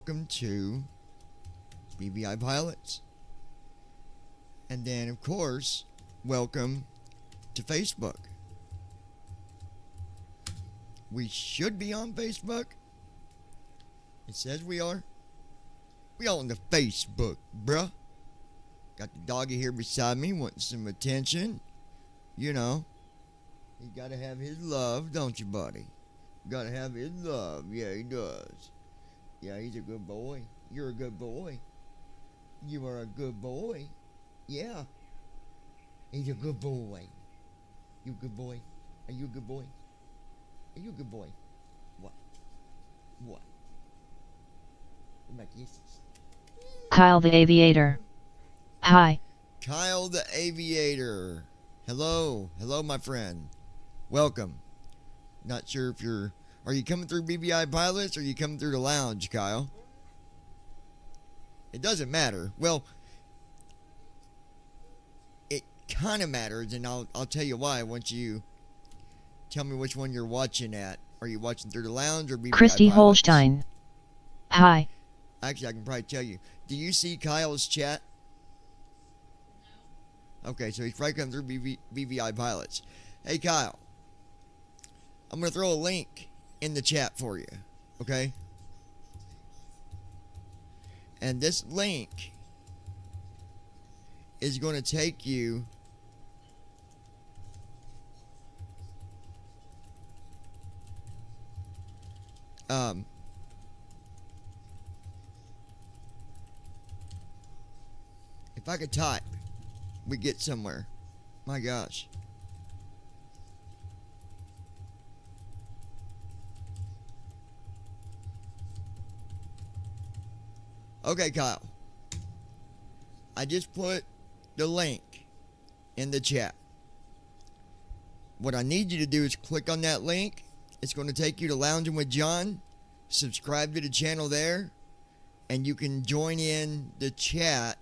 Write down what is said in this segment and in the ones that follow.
Welcome to BVI Pilots. And then, of course, welcome to Facebook. We should be on Facebook. It says we are. We on the Facebook, bruh. Got the doggy here beside me wanting some attention. You know, he gotta have his love, don't you, buddy? Gotta have his love. Yeah, he does. Yeah, he's a good boy. You're a good boy. You are a good boy. Yeah. He's a good boy. You a good boy? Are you a good boy? Are you a good boy? What? What? What about kisses? Kyle the Aviator. Hi. Kyle the Aviator. Hello. Hello, my friend. Welcome. Not sure if you're... Are you coming through BVI Pilots or are you coming through the lounge, Kyle? It doesn't matter. Well, it kind of matters, and I'll tell you why once you tell me which one you're watching at. Are you watching through the lounge or BVI Christy Pilots? Holstein. Hi. Actually, I can probably tell you. Do you see Kyle's chat? Okay, so he's probably coming through BVI Pilots. Hey, Kyle. I'm going to throw a link in the chat for you, okay? And this link is going to take you if I could type, we get somewhere. My gosh. Okay, Kyle. I just put the link in the chat. What I need you to do is click on that link. It's going to take you to Lounging with John. Subscribe to the channel there. And you can join in the chat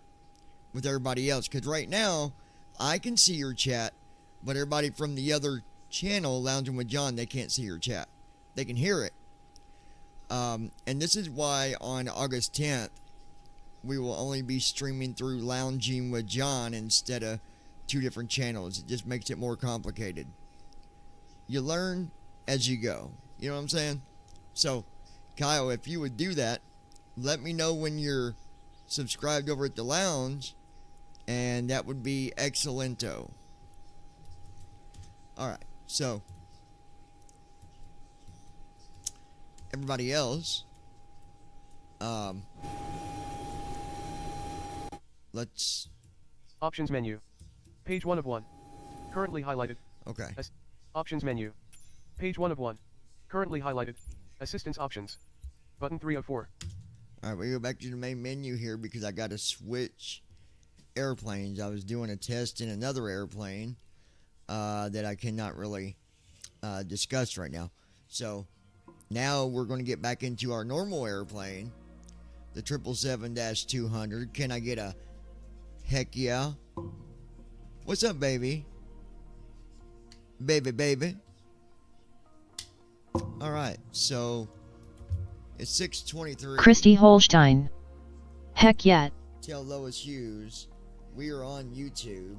with everybody else. Because right now, I can see your chat. But everybody from the other channel, Lounging with John, they can't see your chat. They can hear it. And this is why on August 10th, we will only be streaming through Lounging with John instead of two different channels. It just makes it more complicated. You learn as you go. You know what I'm saying? So, Kyle, if you would do that, let me know when you're subscribed over at the lounge, and that would be excellento. Alright, so everybody else, let's... Options menu. Page 1 of 1. Currently highlighted. Okay. Options menu. Page 1 of 1. Currently highlighted. Assistance options. Button 3 of 4. Alright, we go back to the main menu here because I got to switch airplanes. I was doing a test in another airplane that I cannot really discuss right now. So, now we're going to get back into our normal airplane, the 777-200. Can I get a heck yeah? What's up, baby? Baby. Alright, so it's 6:23. Christy Holstein. Heck yet. Tell Lois Hughes we are on YouTube.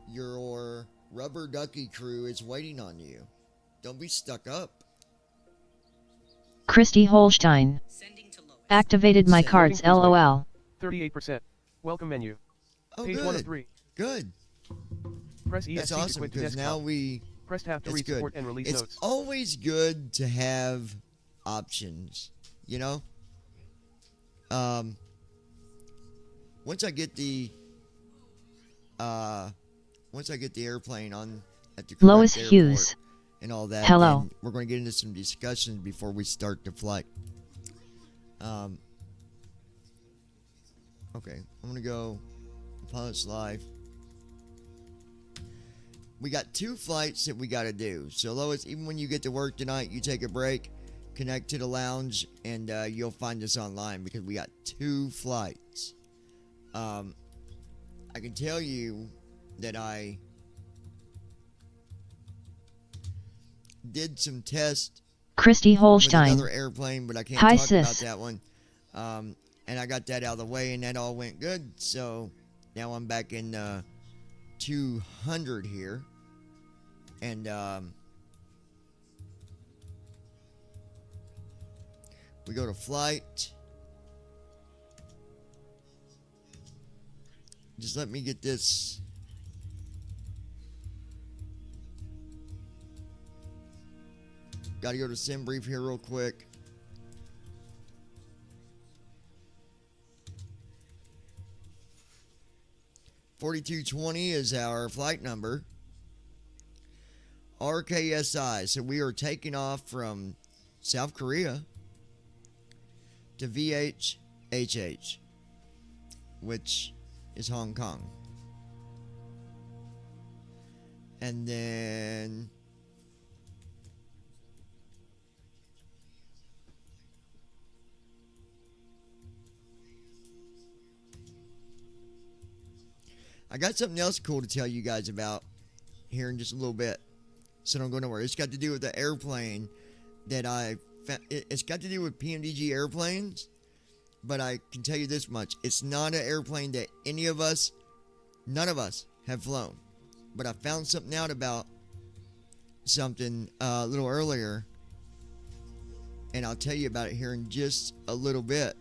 Your rubber ducky crew is waiting on you. Don't be stuck up. Christy Holstein. Activated my cards LOL. 38%. Welcome menu. Oh, Page good. 1 of 3. Good. Press ESC That's to awesome quit to because now desktop. we... Press tab to It's read good. support and release It's notes. always good to have options, you know? Once I get the airplane on at the correct Lois airport Hughes. and all that, Hello. then we're going to get into some discussions before we start the flight. Okay, I'm going to go Pilot's Life. We got 2 flights that we got to do. So, Lois, even when you get to work tonight, you take a break, connect to the lounge, and you'll find us online because we got 2 flights. I can tell you that I did some tests Christy with Holstein. another airplane, but I can't Hi, talk about sis. that one And I got that out of the way, and that all went good. So now I'm back in 200 here. And we go to flight. Just let me get this. Got to go to sim brief here real quick. $4220 is our flight number. RKSI. So we are taking off from South Korea to VHHH, which is Hong Kong. And then I got something else cool to tell you guys about here in just a little bit. So don't go nowhere. It's got to do with the airplane that I found. It's got to do with PMDG airplanes. But I can tell you this much. It's not an airplane that none of us have flown. But I found something out about something a little earlier. And I'll tell you about it here in just a little bit.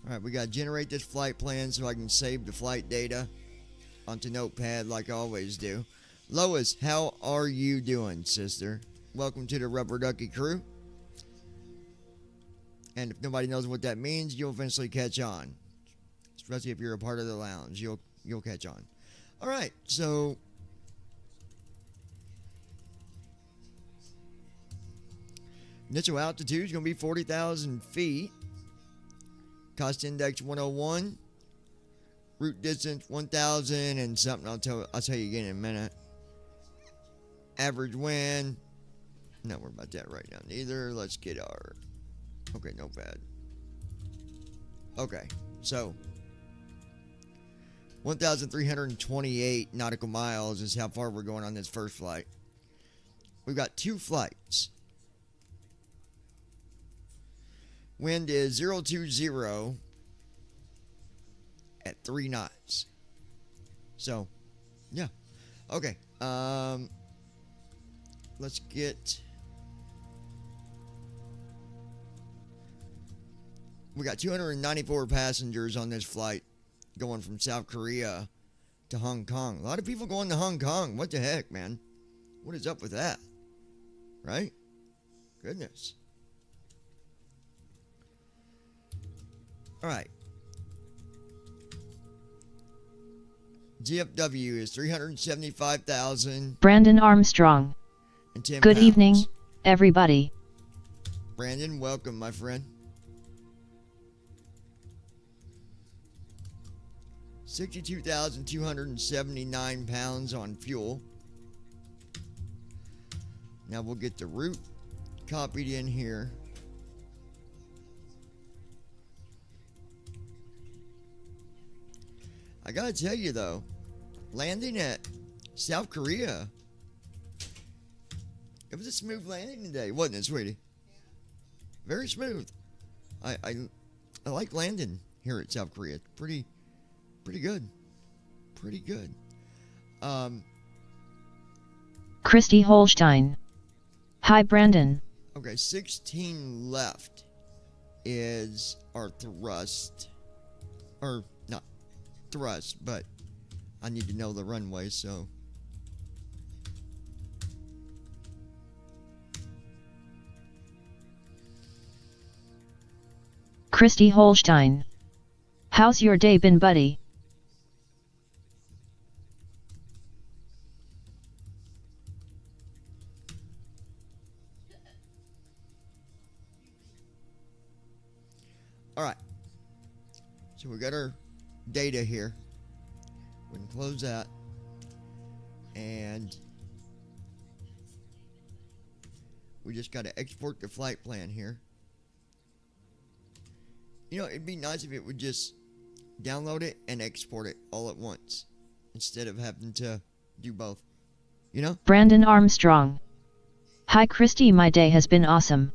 Alright, we got to generate this flight plan so I can save the flight data onto Notepad like I always do. Lois, how are you doing, sister? Welcome to the Rubber Ducky crew. And if nobody knows what that means, you'll eventually catch on. Especially if you're a part of the lounge, you'll catch on. Alright, so initial altitude is going to be 40,000 feet. Cost index 101. Route distance 1,000 and something. I'll tell you again in a minute. Average wind. Not worried about that right now neither. Let's get our. Okay, notepad. Okay, so 1,328 nautical miles is how far we're going on this first flight. We've got 2 flights. Wind is 020 at 3 knots. So, yeah. Okay. Let's get. We got 294 passengers on this flight going from South Korea to Hong Kong. A lot of people going to Hong Kong. What the heck, man? What is up with that? Right? Goodness. All right. GFW is 375,000. Brandon Armstrong. And 10 Good pounds. evening, everybody. Brandon, welcome, my friend. 62,279 pounds on fuel. Now we'll get the route copied in here. I gotta tell you though, landing at South Korea, it was a smooth landing today, wasn't it, sweetie? Very smooth. I like landing here at South Korea. Pretty good. Pretty good. Christy Holstein. Hi, Brandon. Okay, 16 left is our thrust. Or not thrust, but I need to know the runway, so. Christy Holstein. How's your day been, buddy? Alright. So we got our data here. We can close that. And we just got to export the flight plan here. You know, it'd be nice if it would just download it and export it all at once instead of having to do both. You know? Brandon Armstrong. Hi, Christy. My day has been awesome.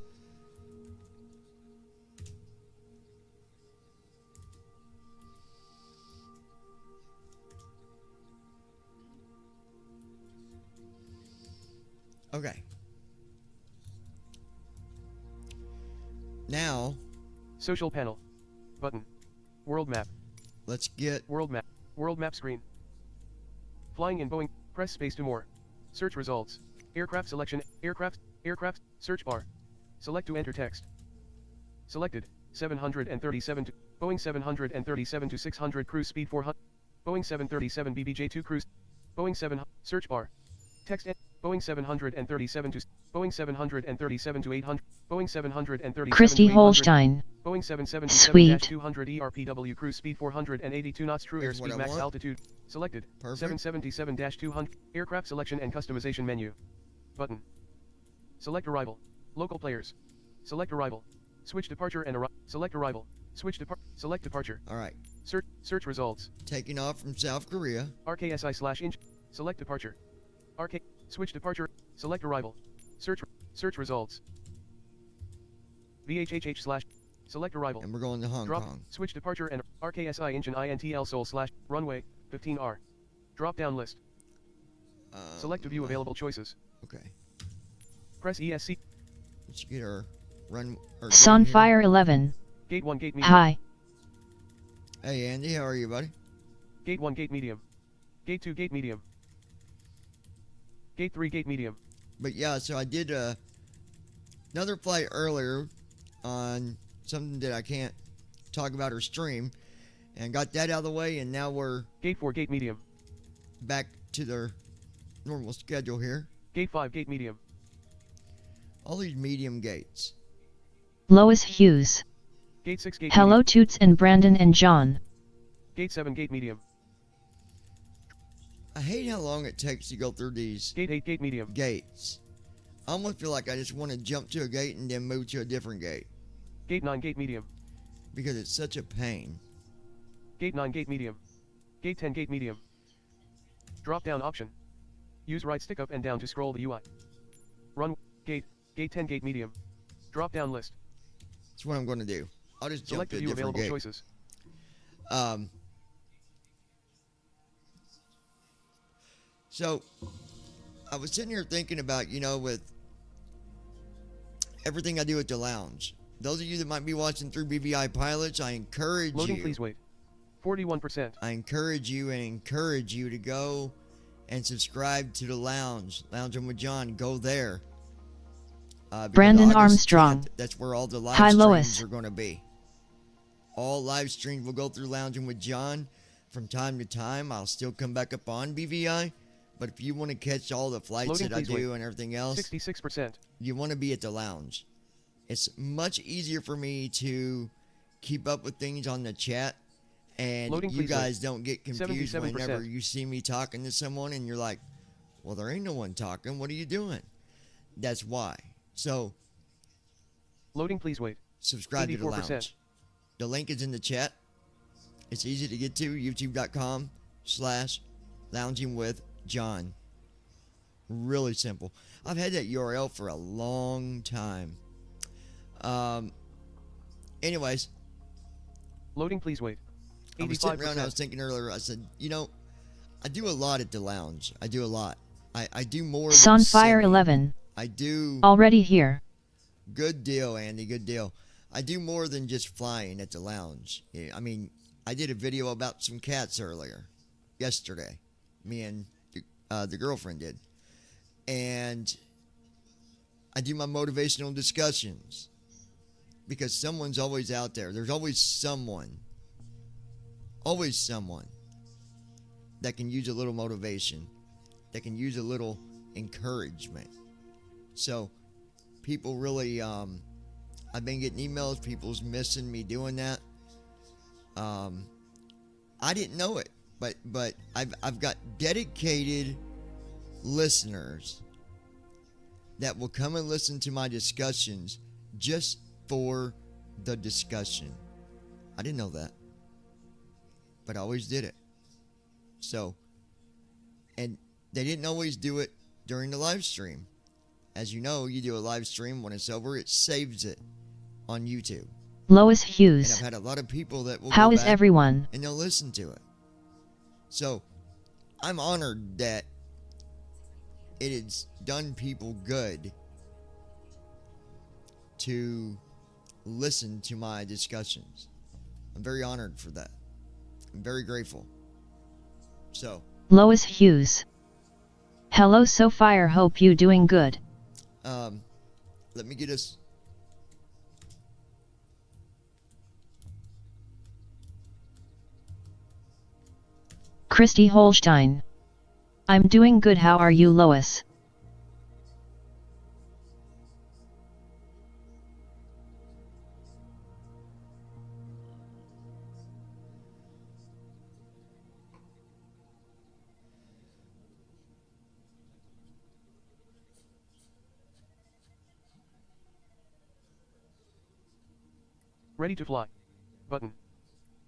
Okay. Now, Social panel. Button. World map. let's get World map. World map screen. Flying in Boeing. Press space to more. Search results. Aircraft selection. Aircraft. Search bar. Select to enter text. Selected. 737 to Boeing 737 to 600 cruise speed 400. Boeing 737 BBJ2 cruise. Boeing 7 search bar. Text Boeing 737 to Boeing 737 to 800. Boeing 737 Christy to 800. Holstein. Boeing 777-200 Sweet. ERPW cruise speed 482 knots. True Here's what airspeed I max want. altitude. Selected. Perfect. 777-200 aircraft selection and customization menu. Button. Select arrival. Local players. Select arrival. Switch departure and arrival. Select arrival. Switch depart. Select departure. all right. Search results. Taking off from South Korea. RKSI/inch. Select departure. RK. Switch departure. Select arrival. Search results. VHHH/. Select arrival. And we're going to Hong Drop. Kong. Switch departure and RKSI engine INTL Sol/ runway 15R. Drop down list. Select to view available choices. Okay. Press ESC. Let's get our run. Our Sunfire 11. Gate 1 gate medium. Hi. Hey Andy, how are you, buddy? Gate 1 gate medium. Gate 2 gate medium. Gate 3 gate medium. But yeah, so I did another flight earlier on something that I can't talk about or stream, and got that out of the way, and now we're Gate 4 gate medium. back to their normal schedule here. Gate 5 gate medium. All these medium gates. Lois Hughes. Gate 6 gate Hello medium. Toots and Brandon and John. Gate 7 gate medium. I hate how long it takes to go through these Gate 8 gate medium. gates. I almost feel like I just want to jump to a gate and then move to a different gate Gate 9 gate medium. because it's such a pain. Gate 9 gate medium. Gate 10 gate medium. Drop down option. Use right stick up and down to scroll the UI. Run gate 10 gate medium. Drop down list. That's what I'm going to do. I'll just jump Select to the a view different available gate. choices. So, I was sitting here thinking about, with everything I do at the lounge. Those of you that might be watching through BVI Pilots, I encourage Loading you. please wait. 41%. I encourage you to go and subscribe to the lounge. Lounging with John. Go there. Because Brandon August Armstrong. 10th, that's where all the live Hi, streams Lois. are going to be. All live streams will go through Lounging with John. From time to time, I'll still come back up on BVI. But if you want to catch all the flights Loading, that I please do wait. and everything else, 66%. you want to be at the lounge. It's much easier for me to keep up with things on the chat, and Loading, you please guys don't get confused 77%. whenever you see me talking to someone and you're like, well, there ain't no one talking. What are you doing? That's why. So Loading please wait. subscribe to the 84%. lounge. The link is in the chat. It's easy to get to, youtube.com/loungingwithjohn. Really simple. I've had that URL for a long time. Anyways, Loading please wait. I was sitting around, I 85%. was thinking earlier, I said, I do a lot at the lounge. I do a lot. I do more than Sunfire singing. 11. I do. Already here. Good deal, Andy. Good deal. I do more than just flying at the lounge. I mean, I did a video about some cats yesterday. Me and the girlfriend did. And I do my motivational discussions because someone's always out there. There's always someone that can use a little motivation, that can use a little encouragement. So people really, I've been getting emails, people's missing me doing that. I didn't know it, but I've got dedicated listeners that will come and listen to my discussions just for the discussion. I didn't know that, but I always did it. So, and they didn't always do it during the live stream. As you know, you do a live stream, when it's over, it saves it on YouTube. Lois And I've Hughes. had a lot of people that will How go is back everyone? and they'll listen to it. So, I'm honored that it has done people good to listen to my discussions. I'm very honored for that. I'm very grateful. So, Lois Hughes. Hello Sophire, hope you doing good. let me get us. Christy Holstein. I'm doing good, how are you Lois? Ready to fly. Button.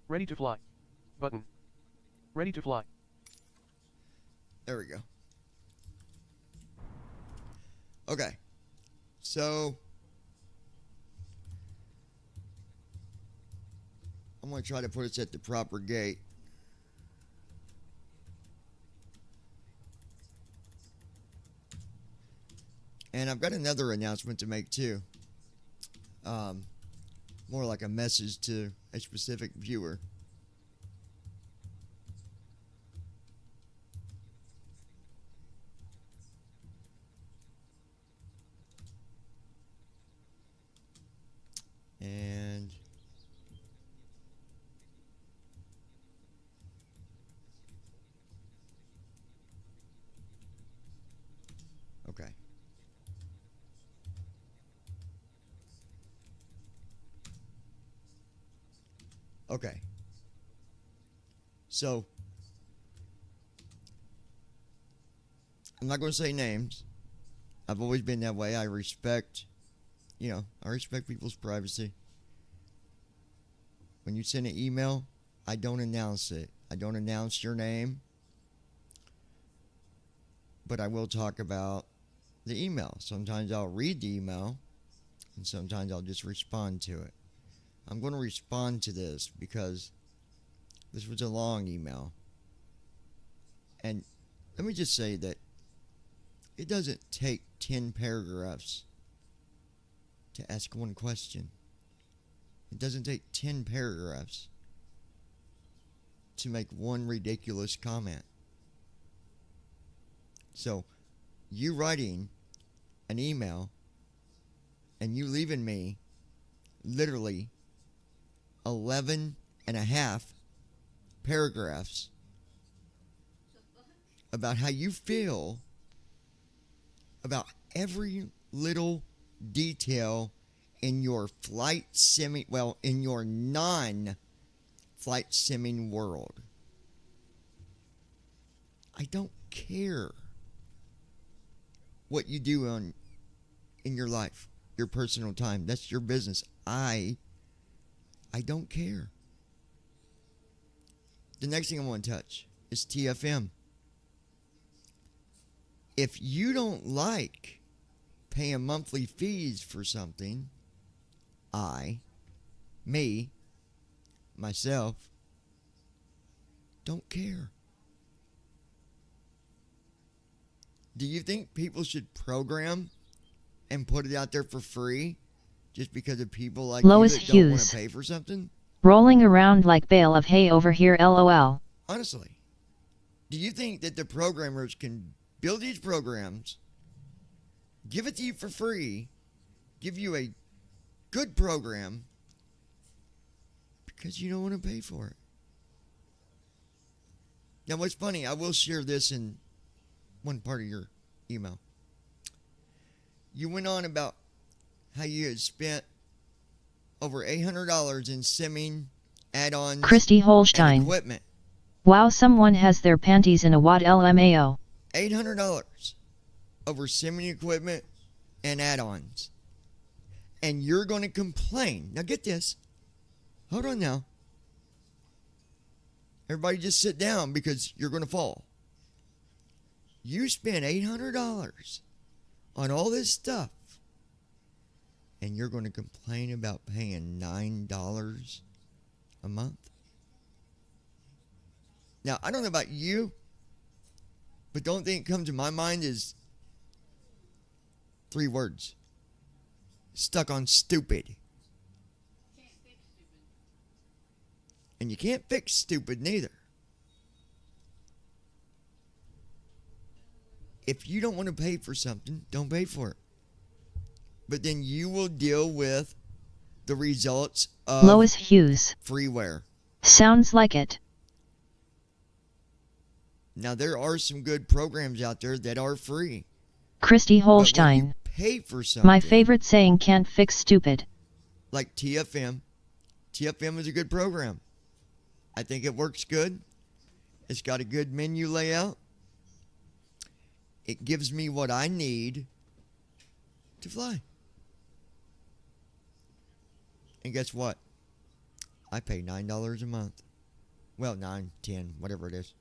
Ready to fly. Button. Ready to fly. There we go. Okay. So, I'm going to try to put us at the proper gate. And I've got another announcement to make too. More like a message to a specific viewer. And okay. Okay. So, I'm not going to say names. I've always been that way. I respect people's privacy. When you send an email, I don't announce it. I don't announce your name. But I will talk about the email. Sometimes I'll read the email, and sometimes I'll just respond to it. I'm going to respond to this because this was a long email. And let me just say that it doesn't take 10 paragraphs to ask one question. It doesn't take 10 paragraphs to make one ridiculous comment. So, you writing an email and you leaving me literally 11 and a half paragraphs about how you feel about every little detail in your in your non-flight simming world. I don't care what you do in your life, your personal time. That's your business. I don't care. The next thing I want to touch is TFM. If you don't like paying monthly fees for something, myself, don't care. Do you think people should program and put it out there for free just because of people like Lois you that don't want Hughes. to pay for something? Rolling around like bale of hay over here lol. Honestly, do you think that the programmers can build these programs, give it to you for free, give you a good program because you don't want to pay for it? Now, what's funny, I will share this in one part of your email. You went on about how you had spent over $800 in simming, add-ons, Christy and Holstein. equipment. Wow, someone has their panties in a wad lmao. $800 over simming equipment and add-ons. And you're going to complain. Now get this. Hold on now. Everybody just sit down because you're going to fall. You spent $800 on all this stuff. And you're going to complain about paying $9 a month? Now, I don't know about you, but the only thing that comes to my mind is 3 words. Stuck on stupid. And you can't fix stupid neither. If you don't want to pay for something, don't pay for it. But then you will deal with the results of Lois Hughes. freeware. Sounds like it. Now, there are some good programs out there that are free. Christy But when you Holstein. pay for something, My favorite saying, can't fix stupid. like TFM. TFM is a good program. I think it works good. It's got a good menu layout. It gives me what I need to fly. And guess what? I pay $9 a month. Well, 9, 10, whatever it is.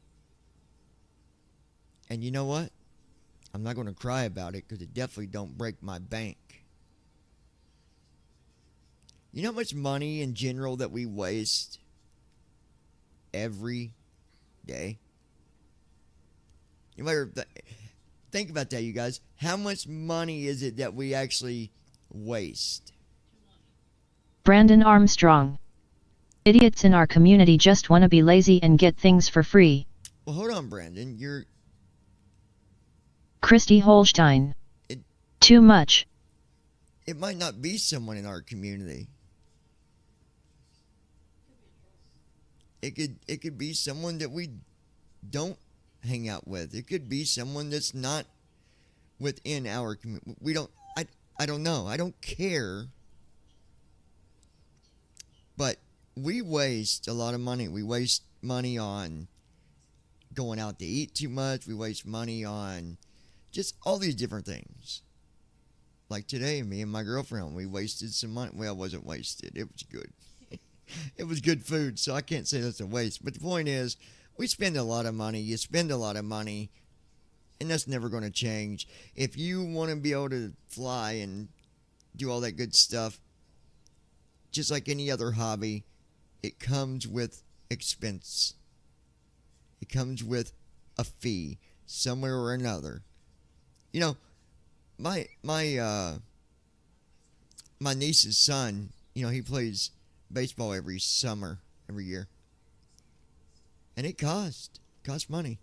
And you know what? I'm not going to cry about it because it definitely don't break my bank. You know how much money in general that we waste every day? You might think about that, you guys. How much money is it that we actually waste? Brandon Armstrong. Idiots in our community just wanna be lazy and get things for free. Well, hold on, Brandon. Christy Holstein. It- Too much. It might not be someone in our community. It could be someone that we don't hang out with. It could be someone that's not within our community. I don't know. I don't care. But we waste a lot of money. We waste money on going out to eat too much. We waste money on just all these different things. Like today, me and my girlfriend, we wasted some money. Well, it wasn't wasted. It was good. It was good food, so I can't say that's a waste. But the point is, we spend a lot of money. You spend a lot of money, and that's never going to change. If you want to be able to fly and do all that good stuff, just like any other hobby, it comes with expense. It comes with a fee, somewhere or another. You know, my niece's son, he plays baseball every year. And it costs money.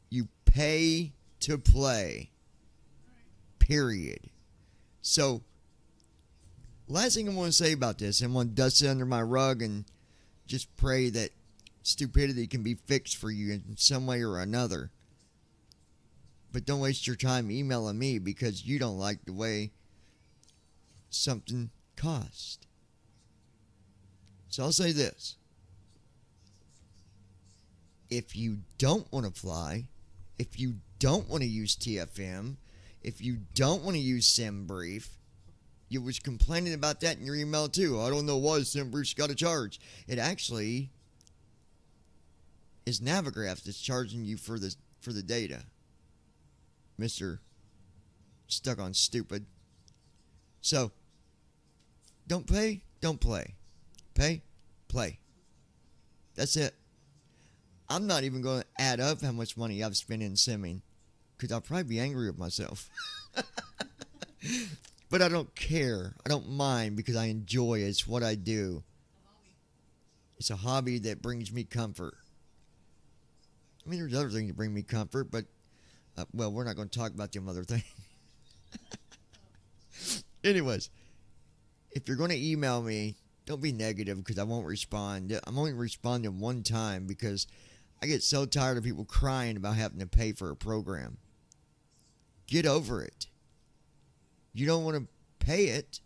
You pay to play. Period. So, last thing I want to say about this, and I want to dust it under my rug and just pray that stupidity can be fixed for you in some way or another. But don't waste your time emailing me because you don't like the way something costs. So I'll say this. If you don't want to fly, if you don't want to use TFM, if you don't want to use SimBrief, you was complaining about that in your email too. I don't know why SimBrief's got to charge. It actually is Navigraph that's charging you for the data. Mr. Stuck on Stupid. So, don't pay, don't play. Pay, play. That's it. I'm not even going to add up how much money I've spent in simming because I'll probably be angry with myself. But I don't care. I don't mind because I enjoy it. It's what I do. It's a hobby that brings me comfort. I mean, there's other things that bring me comfort, but, we're not going to talk about them other things. Anyways, if you're going to email me, don't be negative because I won't respond. I'm only responding one time because I get so tired of people crying about having to pay for a program. Get over it. You don't want to pay it.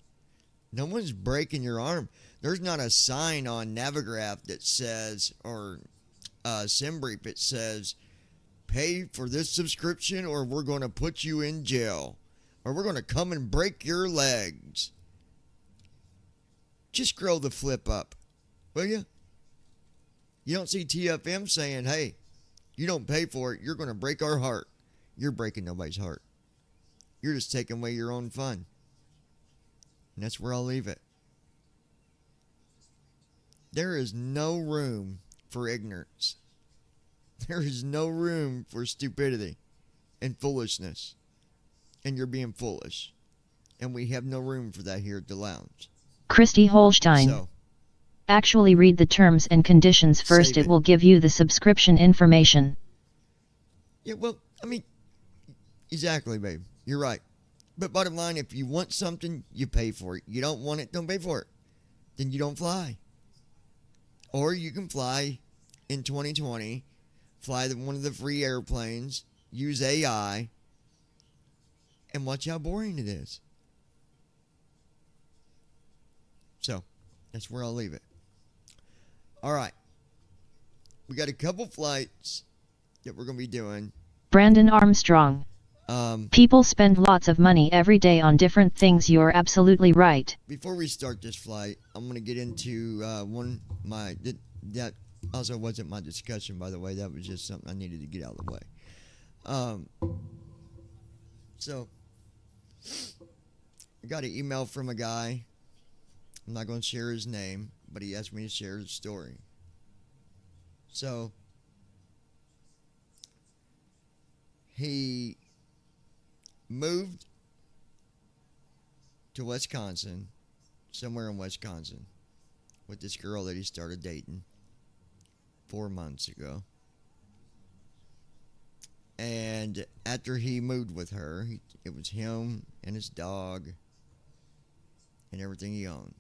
No one's breaking your arm. There's not a sign on Navigraph that says, or SimBrief that says, pay for this subscription or we're going to put you in jail. Or we're going to come and break your legs. Just grow the flip up, will you? You don't see TFM saying, hey, you don't pay for it, you're going to break our heart. You're breaking nobody's heart. You're just taking away your own fun. And that's where I'll leave it. There is no room for ignorance. There is no room for stupidity and foolishness. and you're being foolish. And we have no room for that here at the lounge. Christy Holstein. So, Actually read the terms and conditions first. Save It will give you the subscription information. yeah, well, I mean, exactly, babe. You're right. But bottom line, if you want something, you pay for it. You don't want it, don't pay for it. Then you don't fly. Or you can fly in 2020, fly one of the free airplanes, use AI, and watch how boring it is. So, that's where I'll leave it. All right. We got a couple flights that we're going to be doing. Brandon Armstrong. People spend lots of money every day on different things. You're absolutely right. Before we start this flight, I'm going to get into that also wasn't my discussion, by the way. That was just something I needed to get out of the way. So, I got an email from a guy. I'm not going to share his name, but he asked me to share his story. So, he moved to Wisconsin, somewhere in Wisconsin, with this girl that he started dating 4 months ago. And after he moved with her, it was him and his dog and everything he owned.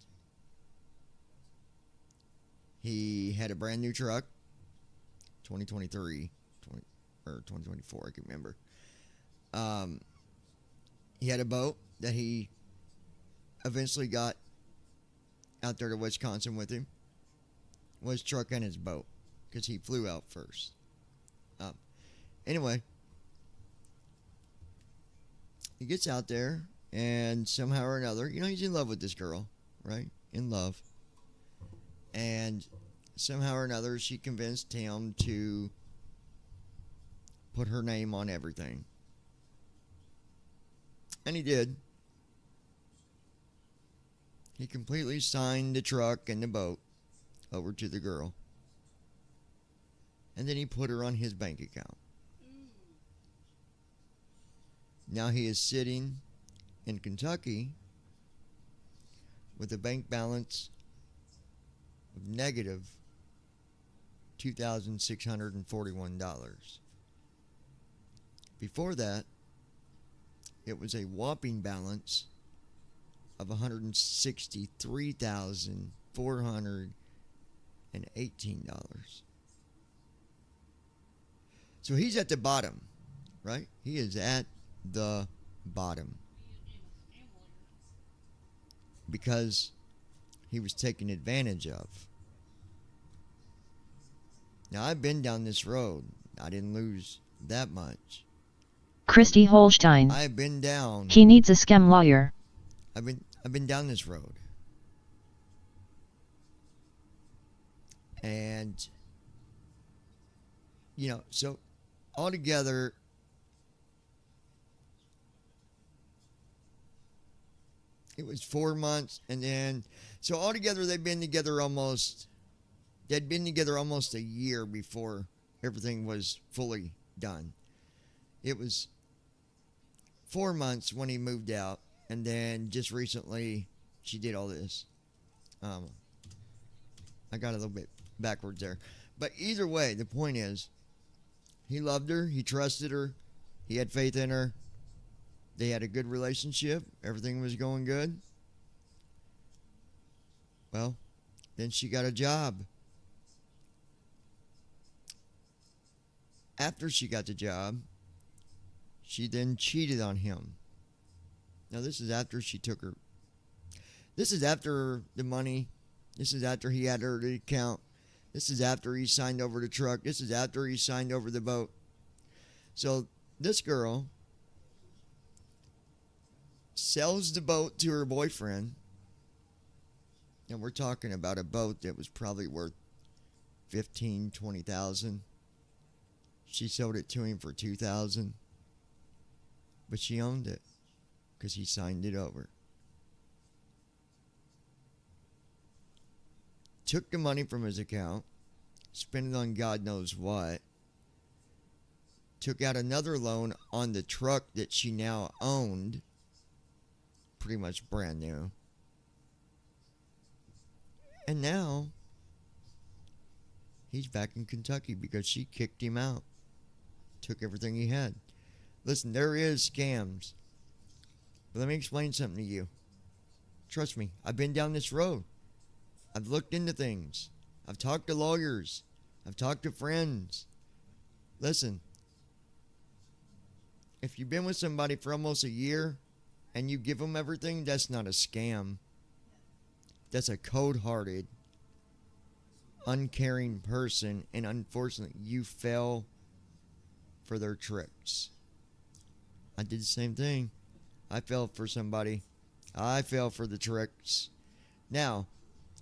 He had a brand new truck, 2023, or 2024, I can't remember. He had a boat that he eventually got out there to Wisconsin with him. Well, his truck and his boat, because he flew out first. Anyway, he gets out there, and somehow or another, he's in love with this girl, right? In love. And somehow or another, she convinced him to put her name on everything. And he did. He completely signed the truck and the boat over to the girl. And then he put her on his bank account. Now he is sitting in Kentucky with a bank balance of negative $2,641. Before that, it was a whopping balance of $163,418. So he's at the bottom, right? He is at the bottom because he was taken advantage of. Now, I've been down this road. I didn't lose that much. Christy Holstein. I've been down. He needs a scam lawyer. I've been down this road. And so altogether it was 4 months, and then so altogether they'd been together almost a year before everything was fully done. It was 4 months when he moved out, and then just recently she did all this. I got a little bit backwards there. But either way, the point is, he loved her, he trusted her, he had faith in her. They had a good relationship, everything was going good. Well, then she got a job. After she got the job, she then cheated on him. Now, this is after she took her. This is after the money. This is after he had her account. This is after he signed over the truck. This is after he signed over the boat. So this girl sells the boat to her boyfriend. And we're talking about a boat that was probably worth $15,000, $20,000. She sold it to him for $2,000. But she owned it because he signed it over. Took the money from his account, spent it on God knows what, took out another loan on the truck that she now owned, pretty much brand new. And now he's back in Kentucky because she kicked him out, took everything he had. Listen, there is scams. But let me explain something to you. Trust me, I've been down this road. I've looked into things. I've talked to lawyers. I've talked to friends. Listen, if you've been with somebody for almost a year and you give them everything, that's not a scam. That's a cold-hearted, uncaring person, and unfortunately, you fell for their tricks. I did the same thing. I fell for somebody. I fell for the tricks. Now,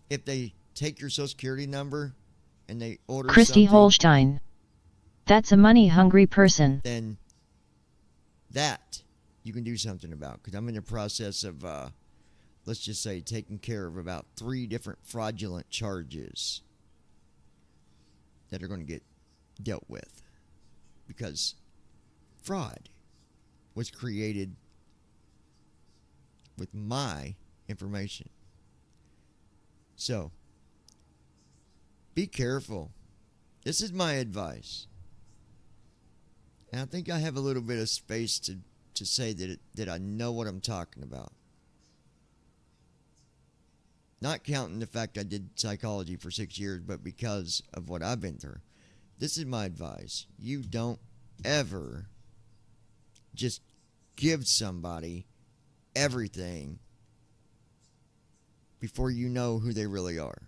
if they take your social security number and they order Christy something, Holstein. That's a money-hungry person. then that you can do something about. Because I'm in the process of, let's just say, taking care of about 3 different fraudulent charges that are going to get dealt with. Because fraud was created with my information. So, be careful. This is my advice. And I think I have a little bit of space to say that I know what I'm talking about. Not counting the fact I did psychology for 6 years, but because of what I've been through. This is my advice. You don't ever just give somebody everything before you know who they really are.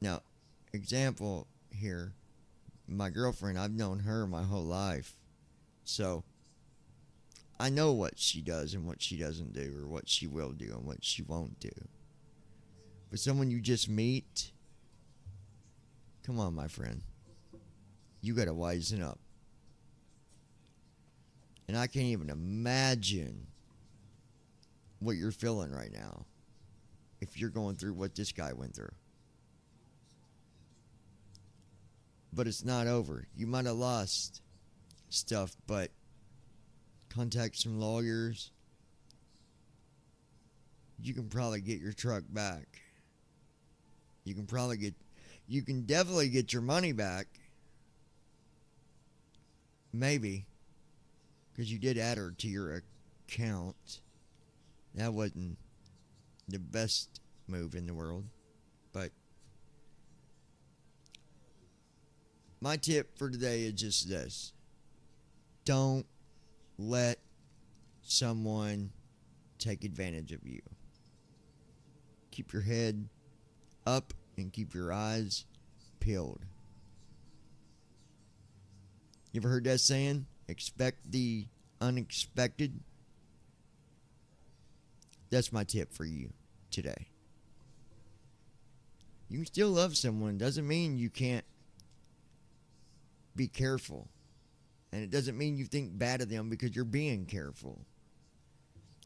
Now, example here, my girlfriend, I've known her my whole life. So, I know what she does and what she doesn't do, or what she will do and what she won't do. But someone you just meet, come on, my friend. You got to wisen up. And I can't even imagine what you're feeling right now if you're going through what this guy went through. But it's not over. You might have lost stuff, but contact some lawyers. You can probably get your truck back. You can definitely get your money back. Maybe. Because you did add her to your account. That wasn't the best move in the world. But my tip for today is just this. Don't let someone take advantage of you. Keep your head up and keep your eyes peeled. You ever heard that saying? Expect the unexpected. That's my tip for you today. You can still love someone. Doesn't mean you can't be careful. And it doesn't mean you think bad of them because you're being careful.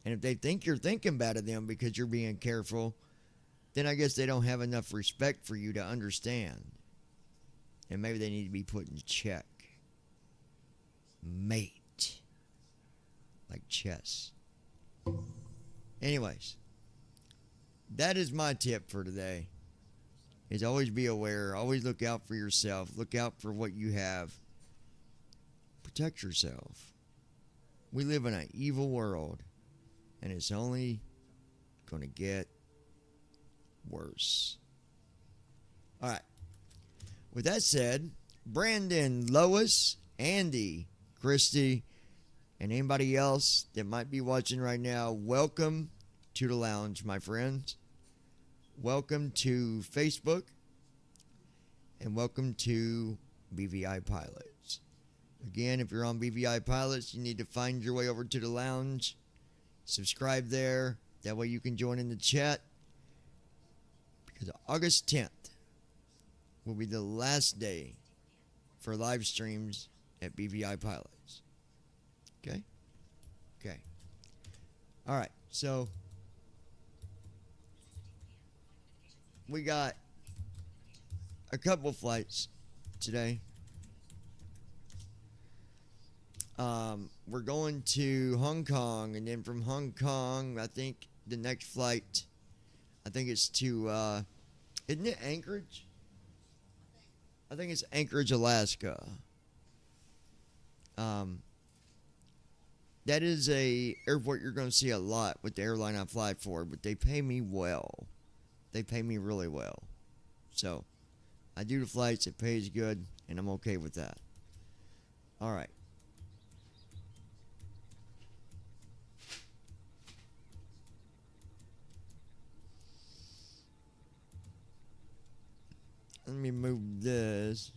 And if they think you're thinking bad of them because you're being careful, then I guess they don't have enough respect for you to understand. And maybe they need to be put in check. Mate. Like chess. Anyways, that is my tip for today. Is always be aware. Always look out for yourself. Look out for what you have. Protect yourself. We live in an evil world. And it's only going to get worse. Alright. With that said, Brandon, Lois, Andy, Christy, and anybody else that might be watching right now, welcome to the lounge, my friends. Welcome to Facebook. And welcome to BVI Pilots. Again, if you're on BVI Pilots, you need to find your way over to the lounge. Subscribe there. That way you can join in the chat. Because August 10th will be the last day for live streams at BVI Pilots. Okay? Okay. Alright, so we got a couple flights today. We're going to Hong Kong, and then from Hong Kong, I think the next flight, I think it's to, isn't it Anchorage? I think it's Anchorage, Alaska. That is a airport you're going to see a lot with the airline I fly for, but they pay me well. They pay me really well. So, I do the flights, it pays good, and I'm okay with that. Alright. Let me move this.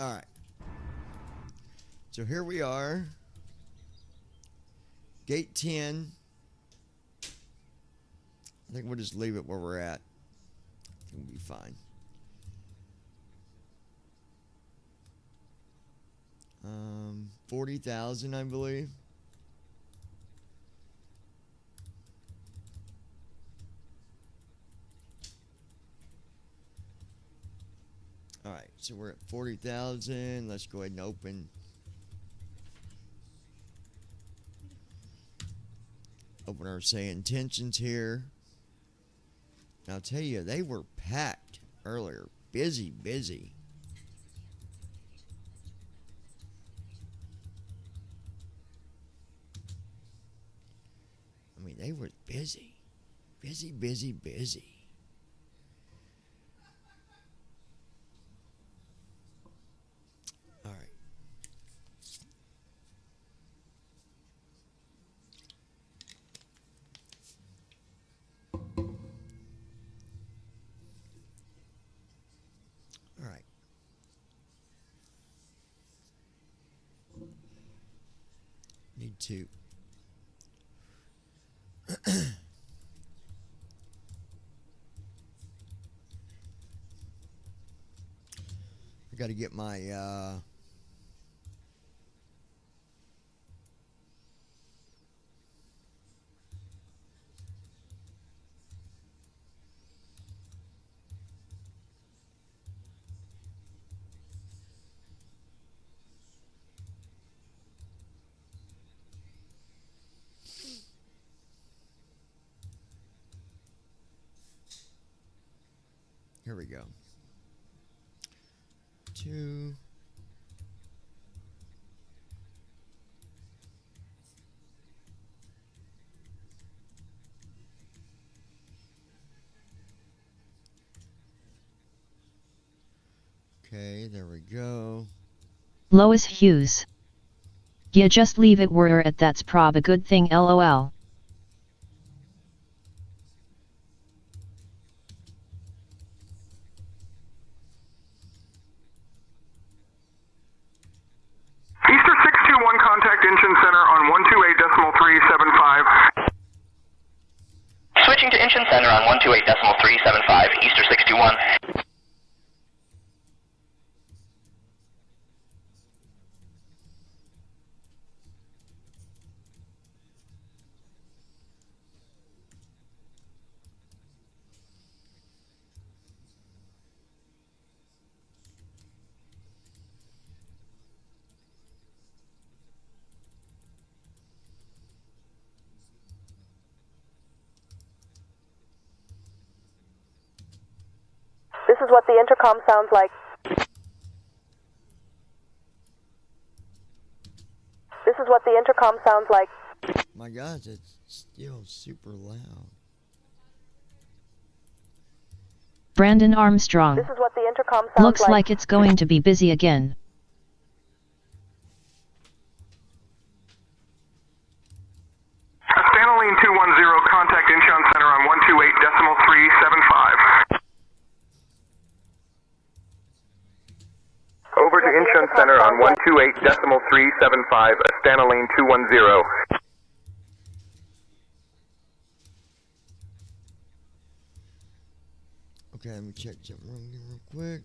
Alright. So here we are. Gate 10. I think we'll just leave it where we're at. It'll be fine. 40,000, I believe. Alright, so we're at 40,000. Let's go ahead and open our say intentions here. And I'll tell you, they were packed earlier. Busy. I mean, they were busy. Busy. All right. All right. Need to. I got to get my here we go. 2. Okay, there we go. Lois Hughes. Yeah, just leave it where at, that's prob a good thing, lol. Easter 621, contact Engine Center on 128.375. Switching to Engine Center on 128.375, Easter 621. This is what the intercom sounds like. This is what the intercom sounds like. My gosh, it's still super loud. Brandon Armstrong. This is what the intercom sounds Looks like it's going to be busy again. Stanley 210, contact Incheon Center on 128.375. Over to Incheon Center on 128.375, Stanley 210. Okay, let me check something real quick.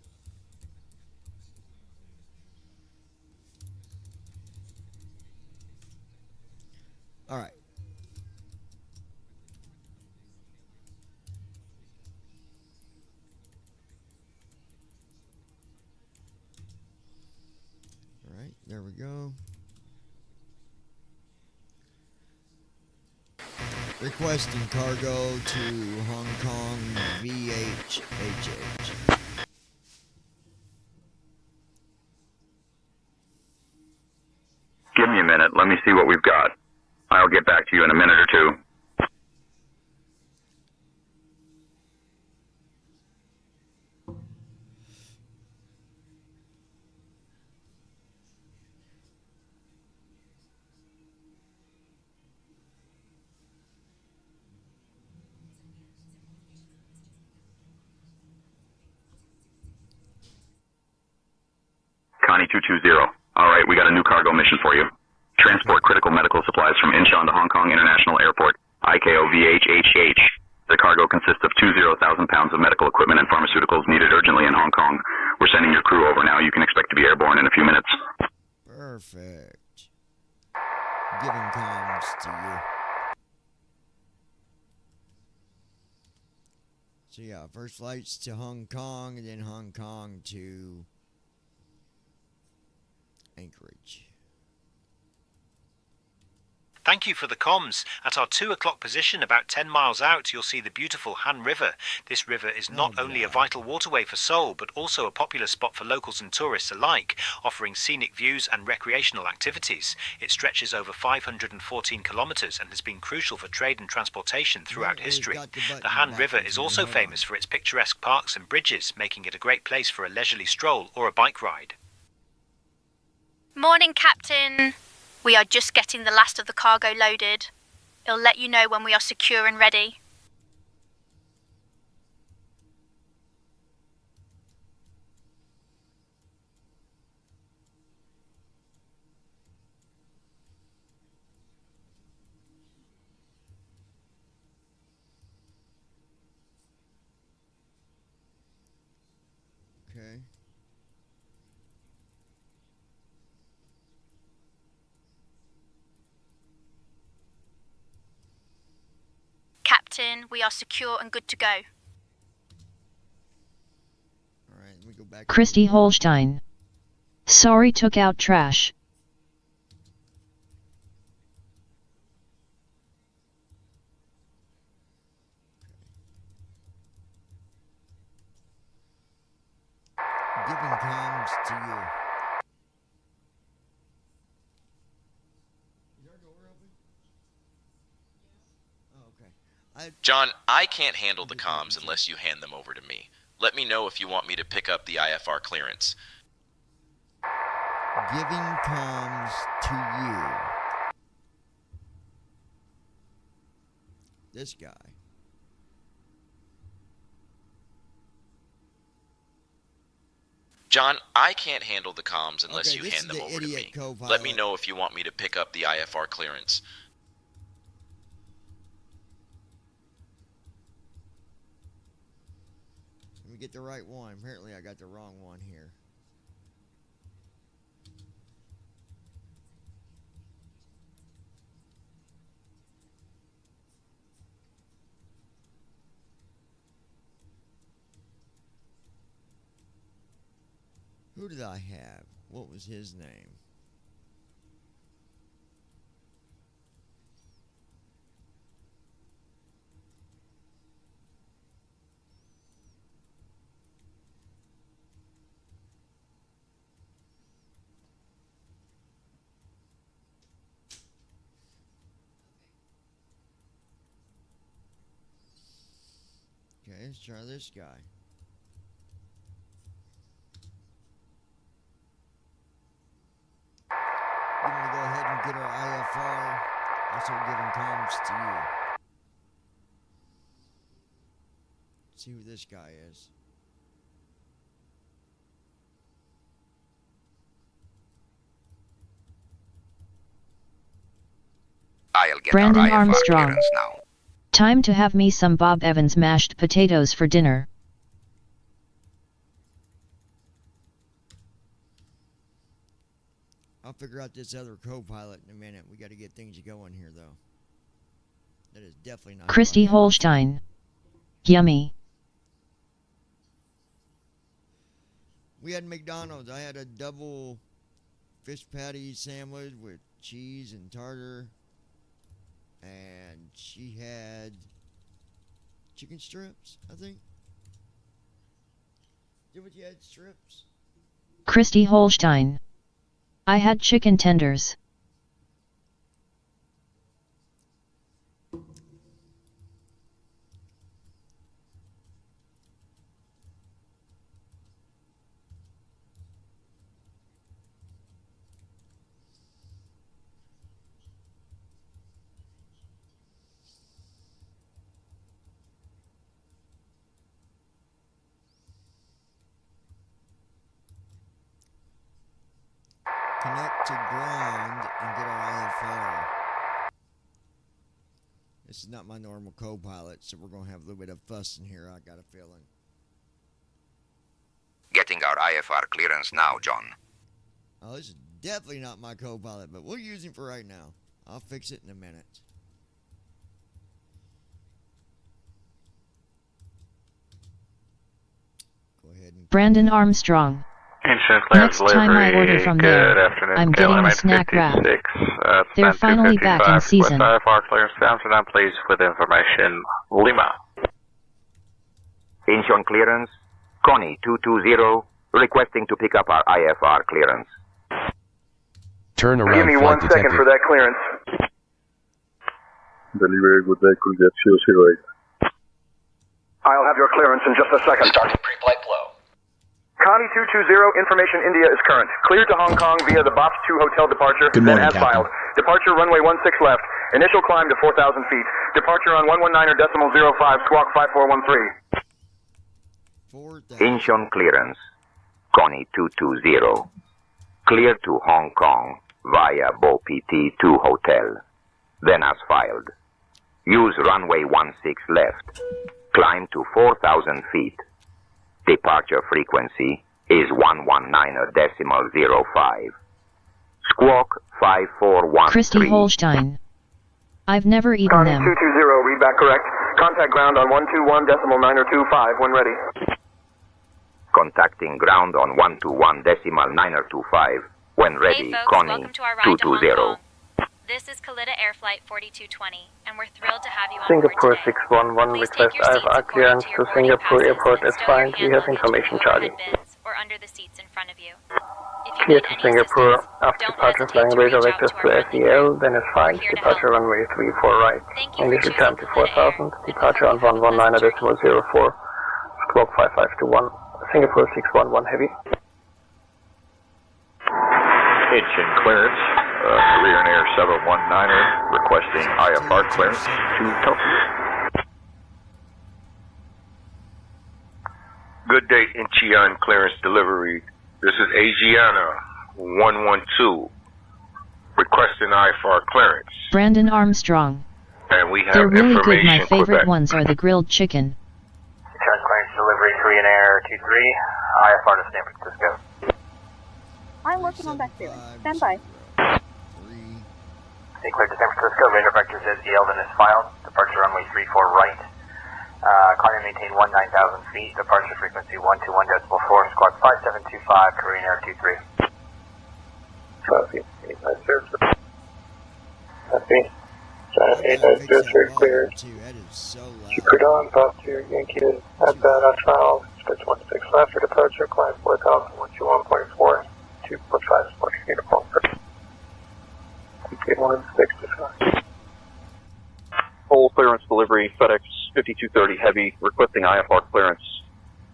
Requesting cargo to Hong Kong VHHH. Give me a minute. Let me see what we've got. I'll get back to you in a minute or two. Connie 220. All right, we got a new cargo mission for you. Transport critical medical supplies from Incheon to Hong Kong International Airport, IKO VHHH. The cargo consists of 20,000 pounds of medical equipment and pharmaceuticals needed urgently in Hong Kong. We're sending your crew over now. You can expect to be airborne in a few minutes. Perfect. Giving comms to you. So yeah, first flights to Hong Kong, and then Hong Kong to Anchorage. Thank you for the comms. At our 2 o'clock position, about 10 miles out, you'll see the beautiful Han River. This river is not only a vital waterway for Seoul, but also a popular spot for locals and tourists alike, offering scenic views and recreational activities. It stretches over 514 kilometers and has been crucial for trade and transportation throughout history. The Han River is also famous for its picturesque parks and bridges, making it a great place for a leisurely stroll or a bike ride. Morning, Captain. We are just getting the last of the cargo loaded. It'll let you know when we are secure and ready. Okay. Captain, we are secure and good to go. Alright, we go back. Christy Holstein. Sorry, took out trash. Giving comms to you. Is our door open? Oh, okay. John, I can't handle the comms unless you hand them over to me. Let me know if you want me to pick up the IFR clearance. Giving comms to you. This guy. John, I can't handle the comms unless Okay, you this hand is them the over to idiot me. co-pilot. Let me know if you want me to pick up the IFR clearance. Let me get the right one. Apparently I got the wrong one here. Who did I have? What was his name? Okay, let's try this guy. You want to go ahead and get our IFR? I'll start giving comms to you. See who this guy is. I'll get Brandon our IFR Armstrong. clearance now. Time to have me some Bob Evans mashed potatoes for dinner. I'll figure out this other co-pilot in a minute. We got to get things going here, though. That is definitely not. Christy Holstein. Yummy. We had McDonald's. I had a double fish patty sandwich with cheese and tartar, And she had chicken strips, I think. Did what you had strips? Christy Holstein. I had chicken tenders. Connect to ground and get our IFR. This is not my normal co-pilot, so we're going to have a little bit of fuss in here, I got a feeling. Getting our IFR clearance now, John. Oh, this is definitely not my co-pilot, but we'll use him for right now. I'll fix it in a minute. Go ahead and... Brandon Armstrong. Insurance clearance Next time I order from there, I'm getting a snack wrap. They're finally back in season. IFR clearance to Amsterdam, please, with information, Lima. Incheon clearance, Connie 220, requesting to pick up our IFR clearance. Turn around, Give me flight 1 second detective. for that clearance. Delivery, good day, could get 008. I'll have your clearance in just a second. Starting pre-flight flow. Connie 220, information India is current. Cleared to Hong Kong via the Box 2 hotel departure, Good then morning, as Captain. filed. Departure runway 16 left. Initial climb to 4,000 feet. Departure on 119.05, squawk 5413. Incheon clearance, Connie 220. Clear to Hong Kong via Bo PT 2 hotel, then as filed. Use runway 16 left. Climb to 4,000 feet. Departure frequency is 119.05. Squawk 5413. Christy Holstein. I've never eaten Connie them. 220, read back correct. Contact ground on 121.925 when ready. Contacting ground on 121.925 when ready. Hey folks, Connie welcome to our ride to Hong 220. Kong. This is Kalita Air Flight 4220, and we're thrilled to have you on Singapore board today. 611 Please request take your seats IFR according clearance to to your boarding Singapore passes Airport and is stow fine. your We have hand luggage information in the charging. overhead bins or under the seats in front of you. If you Clear need to any Singapore assistance, after don't departure hesitate flying to radar reach out vectors to to our friendly SEL, crew. then is fine. We're here to Departure help. runway 34 right. Thank you for Initial choosing climb to Kalita Air, 4,000. and we Departure on hope you have a pleasant journey. 119.04. Squawk 5521. Singapore 611 heavy. Incheon clearance, Korean Air 719er, requesting IFR clearance to Tokyo. Good day, Incheon clearance delivery. This is Asiana 112, requesting IFR clearance. Brandon Armstrong. And we have They're really good. information My favorite Quebec. ones are the grilled chicken. Insurance clearance delivery, Korean Air 23, IFR to San Francisco. I'm working on that clearance. Stand by. Stay cleared to San Francisco, radar vectors as yelled and is filed. Departure runway 34 right. Climb and maintain 19,000 feet. Departure frequency 121.4, squawk 5725, Korean Air 23. Copy. 8903. Copy. China 8903 cleared. Super Dawn, Pop 2, Yankee, at bad on trial. Expect 16 left for departure. Climb 4,000, 121.4. 2.5 squawk uniform. Complete 16 to 5. Full clearance delivery, FedEx 5230 Heavy, requesting IFR clearance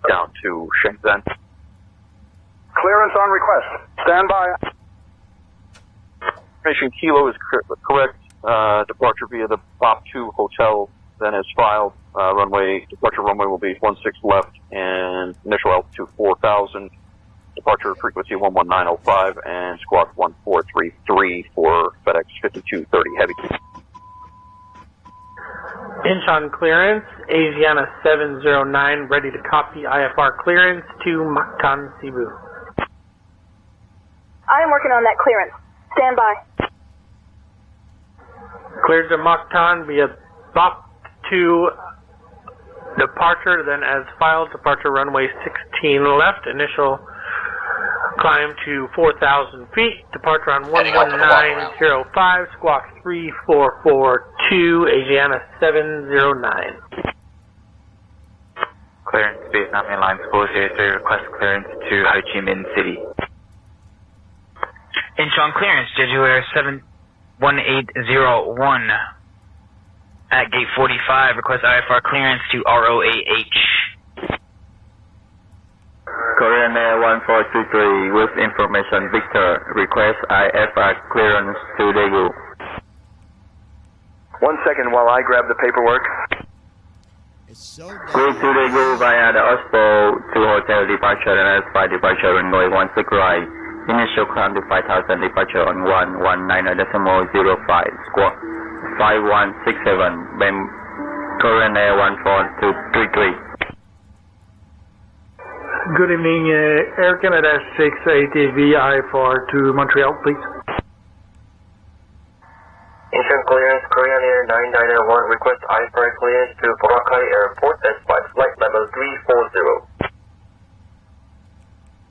down to Shenzhen. Clearance on request. Stand by. Information Kilo is correct. Departure via the BOP 2 hotel, then as filed. Departure runway will be 16 left and initial altitude 4,000. Departure frequency 119.05 and squawk 1433 for FedEx 5230 Heavy. Incheon clearance, Asiana 709, ready to copy IFR clearance to Mactan, Cebu. I am working on that clearance. Stand by. Cleared to Mactan via BOP 2 departure, then as filed, departure runway 16 left, initial Climb to 4,000 feet. Departure on 11905, squawk 3442, Asiana 709. Clearance, Vietnam Airlines 403, request clearance to Ho Chi Minh City. Incheon clearance, Jeju Air 71801 at gate 45, request IFR clearance to ROAH. Korean Air 1423 with information Victor, request IFR clearance to Daegu. 1 second while I grab the paperwork. Go to Daegu via the Ospo to hotel departure and S5 departure runway 16 right. Initial climb to 5,000 departure on 119.05 squawk 5167 Bam Korean Air 1433. Good evening, Air Canada 680 IFR to Montreal, please. Incheon clearance, Korean Air 9901, request IFR clearance to Boracay Airport, S5 flight level 340.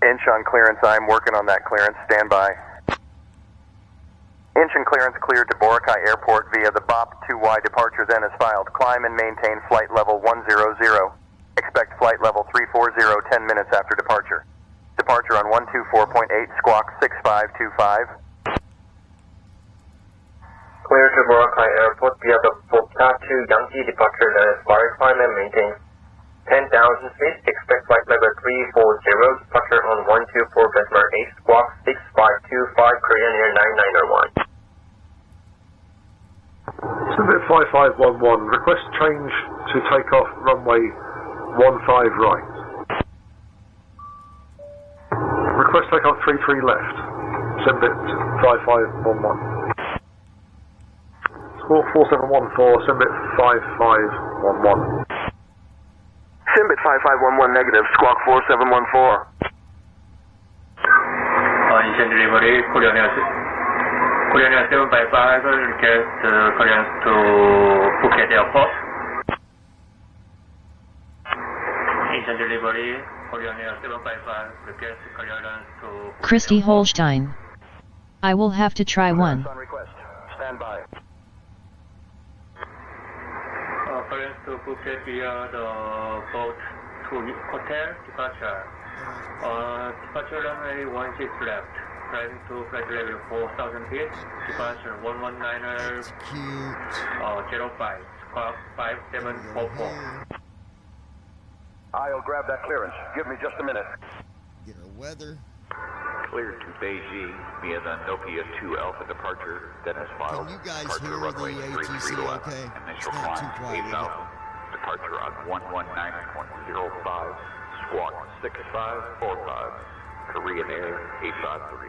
Incheon clearance, I'm working on that clearance. Stand by. Incheon clearance cleared to Boracay Airport via the BOP 2Y departure then is filed. Climb and maintain flight level 100. Expect flight level 340 10 minutes after departure. Departure on 124.8 squawk 6525. Clear to Boracay Airport via the Bogota to Yangji departure that is fired. Climb and maintain 10,000 feet. Expect flight level 340. Departure on 124 decimal 8 squawk 6525 Korean Air 9901. Submit 5511. Request change to take off runway 15 right. Request take off 33 left. Submit 5511. Squawk 4714, Simbit 5511. Simbit 5511 negative, squawk 4714. Incheon delivery, Korean Air 755, request clearance to Phuket Airport. Incheon delivery, Korean Air 755, request clearance to Christy Holstein. I will have to try one. Stand by. Clearance to Phuket via the boat to hotel departure. Departure runway 16 left. Climb to flight level 4,000 feet. Departure 119er 05. Squawk 5744. I'll grab that clearance. Give me just a minute. Get our weather. Cleared to Beijing via the Nokia 2 Alpha departure, then as filed. Can you guys departure hear runway the 33 ATC left. okay? Initial It's not climb too quiet, is 8,000. Departure on 119.05. Squawk 6545. Korean Air 853.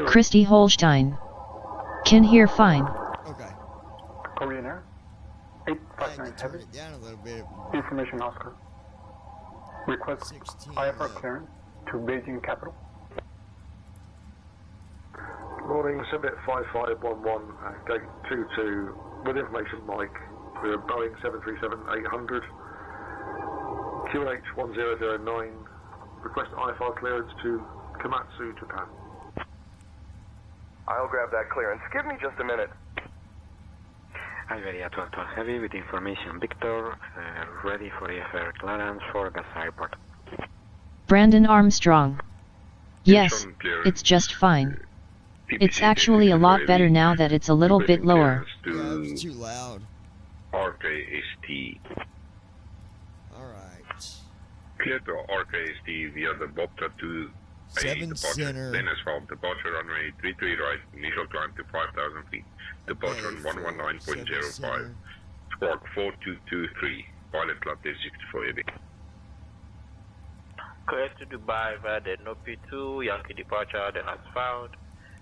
Christy Holstein. Can hear fine. Okay. Korean Air 859 Turn Heavy. it down a little bit. Information Oscar. Request IFR clearance to Beijing Capital. Morning, Simbit 5511 at gate 22 with information Mike. We're Boeing 737-800. QNH 1009. Request IFR clearance to Komatsu, Japan. I'll grab that clearance. Give me just a minute. Iberia 12 Heavy with information Victor, ready for IFR clearance for Gaza Airport. Brandon Armstrong. Yes, it's just fine. It's actually a lot better now that it's a little bit lower. Yeah, it was too loud. RKST. Alright. Clear to RKST via the Bobta 2 7 departure. center. Then asphalt departure runway 33 right. Initial climb to 5,000 feet. Departure on 119.05. Squawk 4223. Pilot Club 64 AB. Clear to Dubai via the Nopi 2 Yankee departure, then as found.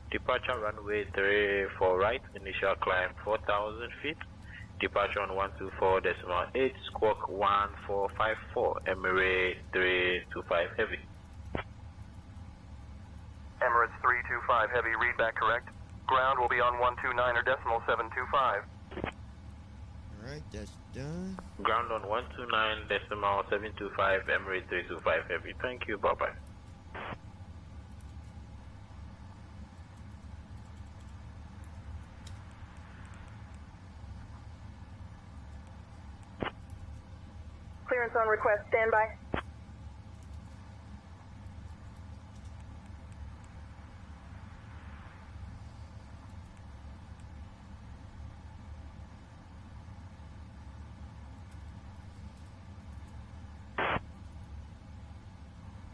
Departure runway 34 right. Initial climb 4,000 feet. Departure on 124.8. Squawk 1454. Emirates 325 Heavy. Emirates 325 Heavy, read back correct. Ground will be on 129 or decimal 725. Alright, that's done. Ground on 129.725, Emery 325 Heavy. Thank you, bye-bye. Clearance on request, standby.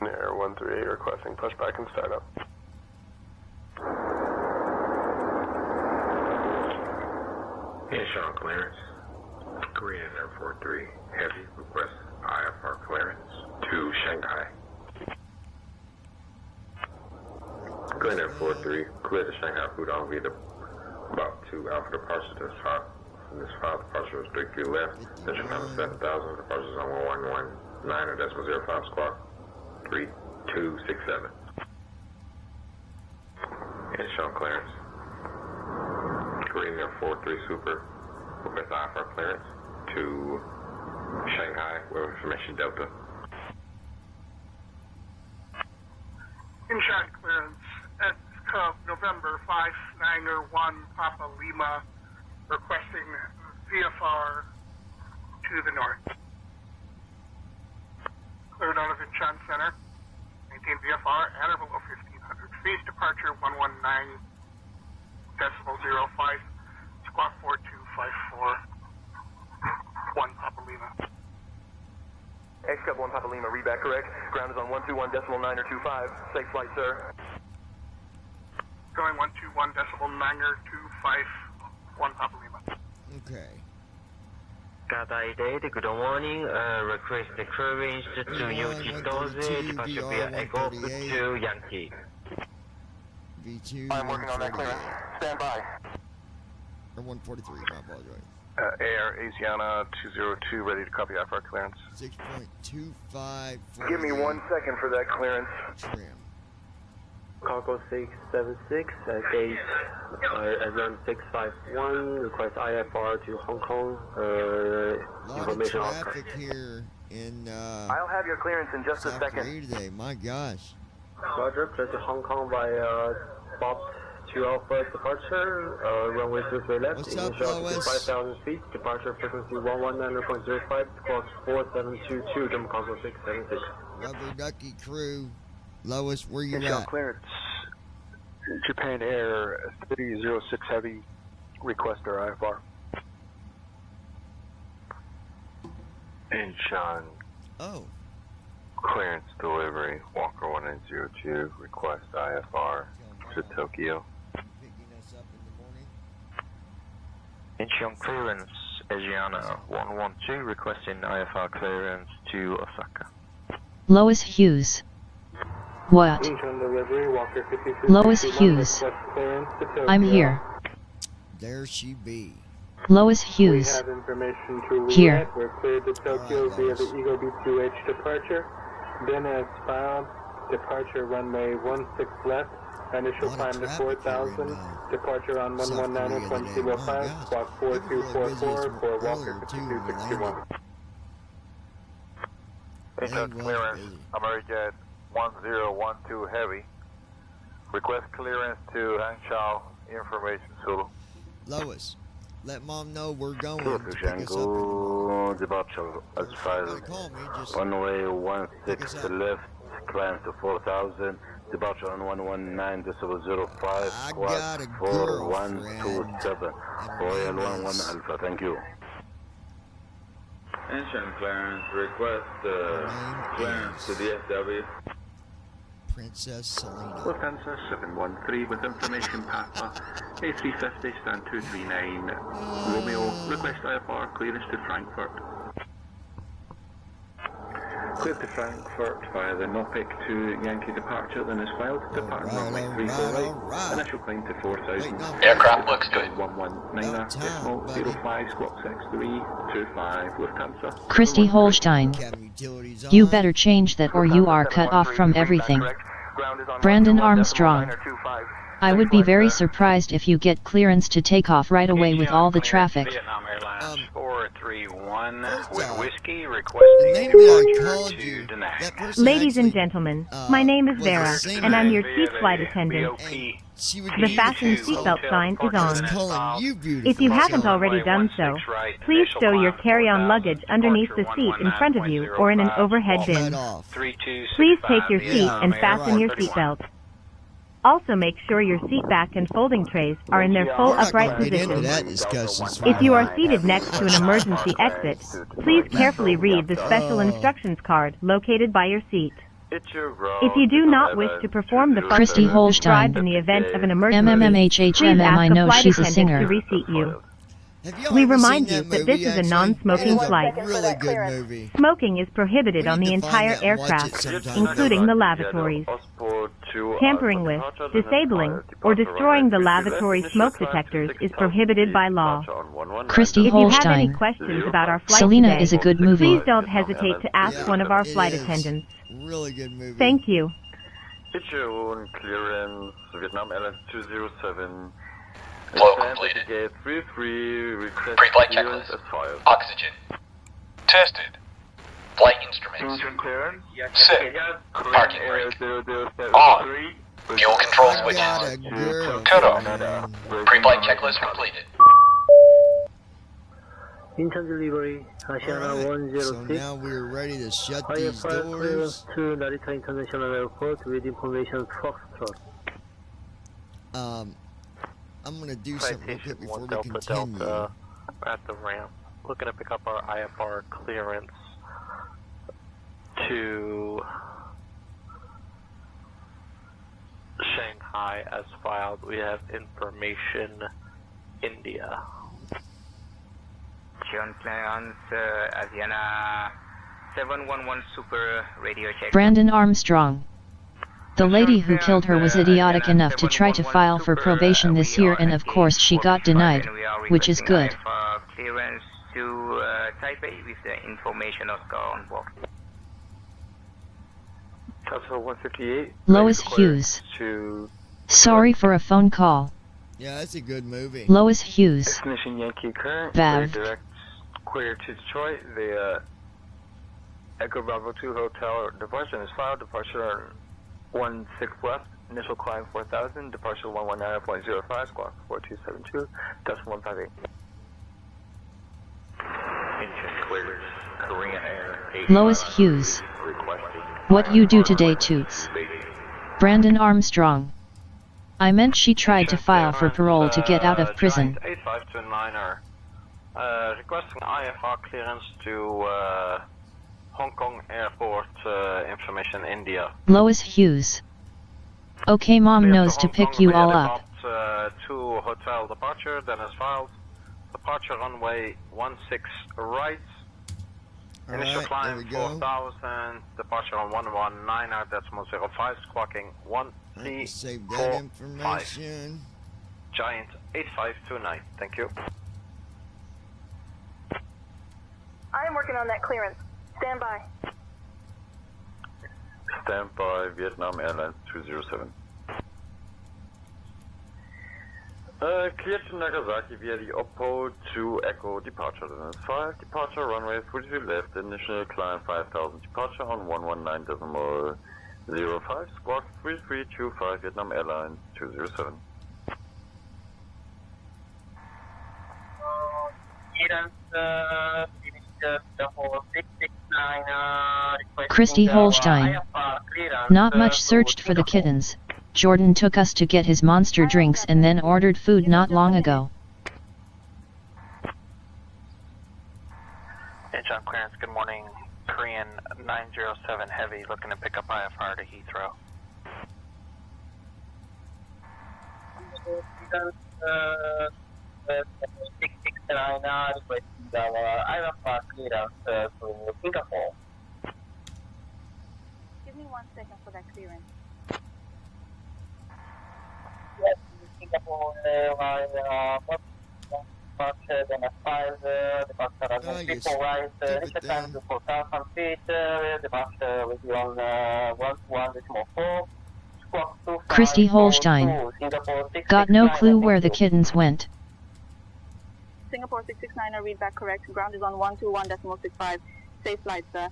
Air 138 requesting pushback and startup. Incheon clearance. Korean Air 43 Heavy request IFR clearance to Shanghai. Korean Air 43 clear to Shanghai Pudong via about 2 Alpha departure to this file. From this file, departure was 33 left. Central time is 7,000. Departure is on 1119.05 squawk 3267. Incheon clearance. Korean Air 43 Super request IFR clearance to Shanghai with information Delta. Incheon clearance at November 591 Papa Lima requesting VFR to the north. Cleared out of Incheon Center. Maintain VFR at or below 1500 feet. Departure 119.05. Squawk 4254. 1 Papa Lima. X-Cub 1 Papa Lima, read back correct. Ground is on 121.925. Safe flight, sir. Going 121.925. 1 Papa Lima. Okay. Cathay Day, good morning. Request the clearance to UT-12, departure via Echo to Yankee. V2. I'm working on that clearance. Stand by. Or 143, I apologize. Air Asiana 202, ready to copy IFR clearance. 6.25. Give me 1 second for that clearance. Trim. Cargo 676, gate zone 651, request IFR to Hong Kong, information of traffic here in I'll have your clearance in just South a second. Korea today, my gosh. Roger, clear to Hong Kong via Bob 2 Alpha departure, runway 23 left, What's up, initial altitude Lois? 5,000 feet, departure frequency 119.05, squawk 4722, German Cargo 676. Rubber Ducky crew. Lois, where you Incheon at? clearance. Japan Air 306 Heavy, request our IFR. Incheon. Oh. Clearance delivery, Walker 1902, request IFR to Tokyo. Incheon clearance, Asiana 112, requesting IFR clearance to Osaka. Lois Hughes. What? Incheon delivery, Walker 52. Lois Hughes. I'm here. There she be. Lois Hughes. We have information to Here. We're cleared to Tokyo via the Eagle B2H departure. Then as filed, departure runway 16 left. Initial climb to 4,000. Departure on 119.05. Squawk 4244 for Walker 5261. Incheon clearance, Amerijet 1012 Heavy. Request clearance to Hangzhou Information Zulu. Lois, let Mom know we're going Clear to to pick us up. Shanghai, departure as filed. Runway 16 left, climb to 4,000. Departure on 119.005, squawk 4127, Royal 11 Alpha, thank you. Incheon clearance, request clearance to DFW. Princess Selena. Lufthansa 713 with information Papa A350 stand 239 Romeo, request IFR clearance to Frankfurt. Cleared to Frankfurt via the Nopic to Yankee departure, then is filed. Depart runway 34 right. Initial climb to 4,000. Aircraft looks good. 119.05 squawk 6325 Lufthansa. Christy Holstein. You better change that or you are cut off from everything. Brandon Armstrong. I would be very surprised if you get clearance to take off right away with all the traffic. Skyline 431 with off, whiskey the requesting name that I departure called to you, Da Nang. that person Ladies and actually, gentlemen, my name is was a Vera, singer, and I'm your Via chief the flight attendant. BOP she would The be fasten beautiful. seatbelt sign is I was on. calling you beautiful. If you haven't so- already done so, please stow your carry-on luggage underneath the seat in front of you or in an overhead bin. Please take your seat and fasten your seatbelt. Also make sure your seat back and folding trays are in their full upright position. If you are seated next to an emergency exit, please carefully read the special instructions card located by your seat. If you do not wish to perform the Christy functions Holstein. described in the event of an emergency, MMMHHMM, please I ask know a flight she's a attendant singer. to reseat you. Have y'all We ever remind seen you that that this movie, is a actually? non-smoking It is a flight. really good movie. Smoking is prohibited We on need the to find entire that and watch it aircraft, sometime. including the lavatories. Tampering with, disabling, or destroying the lavatory smoke detectors is prohibited by law. Christy If you have any Holstein. questions about our flight Selena today, is a good movie. please don't hesitate to ask one of our flight attendants. Really good movie. Thank you. Pitcher clearance, Vietnam Airlines 207. Flow completed. Gate 33, request Pre-flight clearance checklist. as filed. Oxygen. Tested. Flight instruments. Set. Parking brake. On. Fuel control switches. Cut off. Pre-flight checklist completed. Incheon delivery, Asiana So 106. now we're ready to shut IFR these clearance doors. to Narita International Airport with information Foxtrot. I'm gonna do something real quick before we continue. Delta at the ramp, looking to pick up our IFR clearance to Shanghai as filed. We have information India. John clearance, Asiana 711 Super radio check. Brandon Armstrong. The lady who killed her was idiotic enough to try to file for probation this year, and of course she got denied, which is good. Clearance to Taipei with the information of on board. Castle 158. Lois Hughes. Sorry for a phone call. Yeah, that's a good movie. Lois Hughes. Destination Yankee current. Vav. Direct clear to Detroit via Echo Bravo 2 Hotel. Departure is filed. Departure 16 left. Initial climb 4000. Departure 119.05. Squawk 4272. Decimal 158. Engine cleared. Korean Air. Lois Hughes. What you do today, Toots? Brandon Armstrong. I meant she tried to file for parole to get out of prison. 8529er. Requesting IFR clearance to Hong Kong Airport, information India. Lois Hughes. Okay, mom knows to pick you all up. To hotel departure, then is filed. Departure runway 16 right. Initial Alright, climb there we go. 4000. Departure on 119er, decimal 05, squawking Save that 1345. information. Giant 8529. Thank you. I am working on that clearance. Stand by. Stand by Vietnam Airlines 207. Clear to Nagasaki via the Oppo to Echo departure. Then is 5. Departure runway 43 left. Initial climb 5000. Departure on 119.05. Squawk 3325 Vietnam Airlines 207. Christy Holstein. Not much searched for the kittens. Jordan took us to get his monster drinks and then ordered food not long ago. Incheon clearance, good morning. Korean 907 Heavy, looking to pick up IFR to Heathrow. Give me 1 second for that clearance. Christy Holstein. Got no clue where the kittens went. Singapore 669er, read back correct. Ground is on 121.65. Safe flight, sir.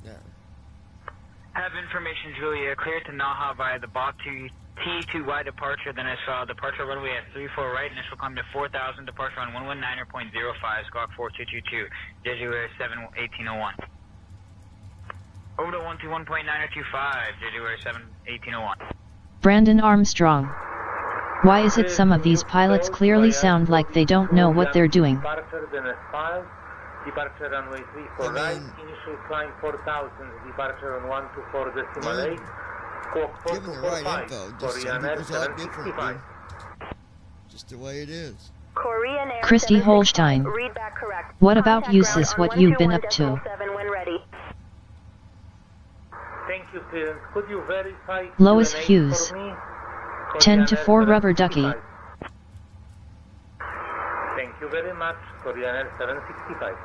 Yeah. Have information, Julia. Clear to Naha via the Bach to T2Y departure, then as filed. Departure runway at 34 right, initial climb to 4,000, departure on 119.05, squawk 4222, January 7, 1801. Over to 121.925, January 7, 1801. Brandon Armstrong. Why is it some of these pilots clearly sound like they don't know what they're doing? Departure, then as filed. Departure runway 34 right, initial climb 4,000, departure on 124.8, squawk 4245, Korean Air 765. Just the way it is. Korean Air Christy Holstein. read back correct. What about you, sis? What you've been up to? When ready. Thank you, clearance. Could you verify Lois Q&A Hughes. for me? 10 to 4 rubber ducky. Thank you very much, Korean Air 765.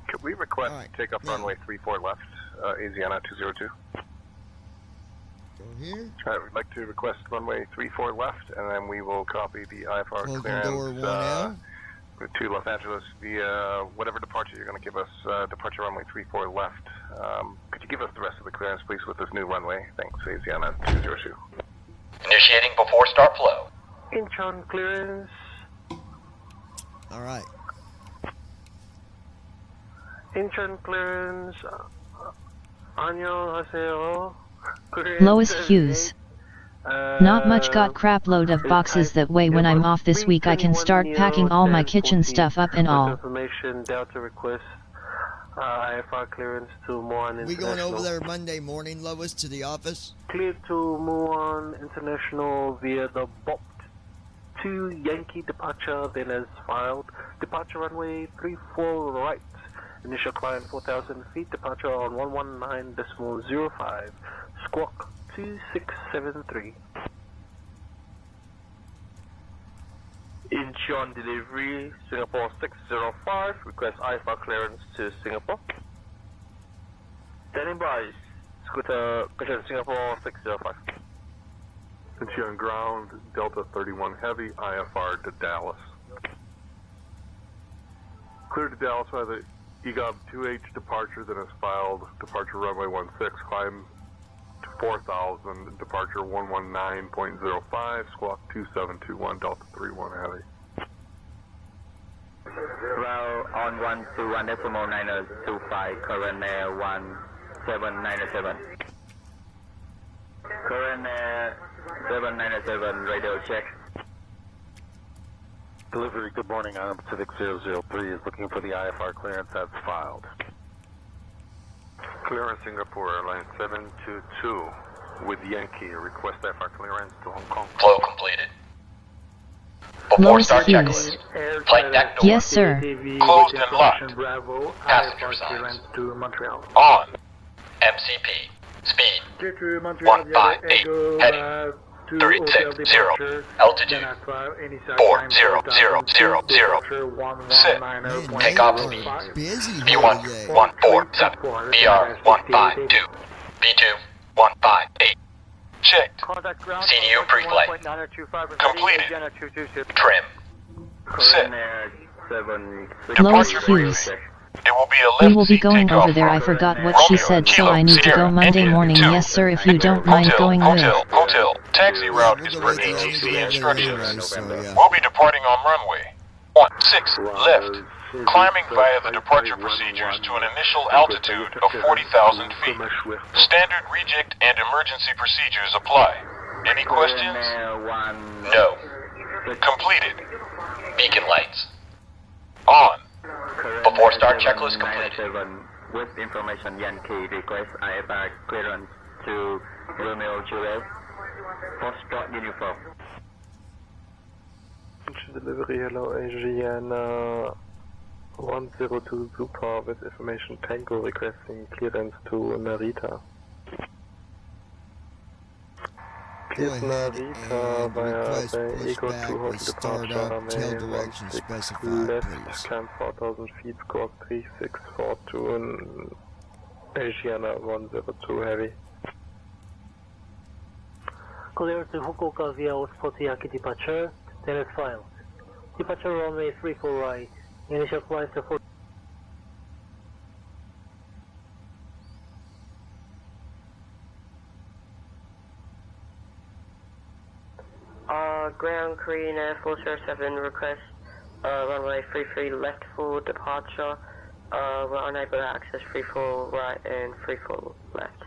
Could we request takeoff runway 34 left, Asiana 202? Go here. We'd like to request runway 34 left, and then we will copy the IFR Closing clearance door 1L. to Los Angeles via whatever departure you're going to give us, departure runway 34 left. Could you give us the rest of the clearance, please, with this new runway? Thanks, Asiana 202. Initiating before start flow. Incheon clearance. All right. Incheon clearance. 안녕하세요. Lois Hughes. Not much got crap load of boxes that way. When I'm off this week I can start packing all my kitchen stuff up and all. Information, Delta request IFR clearance to Muan International. We going over there Monday morning, Lois, to the office? Cleared to Muan International via the BOP 2 Yankee departure, then as filed. Departure runway 34 right. Initial climb 4,000 feet. Departure on 119.05. Squawk 2673. Incheon delivery, Singapore 605. Request IFR clearance to Singapore. Standing by. Scooter, Singapore 605. Incheon ground, Delta 31 Heavy, IFR to Dallas. Clear to Dallas by the EGOB 2H departure that is filed. Departure runway 16, climb to 4,000, departure 119.05, squawk 2721, Delta 31 Heavy. Route on 121.925, current air 1797. Current air 797, radio check. Delivery, good morning. Island Pacific 003 is looking for the IFR clearance as filed. Clearance Singapore Airlines 722 with Yankee. Request IFR clearance to Hong Kong. Flow completed. Before Lois start Hughes. checklist. Flight deck door. Yes, sir. Closed and locked. Passenger signs. On. MCP. Speed. 158. Heading. 360. Altitude. 4000. Sit. Takeoff speed. B1 147. BR 152. B2 158. Checked. CDU pre-flight. Completed. Trim. Sit. Lois Hughes. It will be a We lift will be seat going takeoff over there. I for forgot what she Romeo, said, so Kilo, I need to Sierra, go Monday India, morning. 2. Yes, sir, if you don't mind going with. Hotel. Taxi route is per ATC instructions. We'll be departing on runway 16 left. Climbing via the departure procedures to an initial altitude of 40,000 feet. Standard reject and emergency procedures apply. Any questions? No. Completed. Beacon lights. On. Before start checklist completed. With information Yankee request IFR clearance to Romeo Juliet. Post start uniform. Delivery, hello, AGN 102 Super with information Tango requesting clearance to Narita. Cleared Narita via the Ego 2 hotel departure, runway 16 left, climb 4,000 feet, squawk 3642 and Asiana 102 Heavy. Clear to Fukuoka via Osprey Yankee departure, then as filed. Departure runway 34 right. Initial climb to 4. Ground Korean Air 407 request runway 33 left for departure. We're unable to access 34 right and 34 left.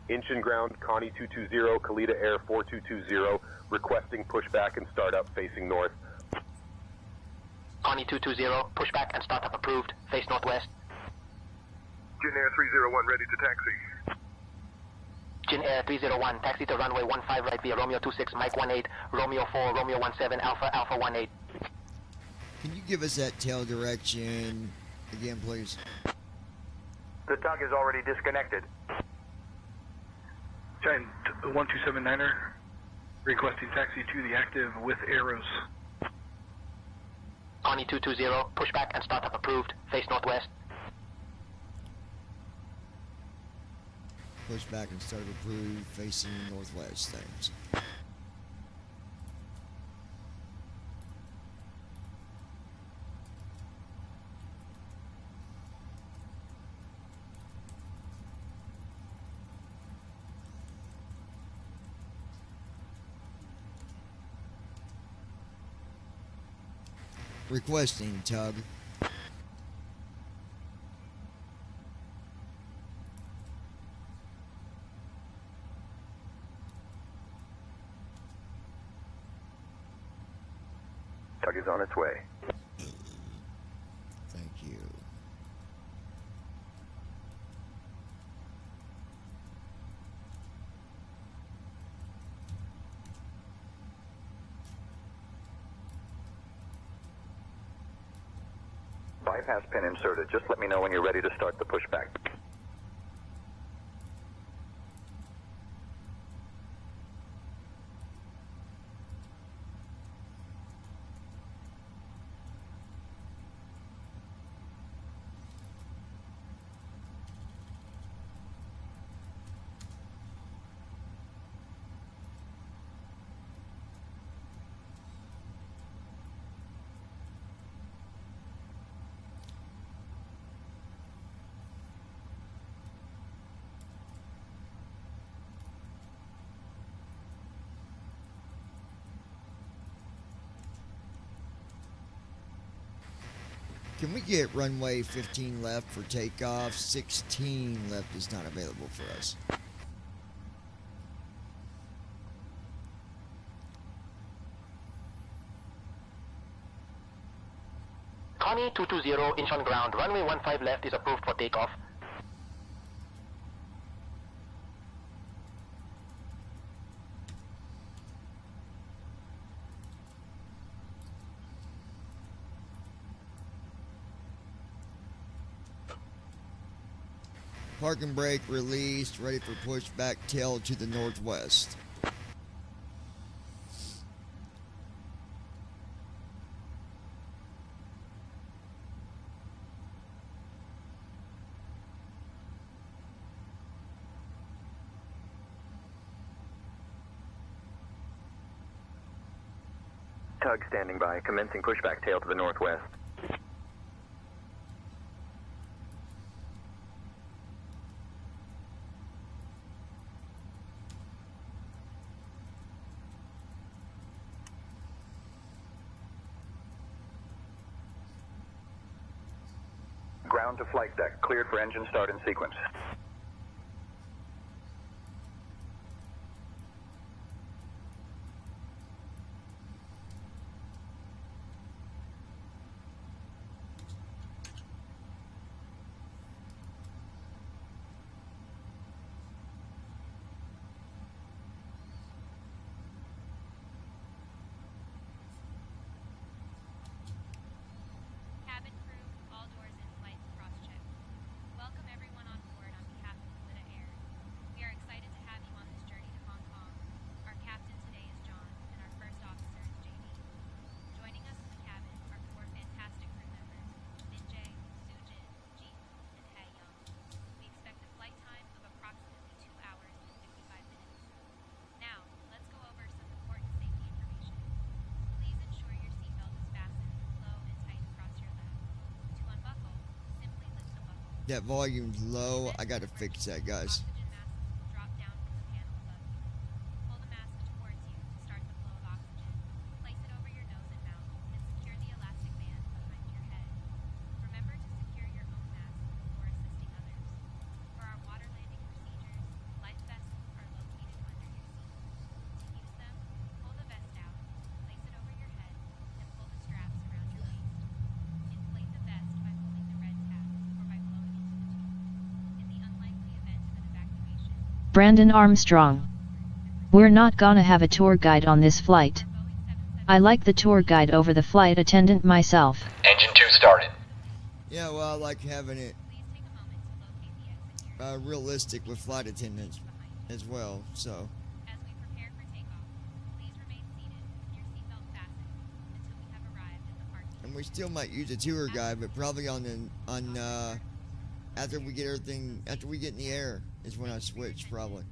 Inch and ground, Connie 220, Kalita Air 4220, requesting pushback and startup facing north. Connie 220, pushback and startup approved, face northwest. Jin Air 301 ready to taxi. Jin Air 301, taxi to runway 15 right via Romeo 26, Mike 18, Romeo 4, Romeo 17, Alpha, Alpha 18. Can you give us that tail direction again, please? The tug is already disconnected. Giant 1279er, requesting taxi to the active with arrows. Connie 220, pushback and startup approved, face northwest. Pushback and startup approved, facing northwest. Thanks. Requesting tug. Tug is on its way. Thank you. Bypass pin inserted. Just let me know when you're ready to start the pushback. Can we get runway 15 left for takeoff? 16 left is not available for us. Connie 220, inch on ground, runway 15 left is approved for takeoff. Parking brake released, ready for pushback, tail to the northwest. Tug standing by, commencing pushback, tail to the northwest. Ground to flight deck, cleared for engine start in sequence. Cabin crew, all doors in flight cross-check. Welcome everyone on board on That volume's low. I gotta fix that, guys. Brandon Armstrong. We're not gonna have a tour guide on this flight. I like the tour guide over the flight attendant myself. Engine 2 started. Yeah, well, I like having it realistic with flight attendants as well, so. And we still might use a tour guide, but probably after we get everything, after we get in the air is when I switch, probably.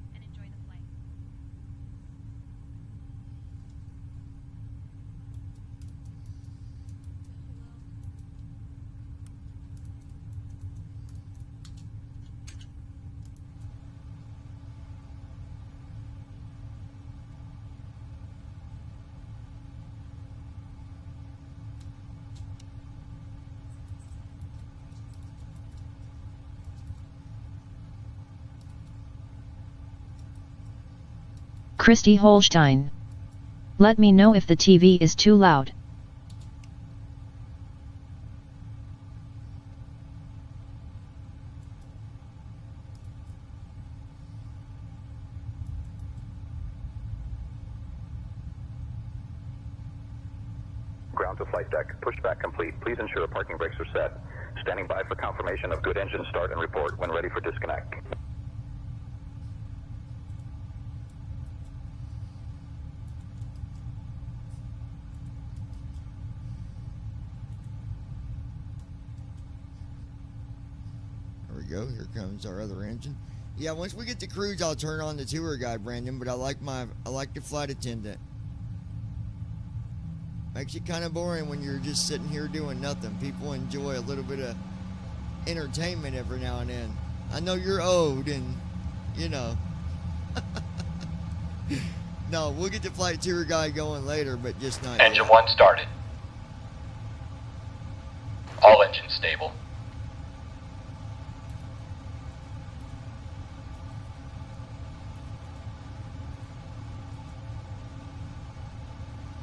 Christy Holstein. Let me know if the TV is too loud. Ground to flight deck. Pushback complete. Please ensure parking brakes are set. Standing by for confirmation of good engine start and report when ready for disconnect. Go. Here comes our other engine. Yeah, once we get to cruise, I'll turn on the tour guide, Brandon. But I like the flight attendant. Makes it kind of boring when you're just sitting here doing nothing. People enjoy a little bit of entertainment every now and then. I know you're old, and you know. No, we'll get the flight tour guide going later, but just not Engine yet. 1 started. All engines stable.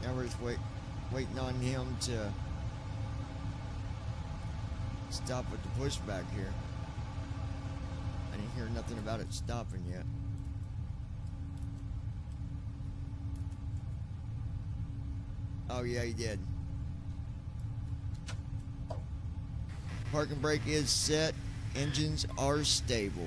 Now we're just waiting on him to stop with the pushback here. I didn't hear nothing about it stopping yet. Oh yeah, he did. Parking brake is set. Engines are stable.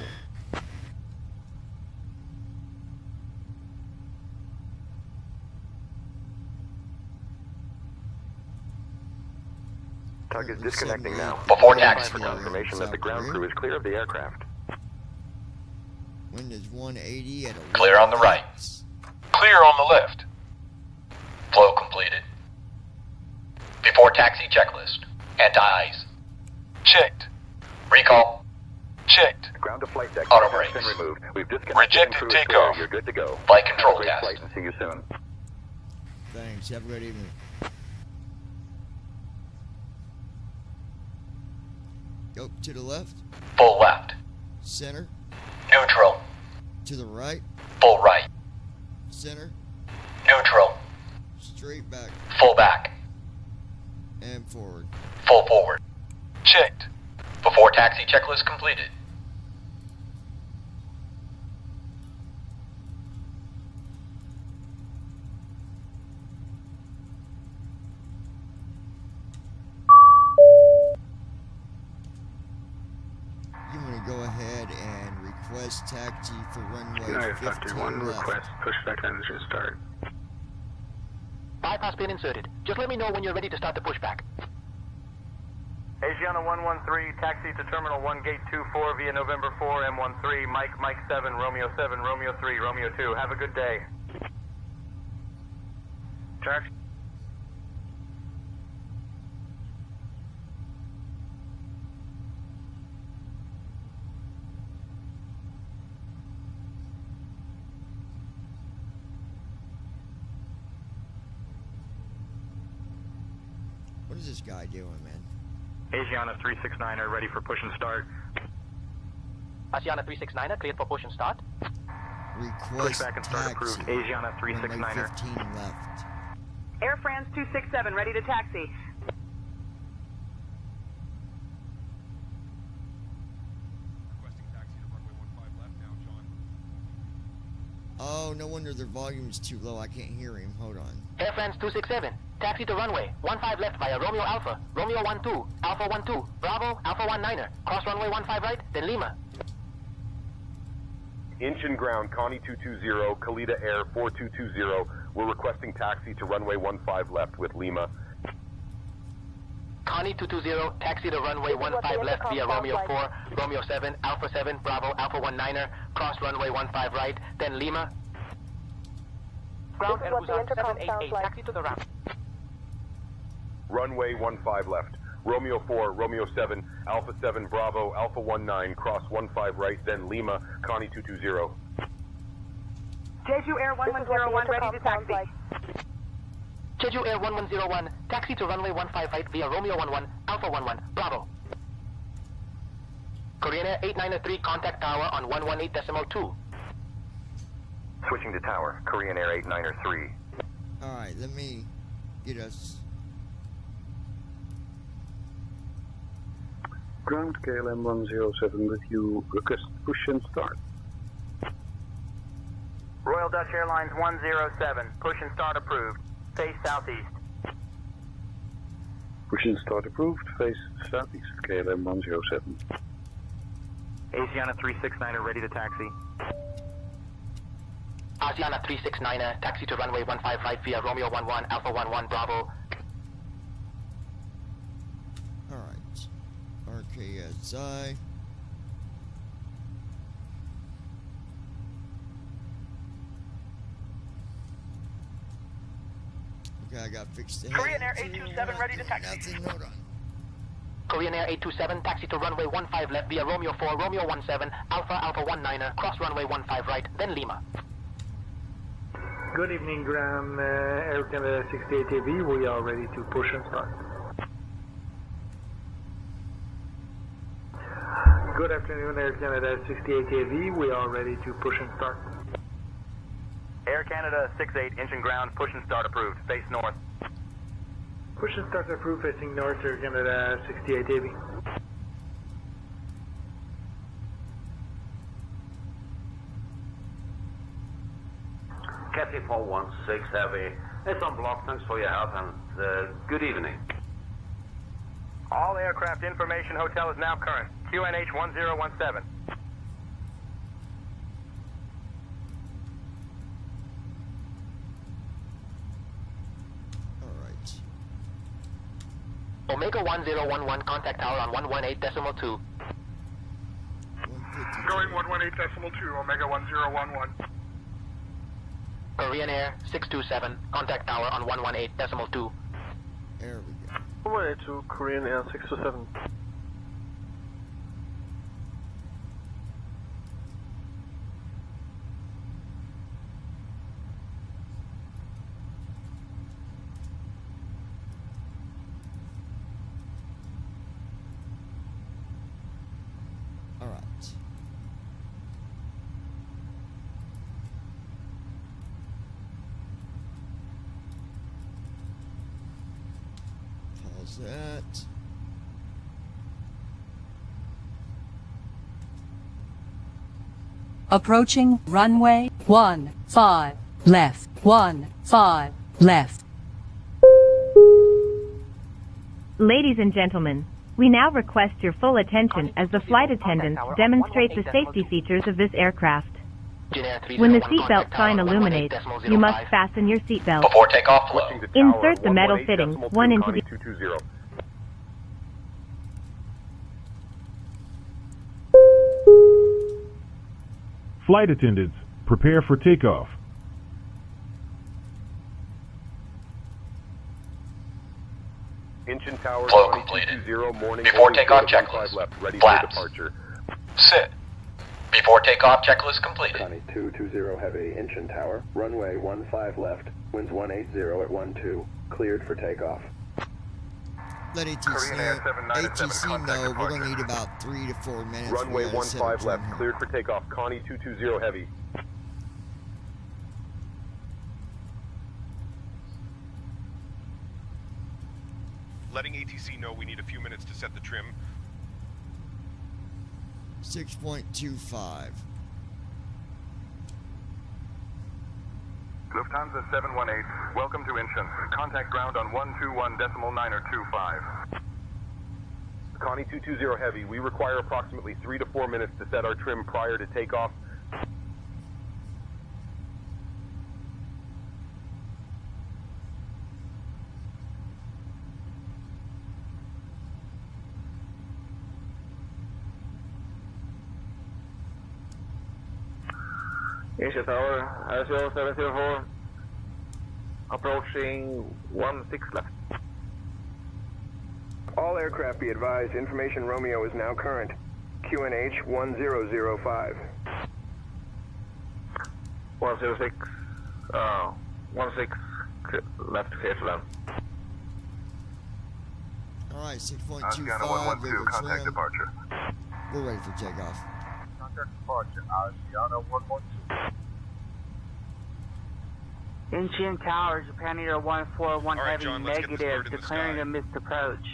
Tug is disconnecting now. Before taxi. For confirmation that the ground crew is clear of the aircraft. Wind is 180 at a Clear on the right. Clear on the left. Flow completed. Before taxi checklist. Anti-ice. Checked. Recall. Checked. Ground to flight deck. Auto has brakes. been removed. We've disconnected. Rejected and crew is takeoff. clear. You're good to go. Flight control Have a great test. flight and see you soon. Thanks. Have a good evening. Go to the left. Full left. Center. Neutral. To the right. Full right. Center. Neutral. Straight back. Full back. And forward. Full forward. Checked. Before taxi checklist completed. You want to go ahead and request taxi for runway United 15 Factory 1, left. request pushback engine start. Bypass pin inserted. Just let me know when you're ready to start the pushback. Asiana 113, taxi to Terminal 1, Gate 24 via November 4, M13, Mike 7, Romeo 3, Romeo 2. Have a good day. Taxi. What is this guy doing, man? Asiana 369er ready for push and start. Asiana 369er cleared for push and start. Request push back and start taxi. approved. Asiana 369er. 15 left. Air France 267 ready to taxi. Oh, no wonder their volume's too low. I can't hear him. Hold on. Air France 267, taxi to runway 15 left via Romeo Alpha, Romeo 12, Alpha 12, Bravo, Alpha 19er, cross runway 15 right, then Lima. Inch and ground, Connie 220, Kalita Air 4220. We're requesting taxi to runway 15 left with Lima. Connie 220, taxi to runway 15 left via Romeo 4, Romeo 7, Alpha 7, Bravo, Alpha 19er, cross runway 15 right, then Lima. Ground Airbus 788, taxi to the ramp. Runway 15 left. Romeo 4, Romeo 7, Alpha 7, Bravo, Alpha 19, cross 15 right, then Lima, Connie 220. Jeju Air 1101 ready to taxi. Jeju Air 1101, taxi to runway 15 right via Romeo 11, Alpha 11, Bravo. Korean Air 893, contact tower on 118.2. Switching to tower, Korean Air 893. Alright, let me get us. Ground KLM 107 with you, request push and start. Royal Dutch Airlines 107, push and start approved. Face southeast. Push and start approved, face southeast, KLM 107. Asiana 369er ready to taxi. Asiana 369er, taxi to runway 15 right via Romeo 11, Alpha 11, Bravo. Alright. RKSI. Okay, I got fixed the Korean Air 827 ready to taxi. Nothing, hold on. Korean Air 827, taxi to runway 15 left via Romeo 4, Romeo 17, Alpha 19er, cross runway 15 right, then Lima. Good evening, Graham. Air Canada 68AV. We are ready to push and start. Good afternoon, Air Canada 68AV. We are ready to push and start. Air Canada 68, inch and ground, push and start approved. Face north. Push and start approved, facing north, Air Canada 68AV. Cathy 416 Heavy. It's on block. Thanks for your help and good evening. All aircraft information hotel is now current. QNH 1017. Alright. Omega 1011, contact tower on 118.2. Going 118.2, Omega 1011. Korean Air 627, contact tower on 118.2. There we go. 182, Korean Air 627. Alright. Pause that. Approaching runway 15 left, 15 left. Ladies and gentlemen, we now request your full attention as the flight attendants demonstrate the safety features of this aircraft. When the seatbelt sign illuminates, you must fasten your seatbelt. Before takeoff, flow. Insert the metal fitting one into the... 220. Flight attendants, prepare for takeoff. Inch and tower, Flow Connie completed. 220, morning. Before only takeoff 15 checklist. left, ready Flaps. for departure. Sit. Before takeoff checklist completed. Connie 220 heavy, inch and tower, runway 15 left, winds 180 at 12, cleared for takeoff. let ATC know we're going to need about 3 to 4 minutes. Runway 15 left, cleared for takeoff. Connie 220 heavy. Letting ATC know we need a few minutes to set the trim. 6.25. Lufthansa 718, welcome to Incheon. Contact ground on 121.925. Connie 220 heavy, we require approximately 3 to 4 minutes to set our trim prior to takeoff. Asia Tower, ISO 704, approaching 16 left. All aircraft be advised, information Romeo is now current. QNH 1005. 106, 16 left, clear to land. Alright, 6.25. Asiana 112, contact departure. We're ready for takeoff. Contact departure, Asiana 112. Incheon Tower, Japan Eater 141 All right, heavy, John, let's get this negative, bird in the declaring sky. a missed approach.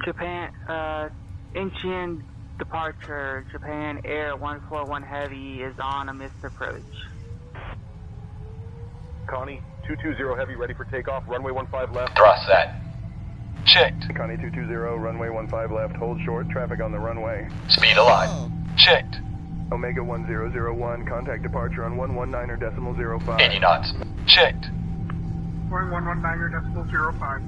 Japan, Incheon departure, Japan Air 141 heavy is on a missed approach. Connie 220 heavy, ready for takeoff. Runway 15 left. Thrust set. Checked. Connie 220, runway 15 left, hold short, traffic on the runway. Speed alive. Checked. Omega 1001, contact departure on 119.05. 80 knots. Checked. 119.05.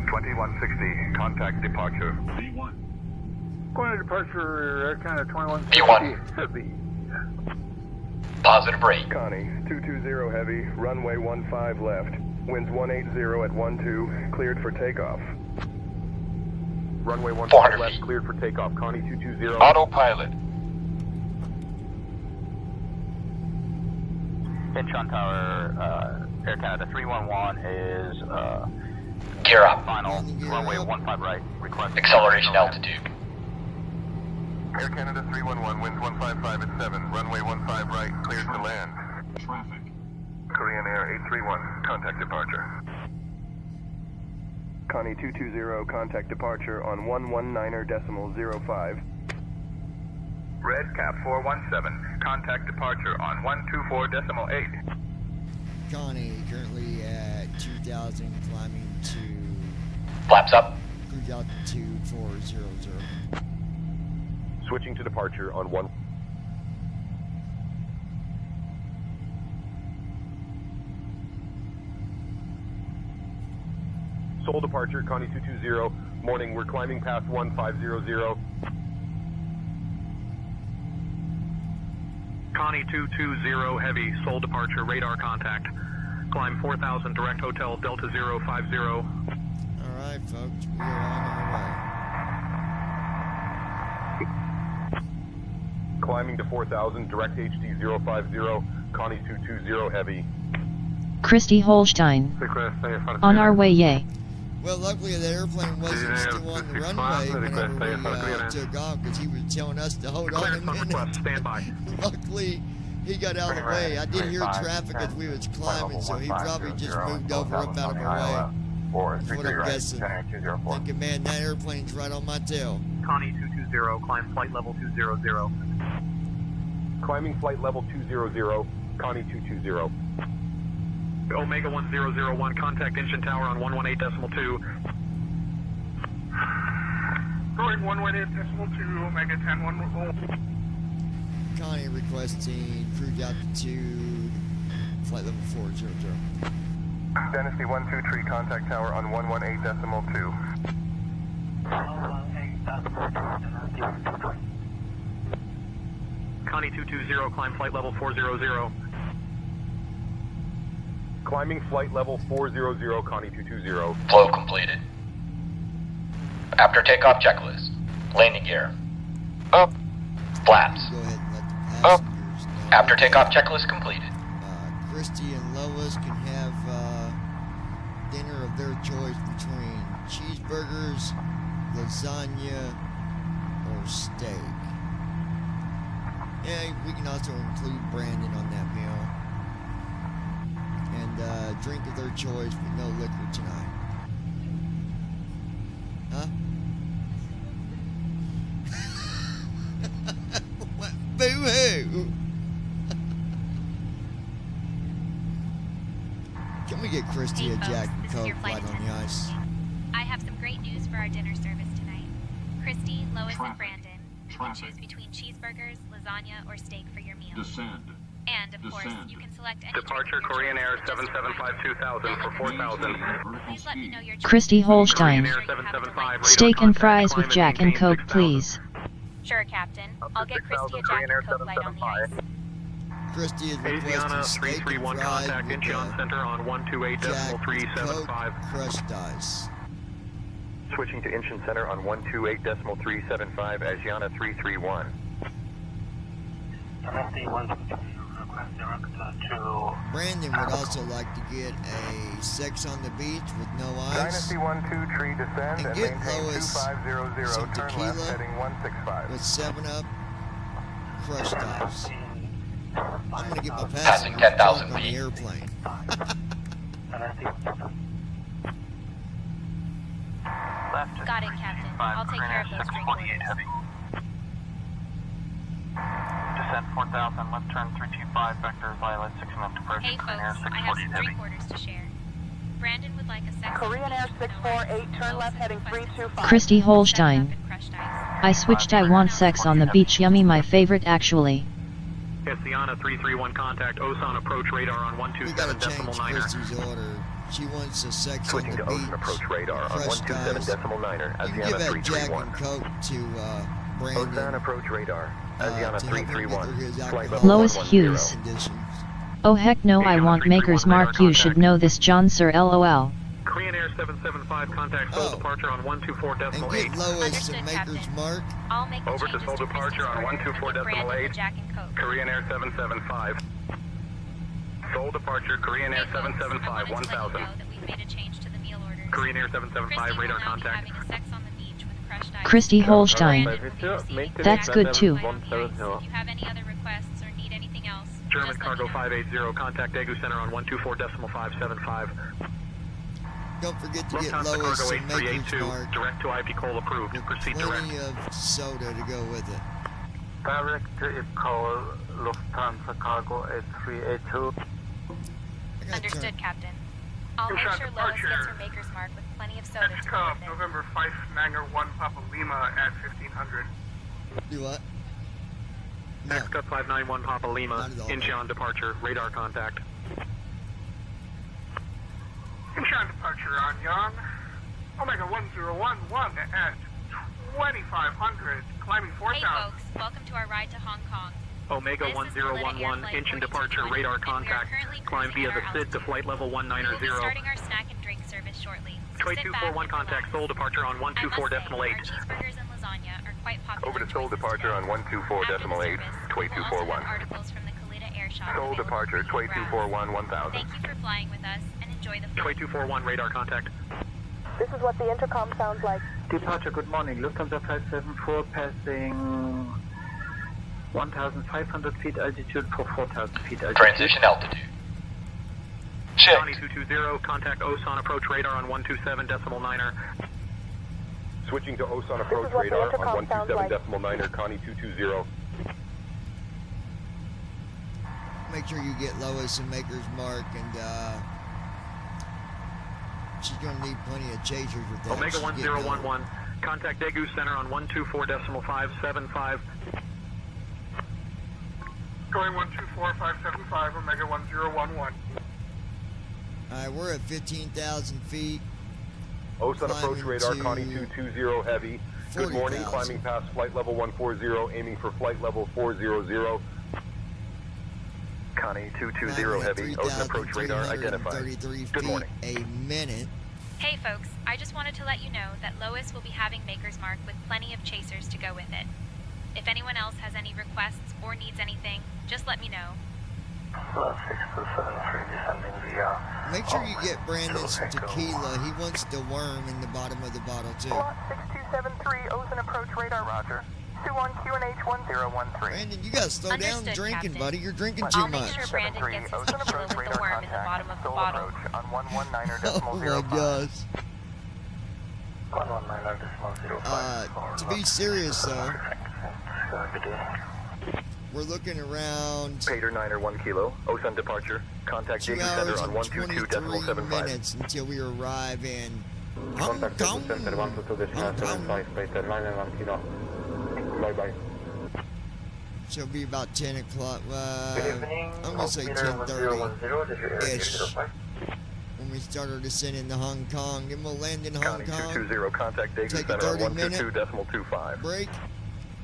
2160, contact departure. B1. Going to departure, Air Canada 2160 heavy. Positive rate. Connie 220 heavy, runway 15 left. Winds 180 at 12, cleared for takeoff. Runway 15 400 left, feet. cleared for takeoff. Connie 220. Autopilot. Incheon Tower, Air Canada 311 is Gear up. final. Runway 15 right. Request Acceleration altitude. Air Canada 311, winds 155 at 7. Runway 15 right, cleared to land. Traffic. Korean Air 831, contact departure. Connie 220, contact departure on 119.05. Red Cap 417, contact departure on 124.8. Connie, currently at 2,000, climbing to Flaps up. cruise altitude 400. Switching to departure on 1. Seoul departure, Connie 220. Morning, we're climbing past 1500. Connie 220 heavy, Seoul departure, radar contact. Climb 4000, direct hotel, Delta 050. Alright, folks, we are on our Climbing to 4000, direct HD 050. Connie 220 heavy. Christy Holstein. On our way, yay. way. Well, luckily the airplane wasn't still on the runway whenever we took off, because he was telling us to hold on a minute. Stand by. Luckily, he got out of the way. I did hear traffic as we was climbing, so he probably just moved over up out of our way. That's what I'm guessing. Thinking, man, that airplane's right on my tail. Connie 220, climb flight level 200. Climbing flight level 200, Connie 220. Omega 1001, contact Incheon Tower on 118.2. Going 118.2, Omega 1011. Connie requesting cruise altitude, flight level 400. Dynasty 123, contact tower on 118.2. Connie 220, climb flight level 400. Climbing flight level 400, Connie 220. Flow completed. After takeoff checklist. Landing gear. Up. Flaps. Go ahead and let the Up. passengers know. After takeoff checklist completed. Christy and Lois can have dinner of their choice between cheeseburgers, lasagna, or steak. Yeah, we can also include Brandon on that meal. And drink of their choice with no liquor tonight. Huh? Boo-hoo! Can we get Christy Hey a folks, Jack and this is Coke your flight right on the ice? I have some great news for our dinner service tonight. Christy, Lois, and Brandon, you can choose between cheeseburgers, lasagna, or steak for your meal. Descend. And, of course, you can select any Departure Korean Air 775-2000 for 4,000. Please let me know your choice. Christy Holstein. Korean Air 775, Steak and fries with climb Jack and maintain Coke, please. Sure, Captain. I'll get Christy a Jack and Coke light on the ice. Christy is requesting Asiana steak and 331 fries contact with Incheon Center on Jack, 128.375. Coke, crushed ice. Switching to Incheon Center on 128.375, Asiana 331. Brandon would also like to get a sex on the beach with no ice. Dynasty 1-2 tree descend and get maintain Lois 2500, some turn tequila left heading 165. with 7-Up, crushed ice. I'm gonna get my Passing passenger 10,000 drunk on the feet. airplane. Got it, Captain. I'll take care of those drink orders. Descent 4,000, left turn 325, vector violet 6 departure. Hey folks, I have some drink orders to share. Brandon would like a sex Korean Air 648, turn left heading 325. Christy Holstein. I switched. I want sex on the beach. Yummy, my favorite actually. Asiana 331 contact Osan approach radar on We gotta change 127.9er. Christy's order. She wants a sex Switching on to the beach. Ocean approach radar on crushed ice. 127.9er, You can give Asiana that Jack 331. and Coke to Brandon. Osan approach radar, Asiana to help him get 331. through his Flight alcohol level Lois 110. Hughes. conditions. Oh heck no, I want Maker's Mark. You should know this, John Sir. LOL. Korean Air 775 contact Seoul departure on And 124.8. get Lois to Understood, Maker's Captain. Mark. I'll make the Over to changes Seoul Christy's departure on order and get Brandon the 124.8. Jack and Coke. Korean Air 775. Seoul departure Korean Air Hey folks, 775 I wanted to let you 1000. know that we've made a change to the meal orders. Korean Air 775 Christy will radar now be contact. having a sex on the beach with crushed ice. Christy Holstein. Brandon will be receiving That's Jack good and too. Coke light on the ice. If you have any other requests or need anything else, German just let cargo me know. 580 contact Daegu Center on 124.575. Don't forget to get Lufthansa Lois cargo some Maker's 8382 Mark. direct to IP Cole approved. Proceed direct. Plenty of soda to go with it. Direct to IPCO, Lufthansa cargo 8382. Understood, Captain. I'll make sure Lois gets her Maker's Mark with plenty of soda to go Cub, with it. November 5, Niner 1, Papa Lima at 1500. Do what? X-Cut 591 Papa Lima, Not at all. Incheon departure, radar contact. Incheon departure on Yon. Omega 1011 at 2500, climbing Hey 4,000. folks, welcome to our ride to Hong Kong. Omega This is Melita 1011, Airflight Incheon 4221, departure, radar and we are contact. currently Climb cruising via at the our SID to flight level We will be 190. starting our snack and drink service shortly. So Tway sit back 241 and contact, relax. Seoul departure on I must say, our 124.8. cheeseburgers and lasagna are quite popular. Over to Seoul choices departure today. on After the 124.8, service, Tway we will also 241. have articles from the Kalita Air Shop Seoul available departure, for Tway you to browse. 241 1000. Thank you for flying with us and enjoy the Tway flight. 241 radar contact. This is what the intercom sounds like. Departure, good morning. Lufthansa 574 passing 1,500 feet altitude for 4,000 feet altitude. Transition altitude. Johnny 220, contact Osan approach radar on 127.9er. Switching to Osan approach is what the radar intercom on sounds like. 127.9er, Connie 220. Make sure you get Lois and Maker's Mark, and she's gonna need plenty of chasers with that. Omega She's getting old. 1011, contact Daegu Center on 124.575. Going 124575, Omega 1011. Alright, we're at 15,000 feet. Osan approach Climbing radar, to Connie 220 heavy. Good morning, 40,000. climbing past flight level 140, aiming for flight level 400. Connie 220 Climbing at heavy, Osan approach radar identified. 3,333 Good feet morning. a minute. Hey folks, I just wanted to let you know that Lois will be having Maker's Mark with plenty of chasers to go with it. If anyone else has any requests or needs anything, just let me know. Make sure you get Brandon's tequila. He wants the worm in the bottom of the bottle too. Slot 6273, Ozen approach radar, roger. 21 QNH 1013. Brandon, you gotta slow down drinking, buddy. You're drinking too I'll much. make sure Brandon gets his tequila with the worm in the bottom of the bottle. Oh my gosh. To be serious though, we're looking around Pater 9 1 kilo, Osun departure. Contact 2 Daegu hours Center on and 122.75. 23 minutes until we arrive in Hong Contact Kong. Daegu Center 122 75, Pater 9 and 1 kilo. Bye bye. So it'll be about 10 o'clock. I'm gonna say 10:30-ish when we start our descent into Hong Kong. Then we'll land in Hong County Kong. 220, contact Daegu Take a Center on 30-minute 122.25. break,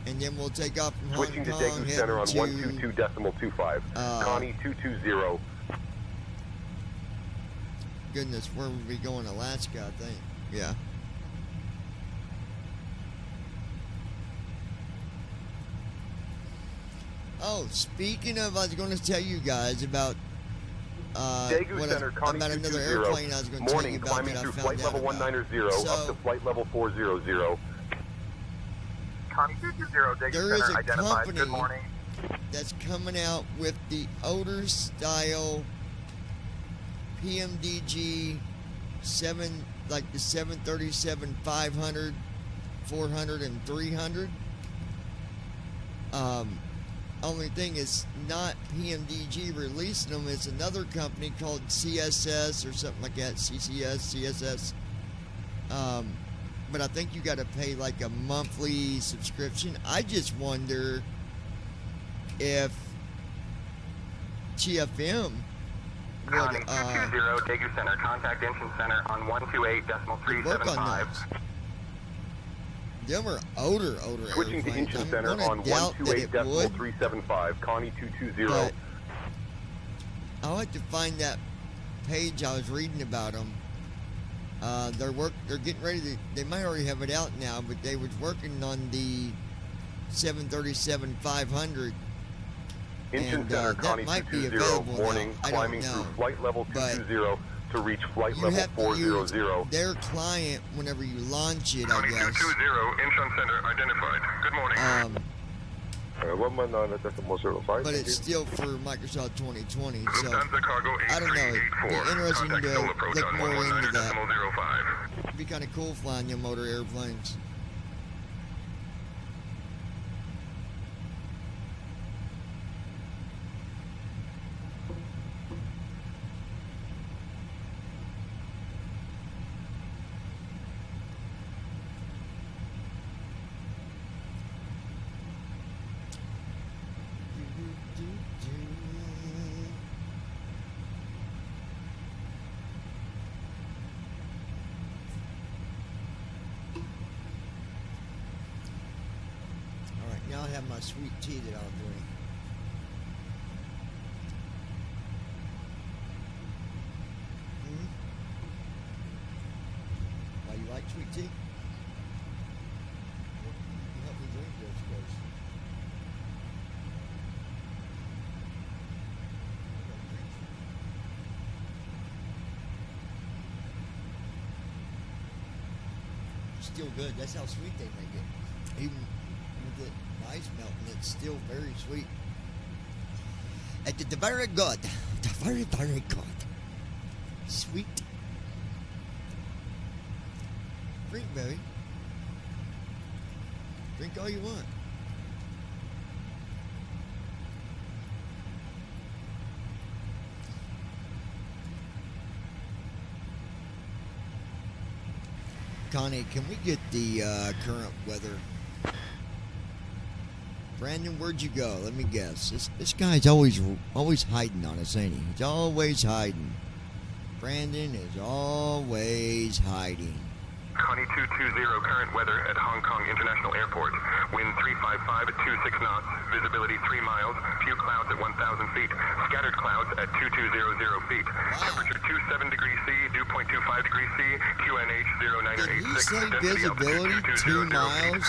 and then we'll take off from Switching to Hong Kong, Daegu Center on heading to 122.25. Connie 220. goodness, where would we go in Alaska? I think. Yeah. Oh, speaking of, I was going to tell you guys about Daegu Center, Connie about another 220. airplane I was going to tell you Morning, about climbing that I through found flight out level about. 190 up to flight level 400. Connie 220, Daegu There is Center a identified. Good company morning. that's coming out with the older style PMDG 7, like the 737 500, 400, and 300. Only thing is not PMDG releasing them. It's another company called CSS or something like that. CSS. But I think you got to pay like a monthly subscription. I just wonder if TFM would Connie 220, Daegu Center, contact Engine Center on 128.375. them are older Switching to airplanes. Engine Center on 128.375. Connie 220. But I'll have to find that page I was reading about them. They're getting ready to. They might already have it out now, but they was working on the 737 500. Engine and, Center, that Connie might be 220. available Morning, now. I climbing don't through know. flight level 220 to reach flight You level have to use 400. their client whenever you launch it, I Connie guess. 220, Incheon Center identified. Good morning. 119.05. But it's still for Microsoft 2020, so Lufthansa Cargo I don't know. It'd be 8384. interesting Contact to Seoul approach look on more into that. 119.05. It'd be kind of cool flying your motor airplanes. Alright, now I have my sweet tea that I'll drink. Why, you like sweet tea? You help me drink this, because still good. That's how sweet they make it. Even with the ice melting, it's still very sweet. It's very good. Very, very good. Sweet. Drink, baby. Drink all you want. Connie, can we get the current weather? Brandon, where'd you go? Let me guess. This guy's always hiding on us, ain't he? He's always hiding. Brandon is always hiding. Connie 220, current weather at Hong Kong International Airport. Wind 355 at 26 knots. Visibility 3 miles. Few clouds at 1,000 feet. Scattered clouds at 2200 feet. Temperature 27 degrees C, dew point 25 degrees C. QNH 0986. Did he say visibility 2 miles?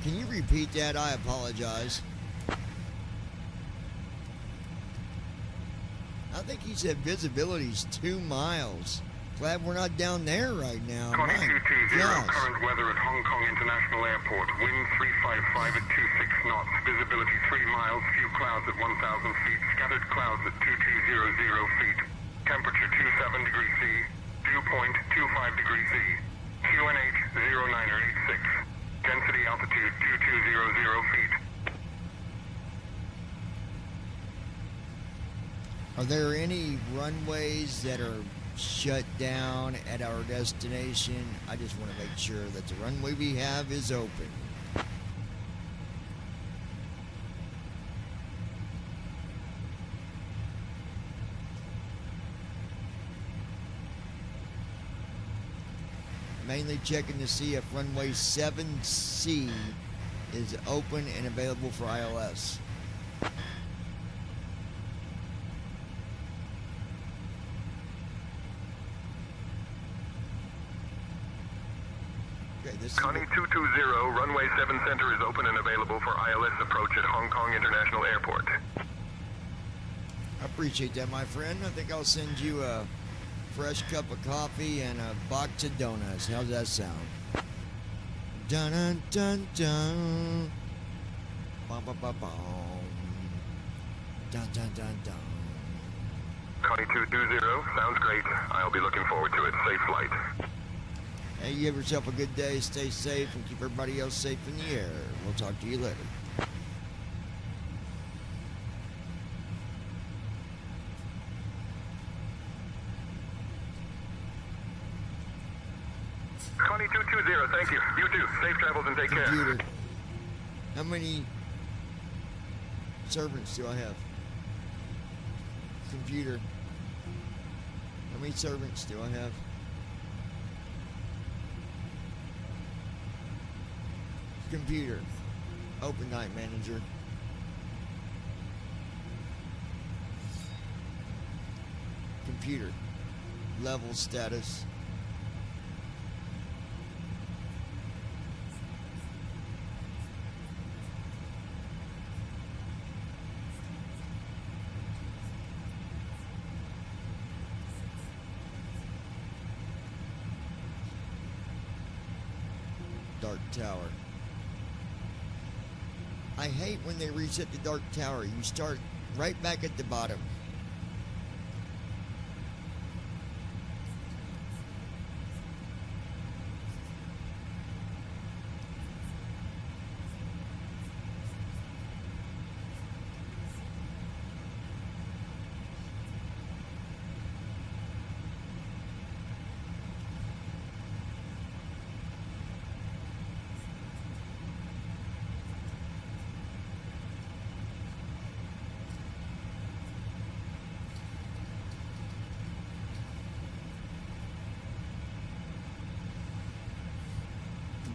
Can you repeat that? I apologize. I think he said visibility's 2 miles. Glad we're not down there right now. Connie My 220, gosh. current weather at Hong Kong International Airport. Wind 355 at 26 knots. Visibility 3 miles. Few clouds at 1,000 feet. Scattered clouds at 2200 feet. Temperature 27 degrees C. Dew point 25 degrees C. QNH 0986. Density altitude 2200 feet. Are there any runways that are shut down at our destination? I just want to make sure that the runway we have is open. Mainly checking to see if runway 7C is open and available for ILS. Okay, this is Connie 220, runway 7 center is open and available for ILS approach at Hong Kong International Airport. I appreciate that, my friend. I think I'll send you a fresh cup of coffee and a box of donuts. How's that sound? Dun dun dun dun. Bum bum bum bum. Dun dun dun dun. Connie 220, sounds great. I'll be looking forward to it. Safe flight. Hey, you have yourself a good day. Stay safe and keep everybody else safe in the air. We'll talk to you later. Connie 220, thank you. You too. Safe travels and take Computer. care. How many servants do I have? Computer. How many servants do I have? Computer. Open night manager. Computer. Level status. Dark Tower. I hate when they reset the Dark Tower. You start right back at the bottom.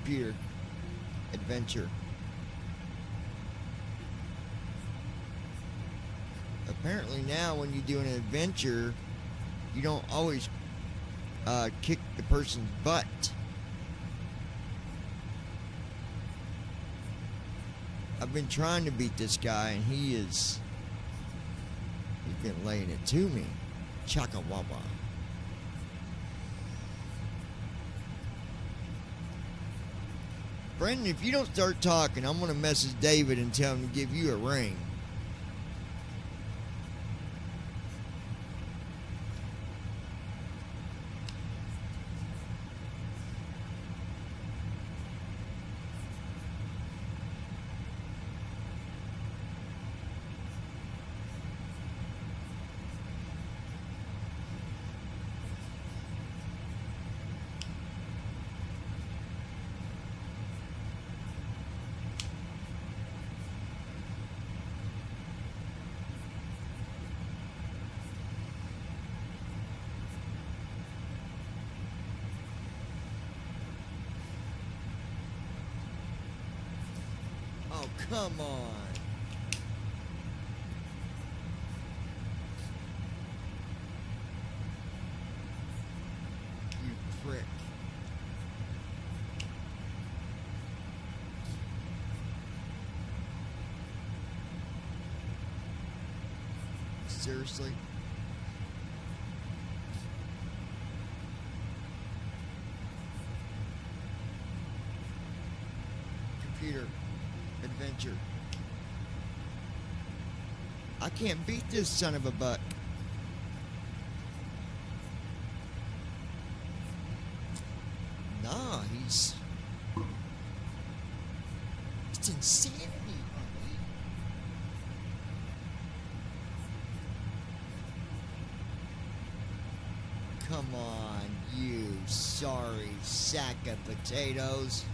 Computer. Adventure. Apparently now when you do an adventure, you don't always kick the person's butt. I've been trying to beat this guy and he's been laying it to me. Chaka wawa. Brendan, if you don't start talking, I'm going to message David and tell him to give you a ring. Oh, come on. You prick. Seriously? Computer. Adventure. I can't beat this son of a buck. Nah, it's insanity. Come on, you sorry sack of potatoes.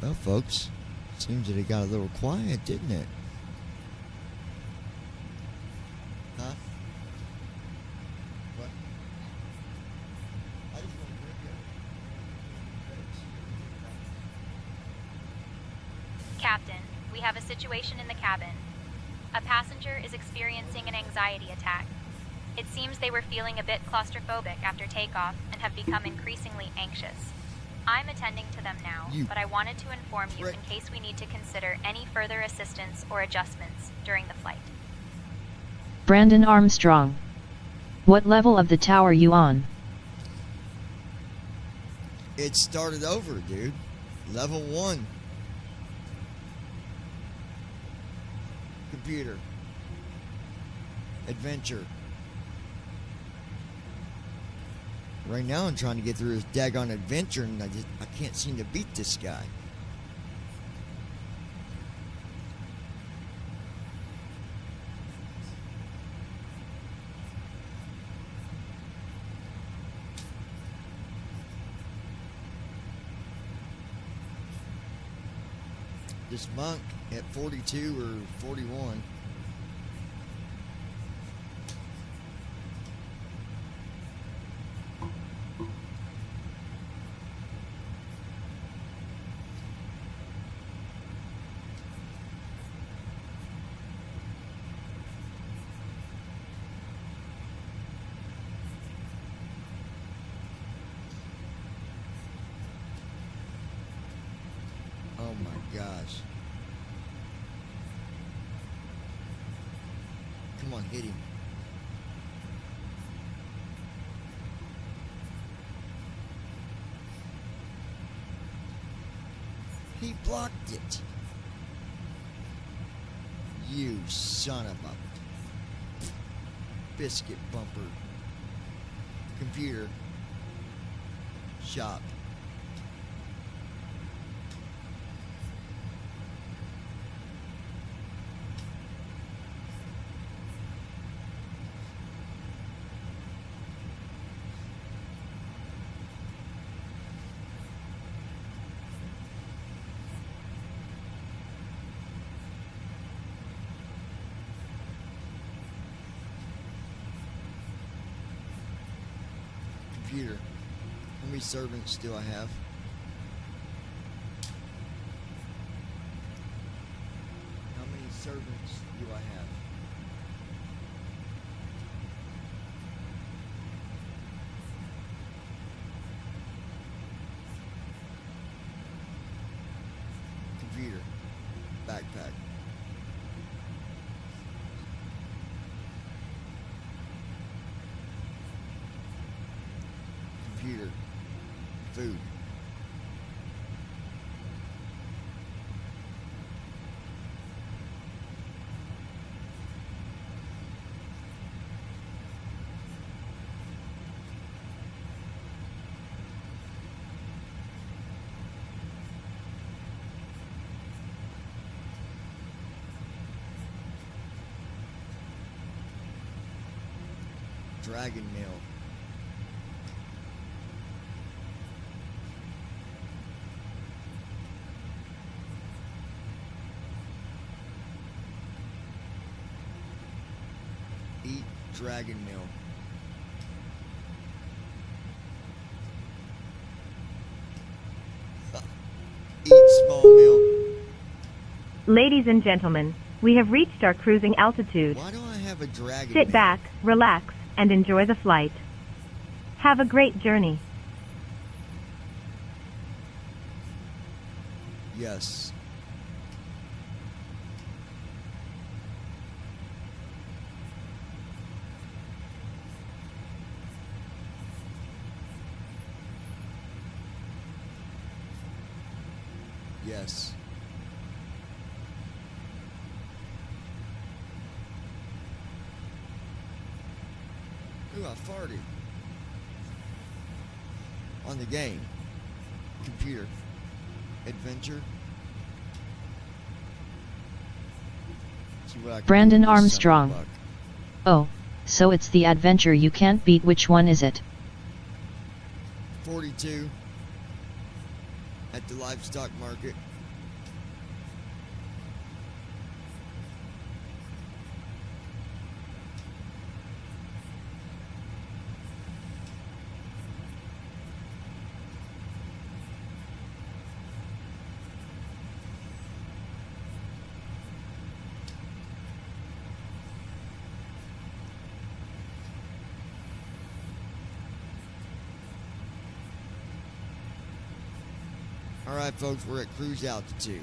Well, folks, seems that it got a little quiet, didn't it? Huh? What? I just want to bring you. Captain, we have a situation in the cabin. A passenger is experiencing an anxiety attack. It seems they were feeling a bit claustrophobic after takeoff and have become increasingly anxious. I'm attending to them now, but I wanted to inform you in case we need to consider any further assistance or adjustments during the flight. Brandon Armstrong. What level of the tower you on? It started over, dude. Level 1. Computer. Adventure. Right now I'm trying to get through this daggone adventure and I can't seem to beat this guy. This monk at 42 or 41. Oh my gosh. Come on, hit him. He blocked it. You son of a biscuit bumper. Computer. Shop. Computer. How many servants do I have? How many servants do I have? Computer. Backpack. Computer. Food. Dragon meal. Eat dragon meal. Eat small meal. Ladies and gentlemen, we have reached our cruising altitude. Why do I have a dragon Sit meal? back, relax, and enjoy the flight. Have a great journey. Yes. Yes. Ooh, I farted. On the game. Computer. Adventure. See what I can Brandon do with this son of a Armstrong. buck. Oh, so it's the adventure you can't beat. Which one is it? 42 at the livestock market. All right, folks, we're at cruise altitude.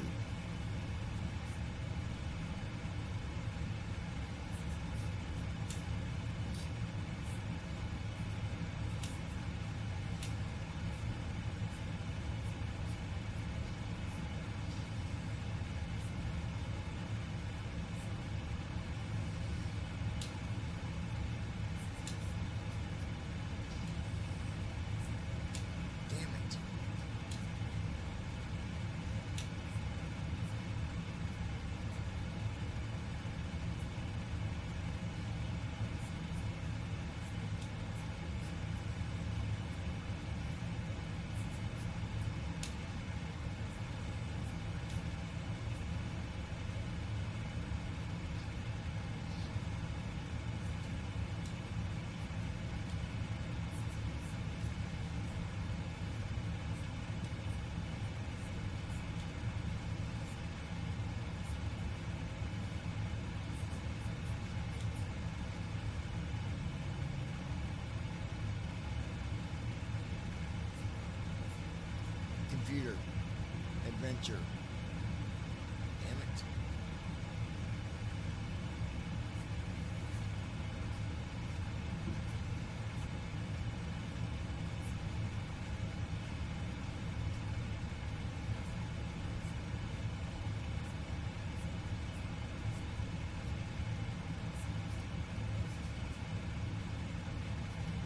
Damn it. Computer. Adventure. Damn it.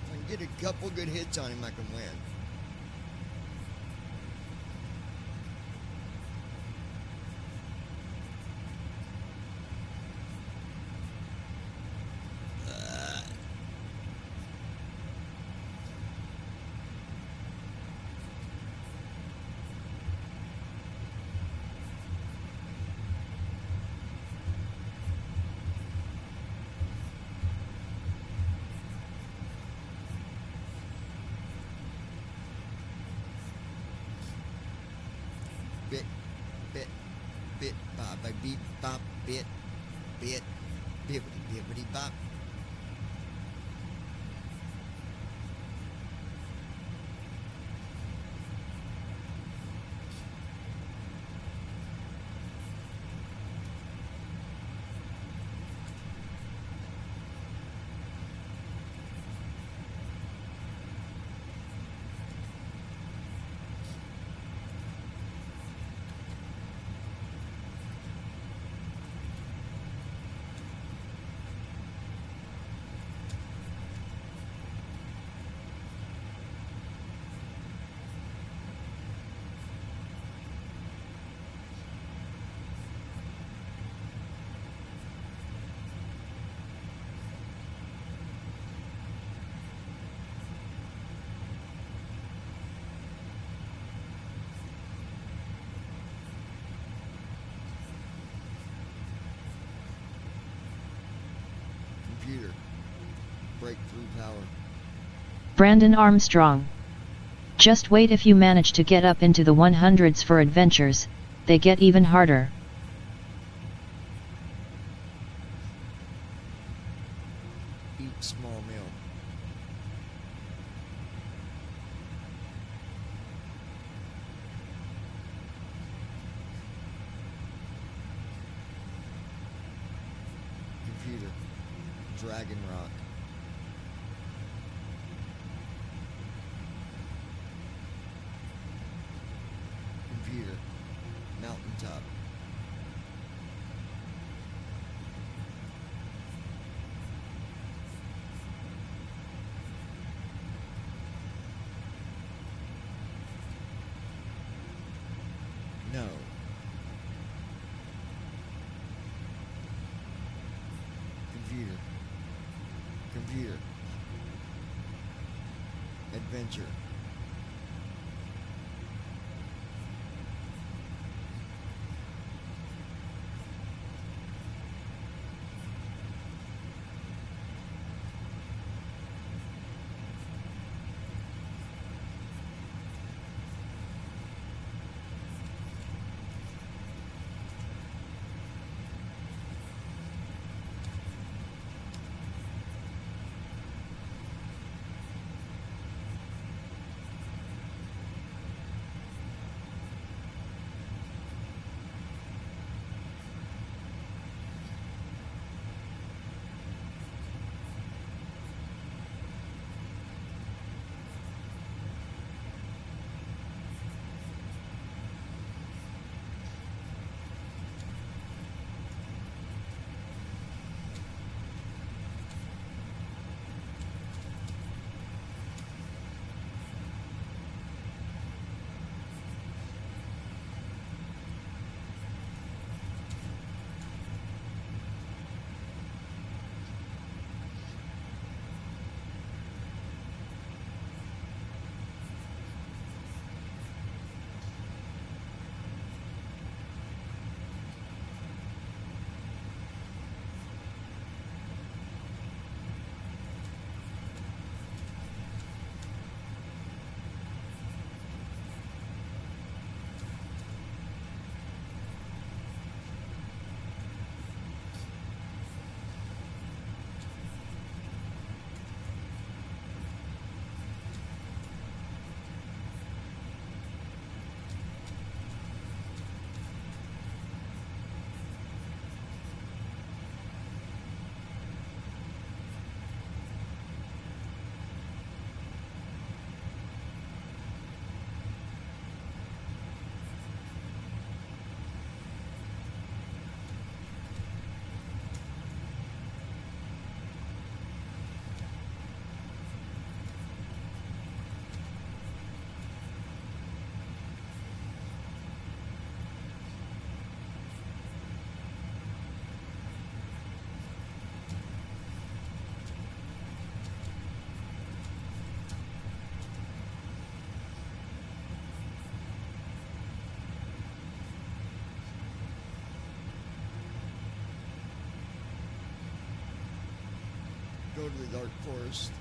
If I can get a couple good hits on him, I can win. Bit, bit, bit, bop, beep, bop, bit, bit, bibbity, bibbity, bop. Computer. Breakthrough power. Brandon Armstrong. Just wait, if you manage to get up into the 100s for adventures, they get even harder. Eat small meal. Computer. Dragon Rock. Computer. computer. Adventure. Go to the dark forest.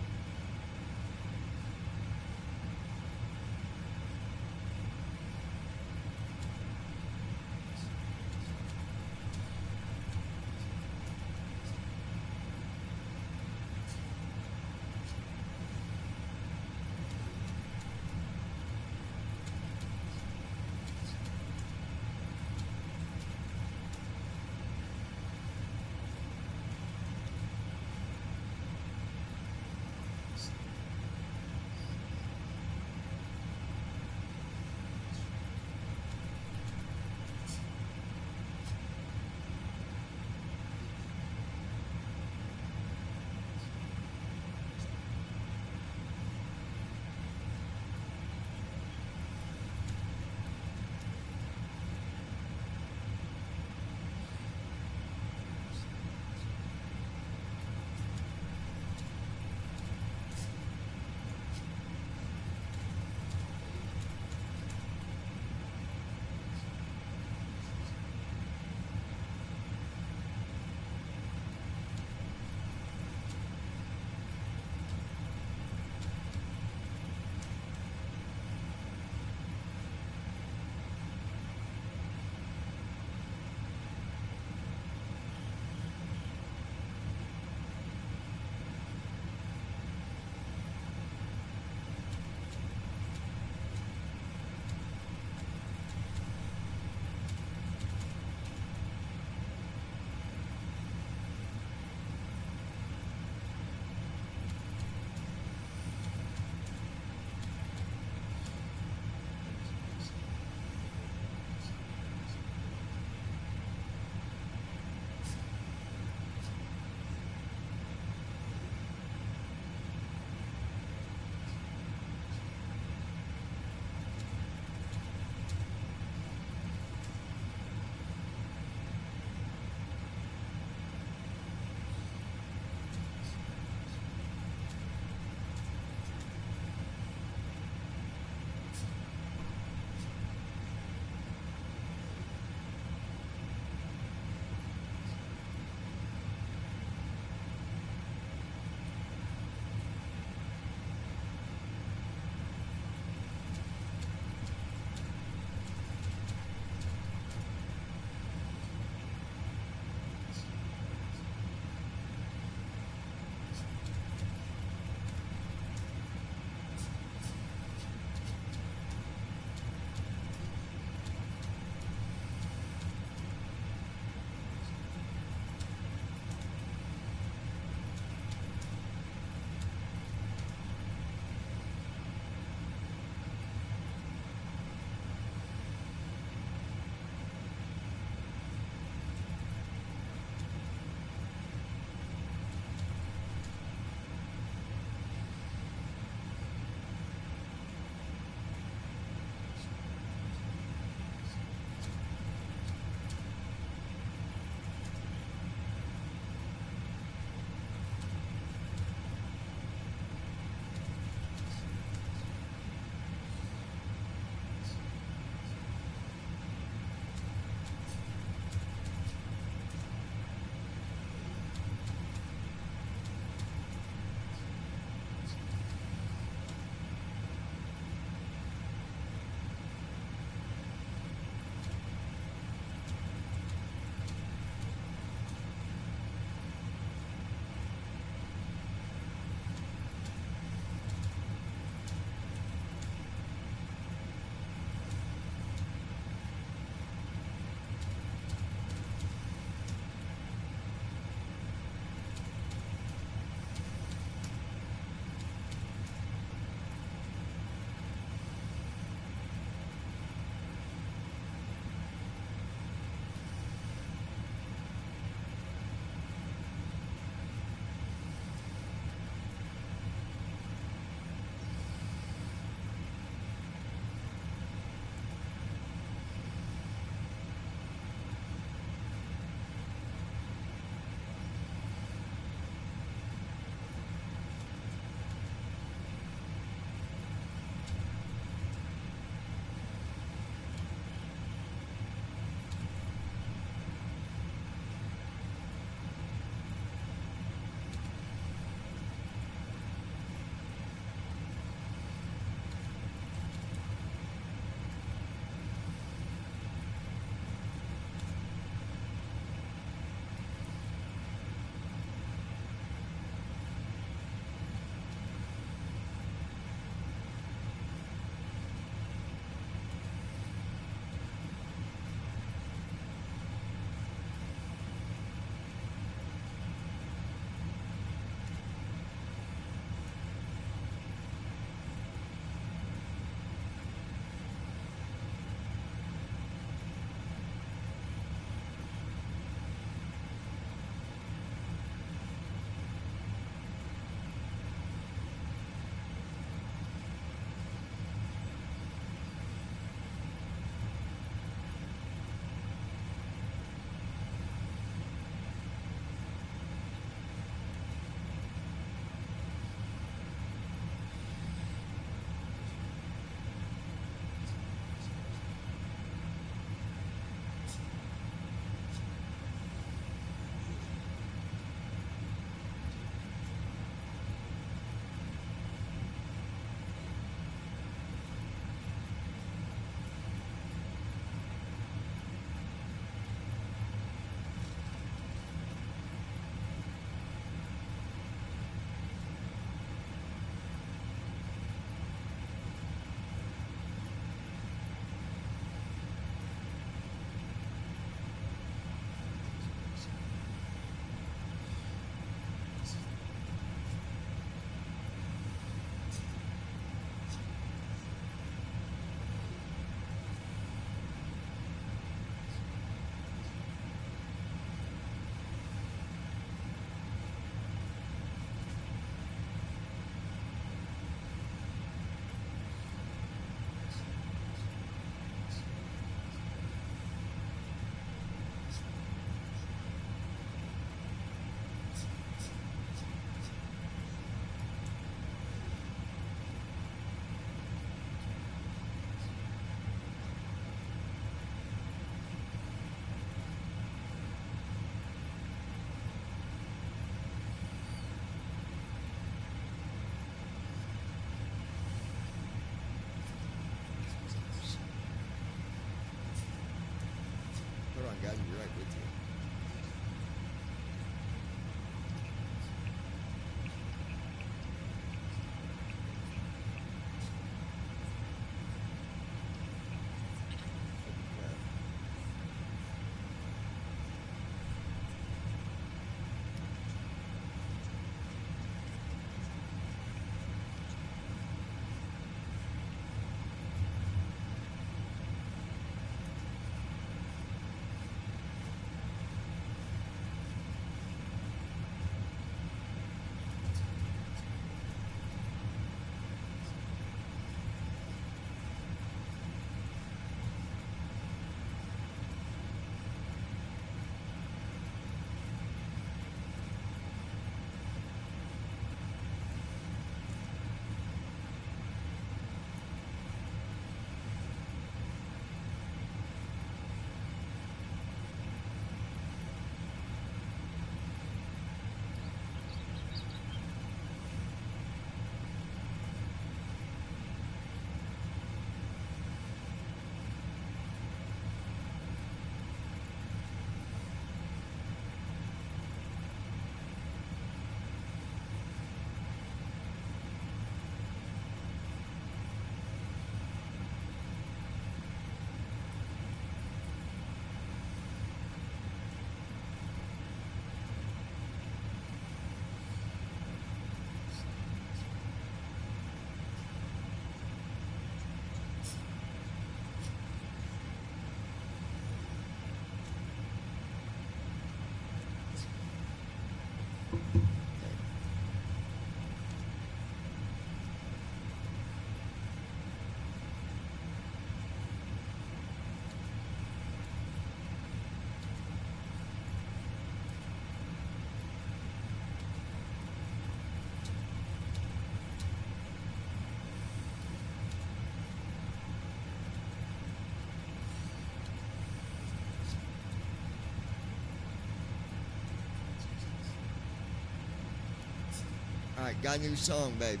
Alright, got a new song, babe.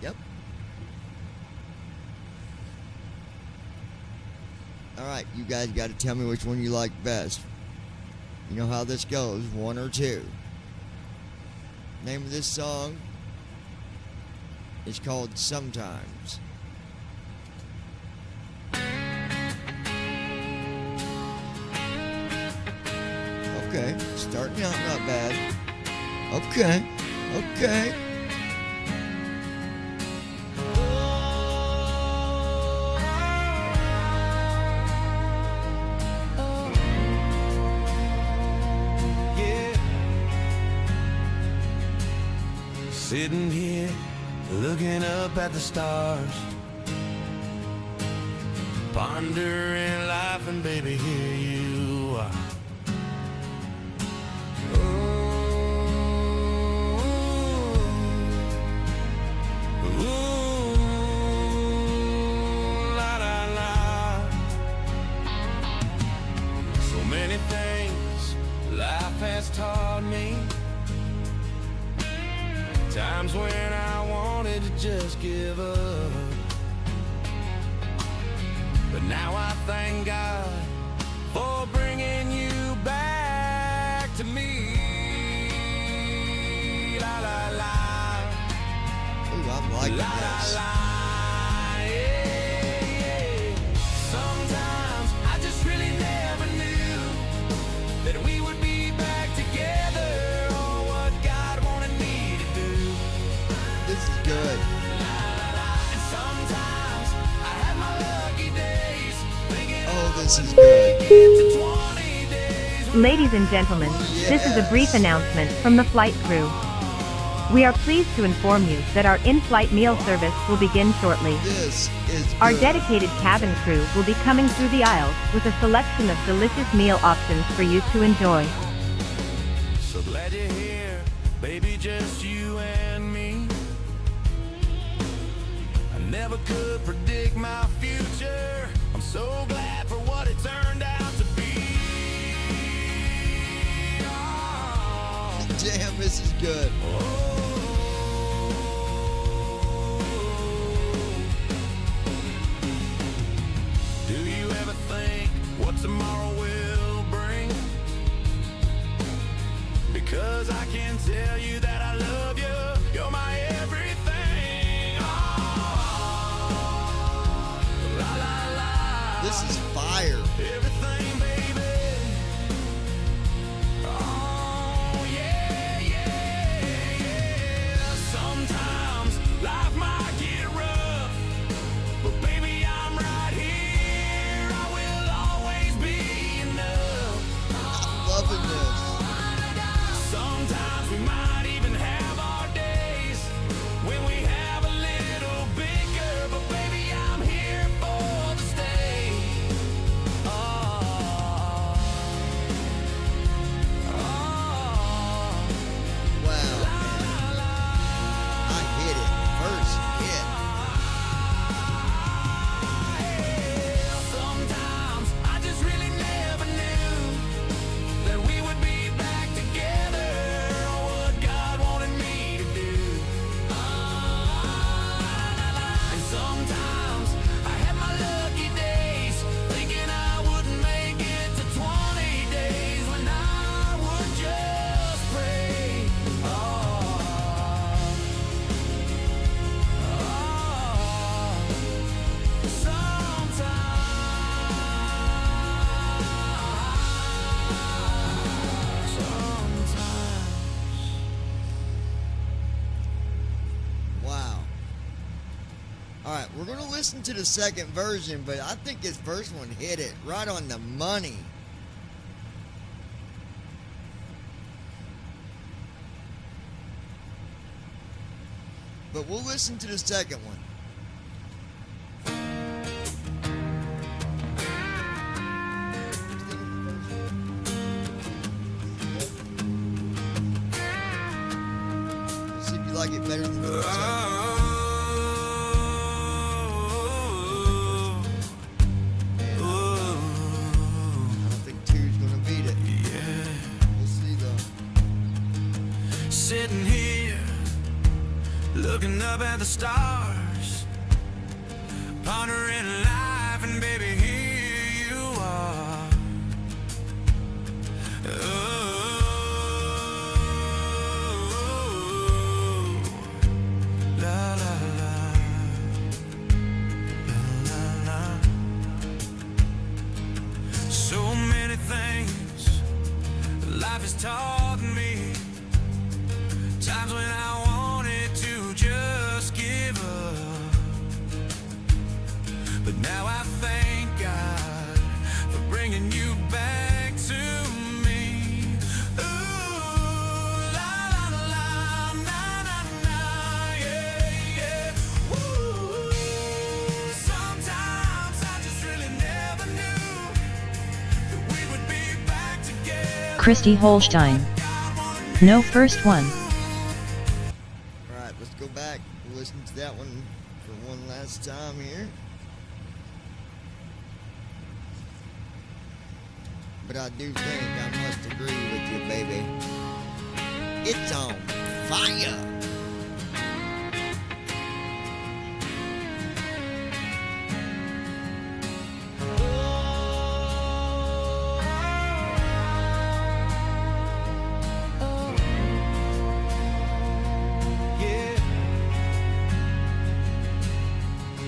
Yep. Alright, you guys got to tell me which one you like best. You know how this goes, 1 or 2. Name of this song is called Sometimes. Okay, starting out not bad. Okay, okay. Sitting here, looking up at the stars, pondering life, and baby, here you are. La, la, la. So many things life has taught me. Times when I wanted to just give up, but now I thank God for bringing you back to me. La la la. Ooh, I'm liking la, this. La, la, yeah, yeah. Sometimes I just really never knew that we would be back together. This is good. Oh, this is good. Ladies and gentlemen, this is a brief announcement from the flight crew. We are pleased to inform you that our in-flight meal service will begin shortly. This is good. Our dedicated cabin crew will be coming through the aisles with a selection of delicious meal options for you to enjoy. So glad you're here, baby, just you and me. Never could predict my future. I'm so glad for what it turned out to be. Oh. Damn, this is good. Do you ever think what tomorrow will bring? Because I can tell you that I love you. You're my everything. This is fire. Everything, baby. Oh, yeah, yeah, yeah. Sometimes life might get rough, but baby, I'm right here. I will always be enough. I'm loving this. Sometimes we might even have our days when we have a little bigger, but baby, I'm here for the stay. Alright, we're going to listen to the second version, but I think this first one hit it right on the money. But we'll listen to the second one. See if you like it better than the first one. We'll see. Sitting here, looking up at the stars, pondering life, and baby, here you are. Oh, la la la, la la la. So many things life has taught me. Times when I wanted to just give up, but now I thank God for bringing you back to me. Ooh, la la la, na na na, yeah yeah. Woo. Sometimes I just really never knew that we would be back together. Christy Holstein. No first one. Alright, let's go back and listen to that one for one last time here. But I do think I must agree with you, baby. It's on fire.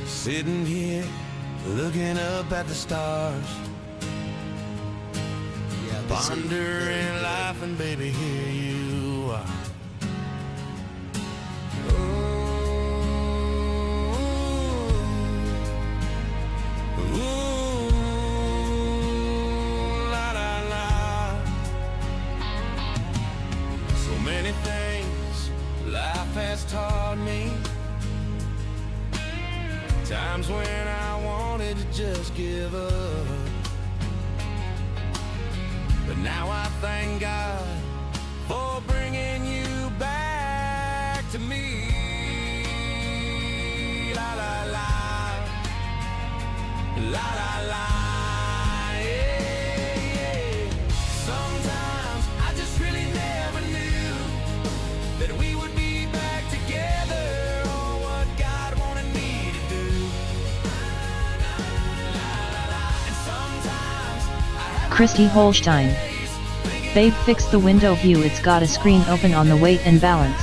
Sitting here, looking up at the stars, pondering life, and baby, here you are. Ooh, la la la. So many things life has taught me. Times when I wanted to just give up, but now I thank God for bringing you back to me. La la la, la la la, yeah, yeah. Sometimes I just really never knew that we would be back together, or what God wanted me to do. And sometimes I have Christy Holstein. Babe, fix the window view, it's got a screen open on the weight and balance.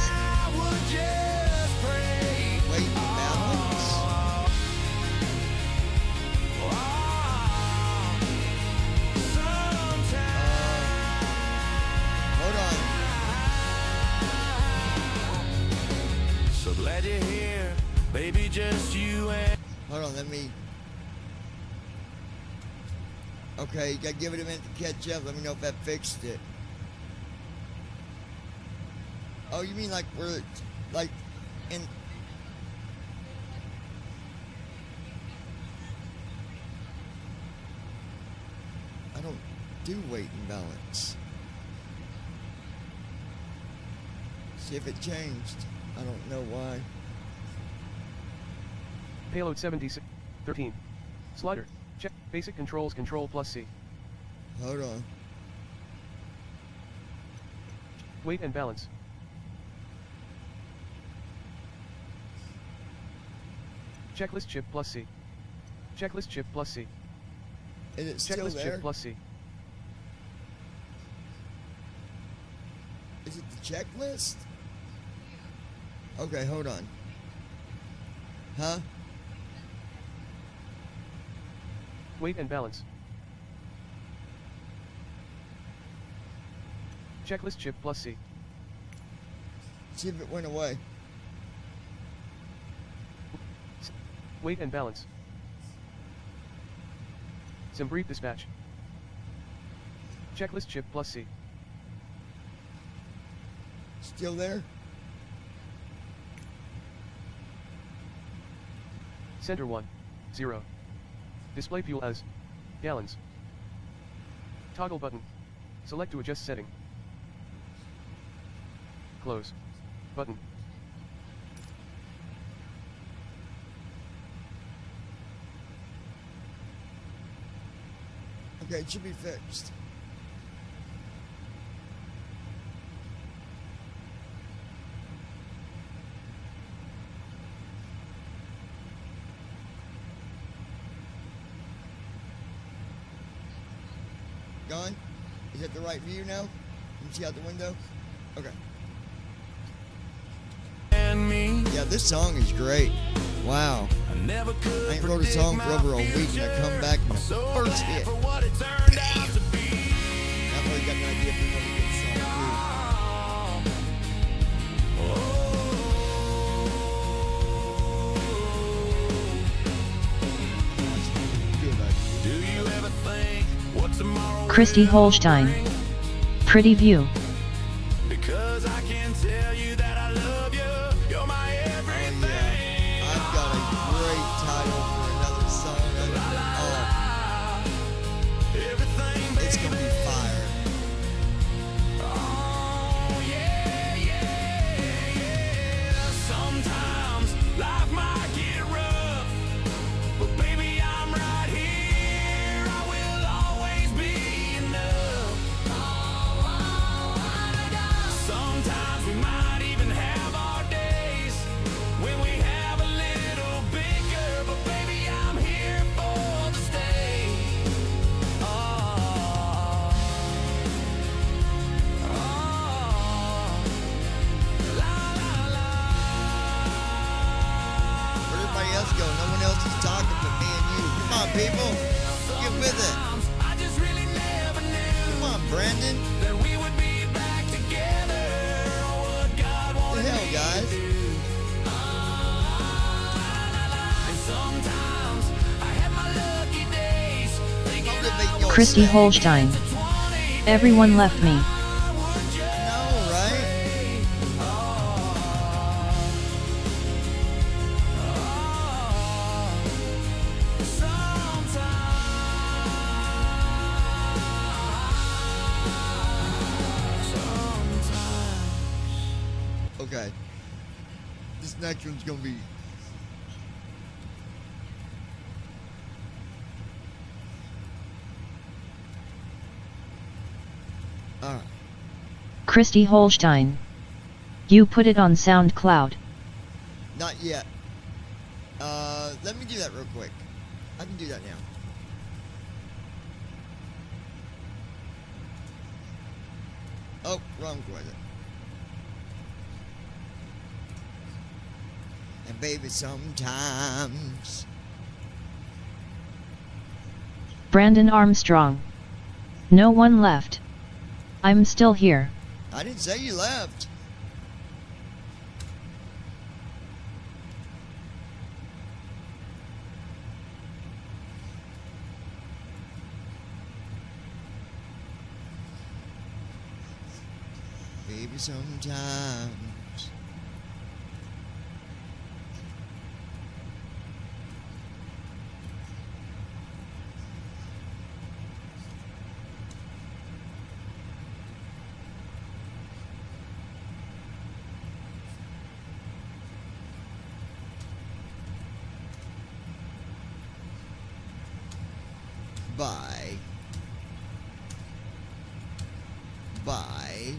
So glad you're here, baby, just you and... Hold on, let me... Okay, you gotta give it a minute to catch up. Let me know if that fixed it. Oh, you mean like we're... like... in... I don't do weight and balance. See if it changed. I don't know why. Payload 76. 13. Slider. Check. Basic controls. Control plus C. Hold on. Weight and balance. Checklist chip plus C. Checklist chip plus C. Is it still Checklist there? chip plus C. Is it the checklist? Okay, hold on. Huh? Weight and balance. Checklist chip plus C. See if it went away. Weight and balance. Some brief dispatch. Checklist chip plus C. Still there? Center 1. 0. Display fuel as gallons. Toggle button. Select to adjust setting. Close. Button. Okay, it should be fixed. Gone? Is that the right view now? Can you see out the window? Okay. Yeah, this song is great. Wow. I ain't wrote a song for over a week and I come back and the first hit. Bam. I've already got an idea for another good song too. Do you ever think what tomorrow Christy Holstein. Pretty view. Because I can tell you that I love you. You're my everything. I've got a great title for another song. It's gonna be fire. Oh, yeah, yeah, yeah. Sometimes life might get rough, but baby, I'm right here. I will always be enough. Sometimes we might even have our days when we have a little bigger, but baby, I'm here for the stay. Where'd everybody else go? No one else is talking but me and you. Come on, people. Get with it. Come on, Brandon. What the hell, guys? Motivate yourself. Christy Holstein. Everyone left me. No, right? Okay. This next one's gonna be. Alright. Christy Holstein. You put it on SoundCloud. Not yet. Let me do that real quick. I can do that now. Oh, wrong with it. And baby, sometimes. Brandon Armstrong. No one left. I'm still here. I didn't say you left. Baby, sometimes. Bye. Bye.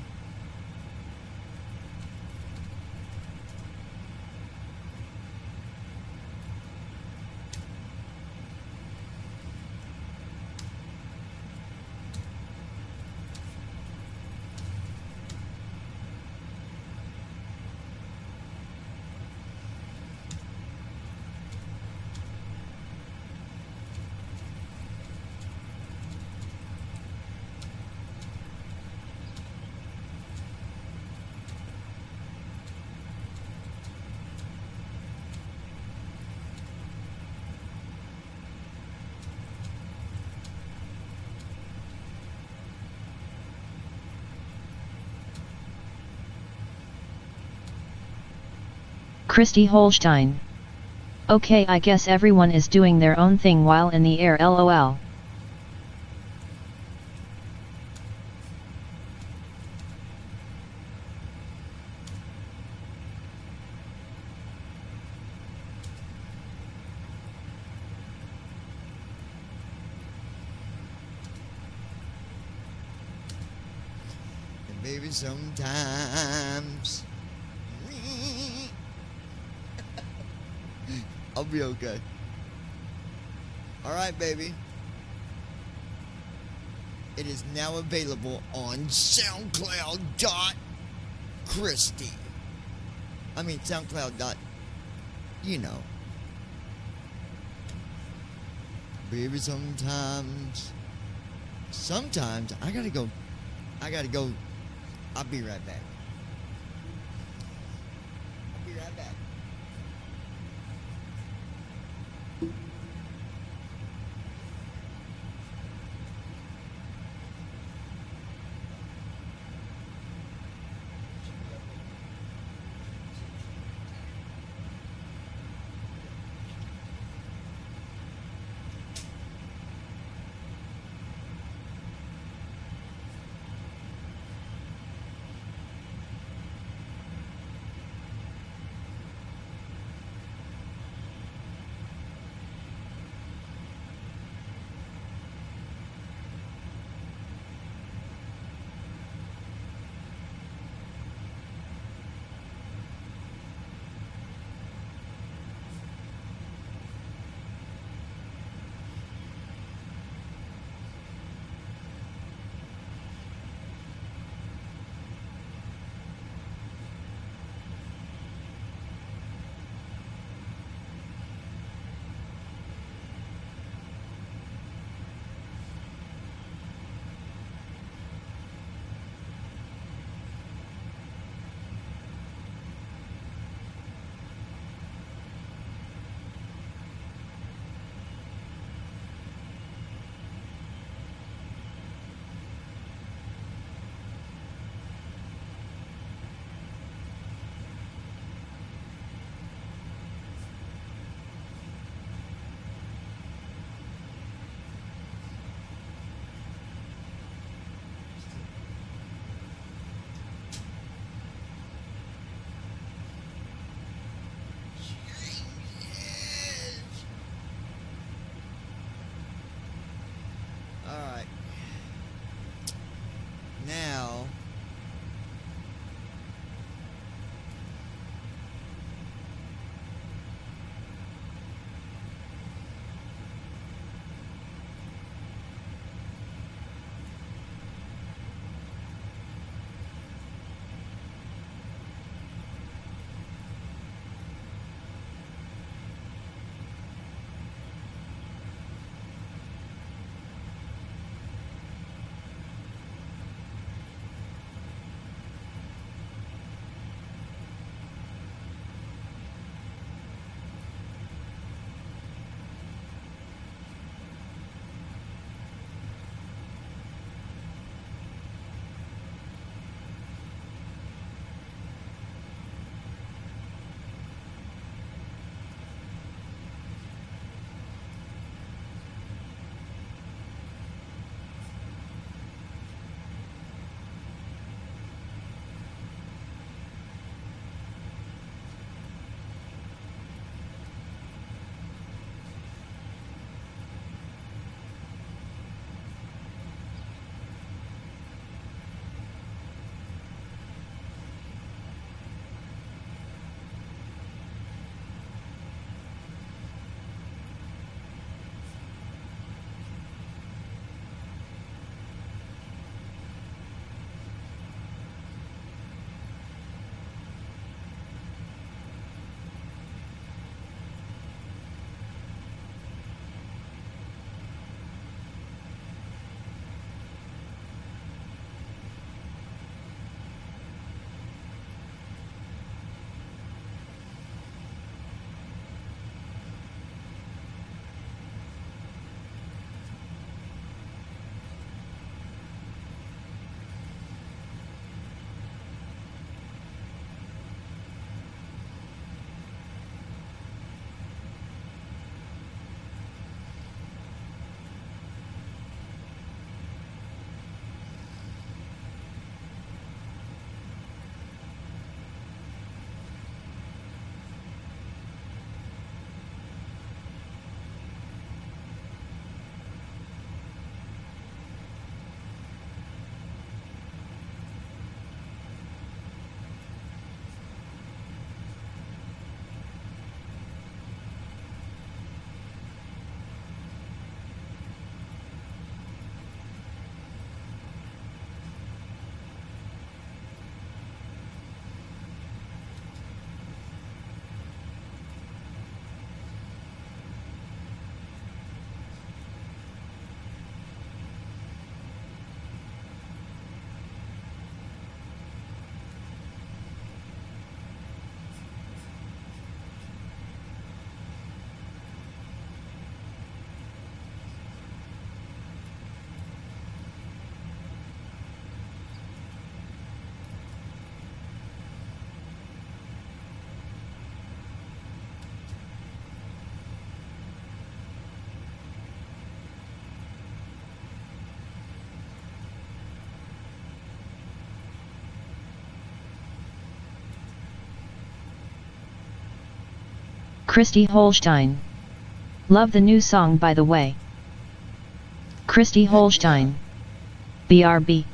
Christy Holstein. Okay, I guess everyone is doing their own thing while in the air, lol. And baby, sometimes. I'll be okay. Alright, baby. It is now available on SoundCloud.Christie. I mean SoundCloud. You know. Baby, sometimes I gotta go. I'll be right back. Christy Holstein. Love the new song by the way. Christy Holstein. BRB.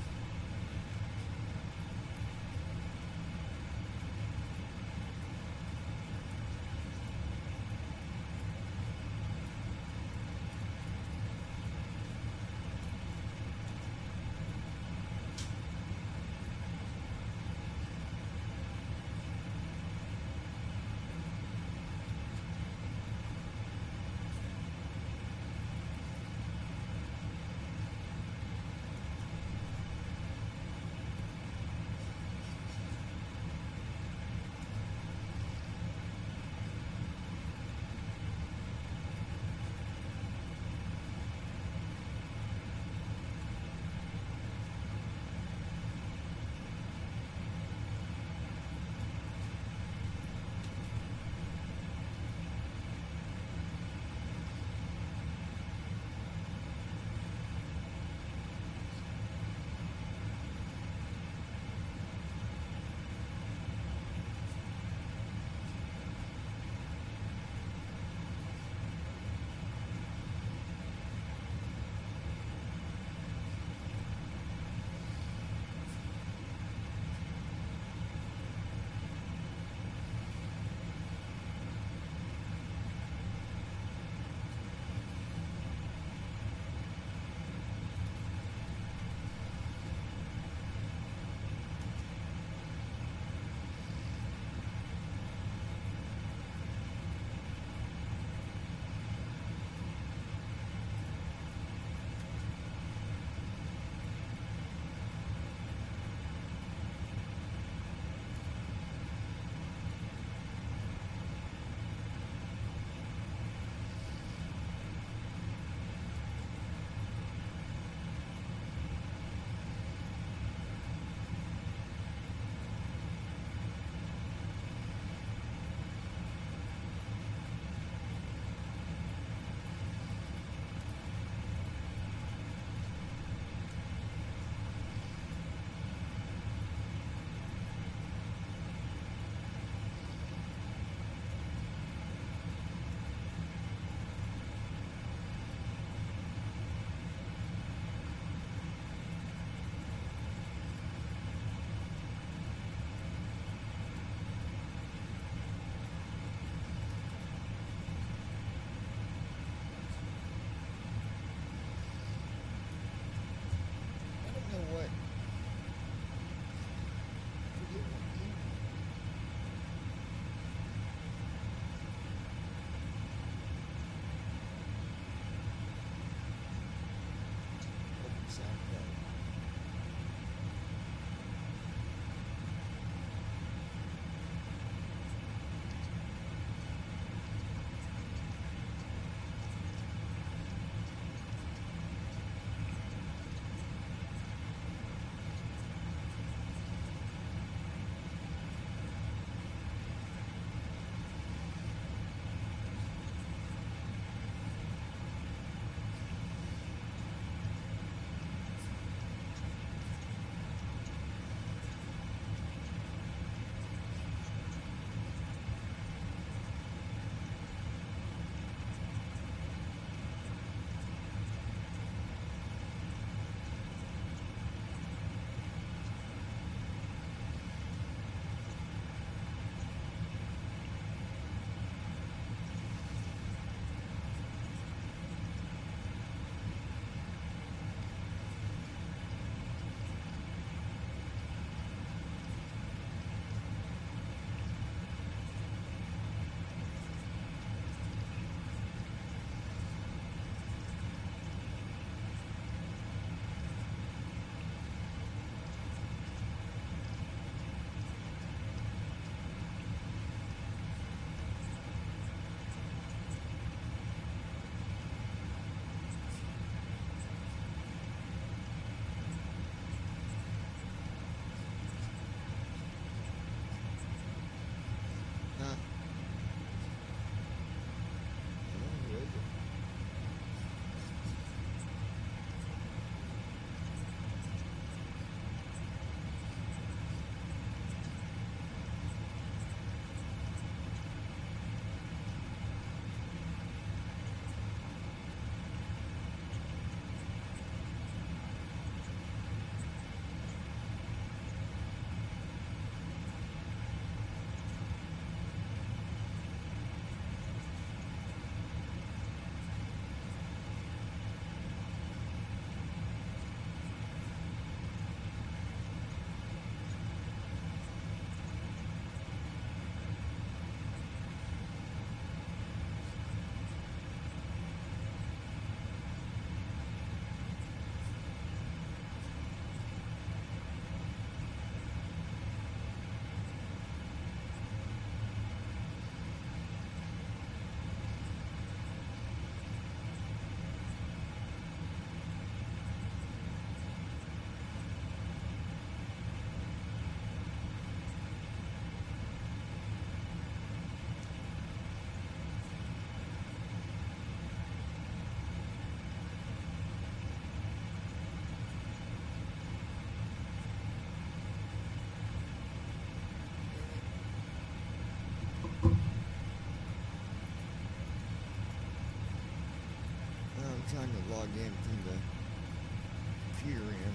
to log in from the computer in.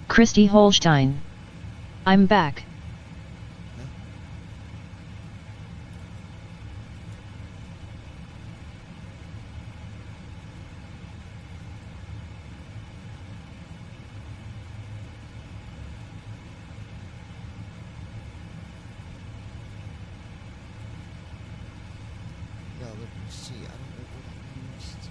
Christy Holstein. I'm back. Yeah, let me see. I don't know what I used.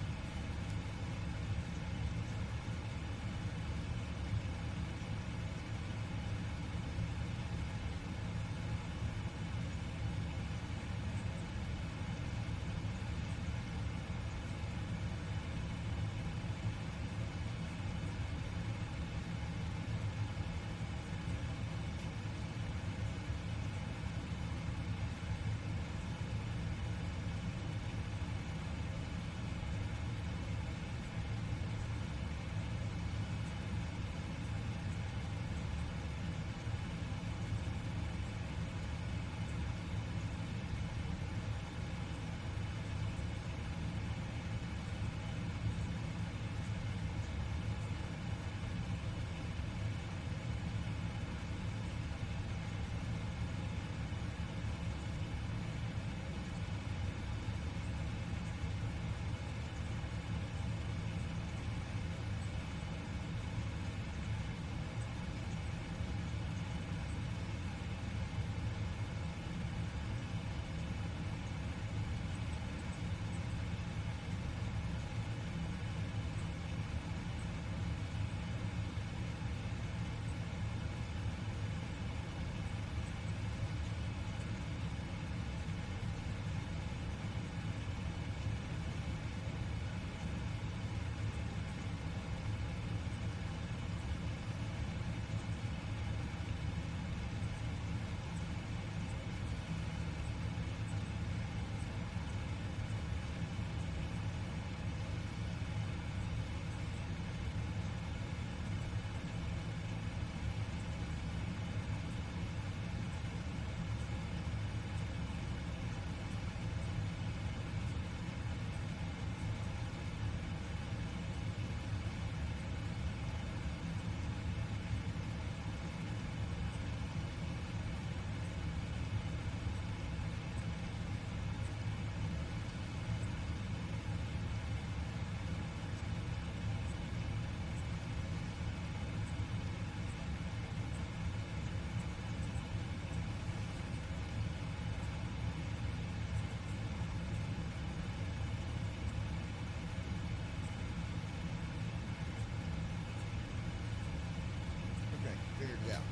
Figured it out.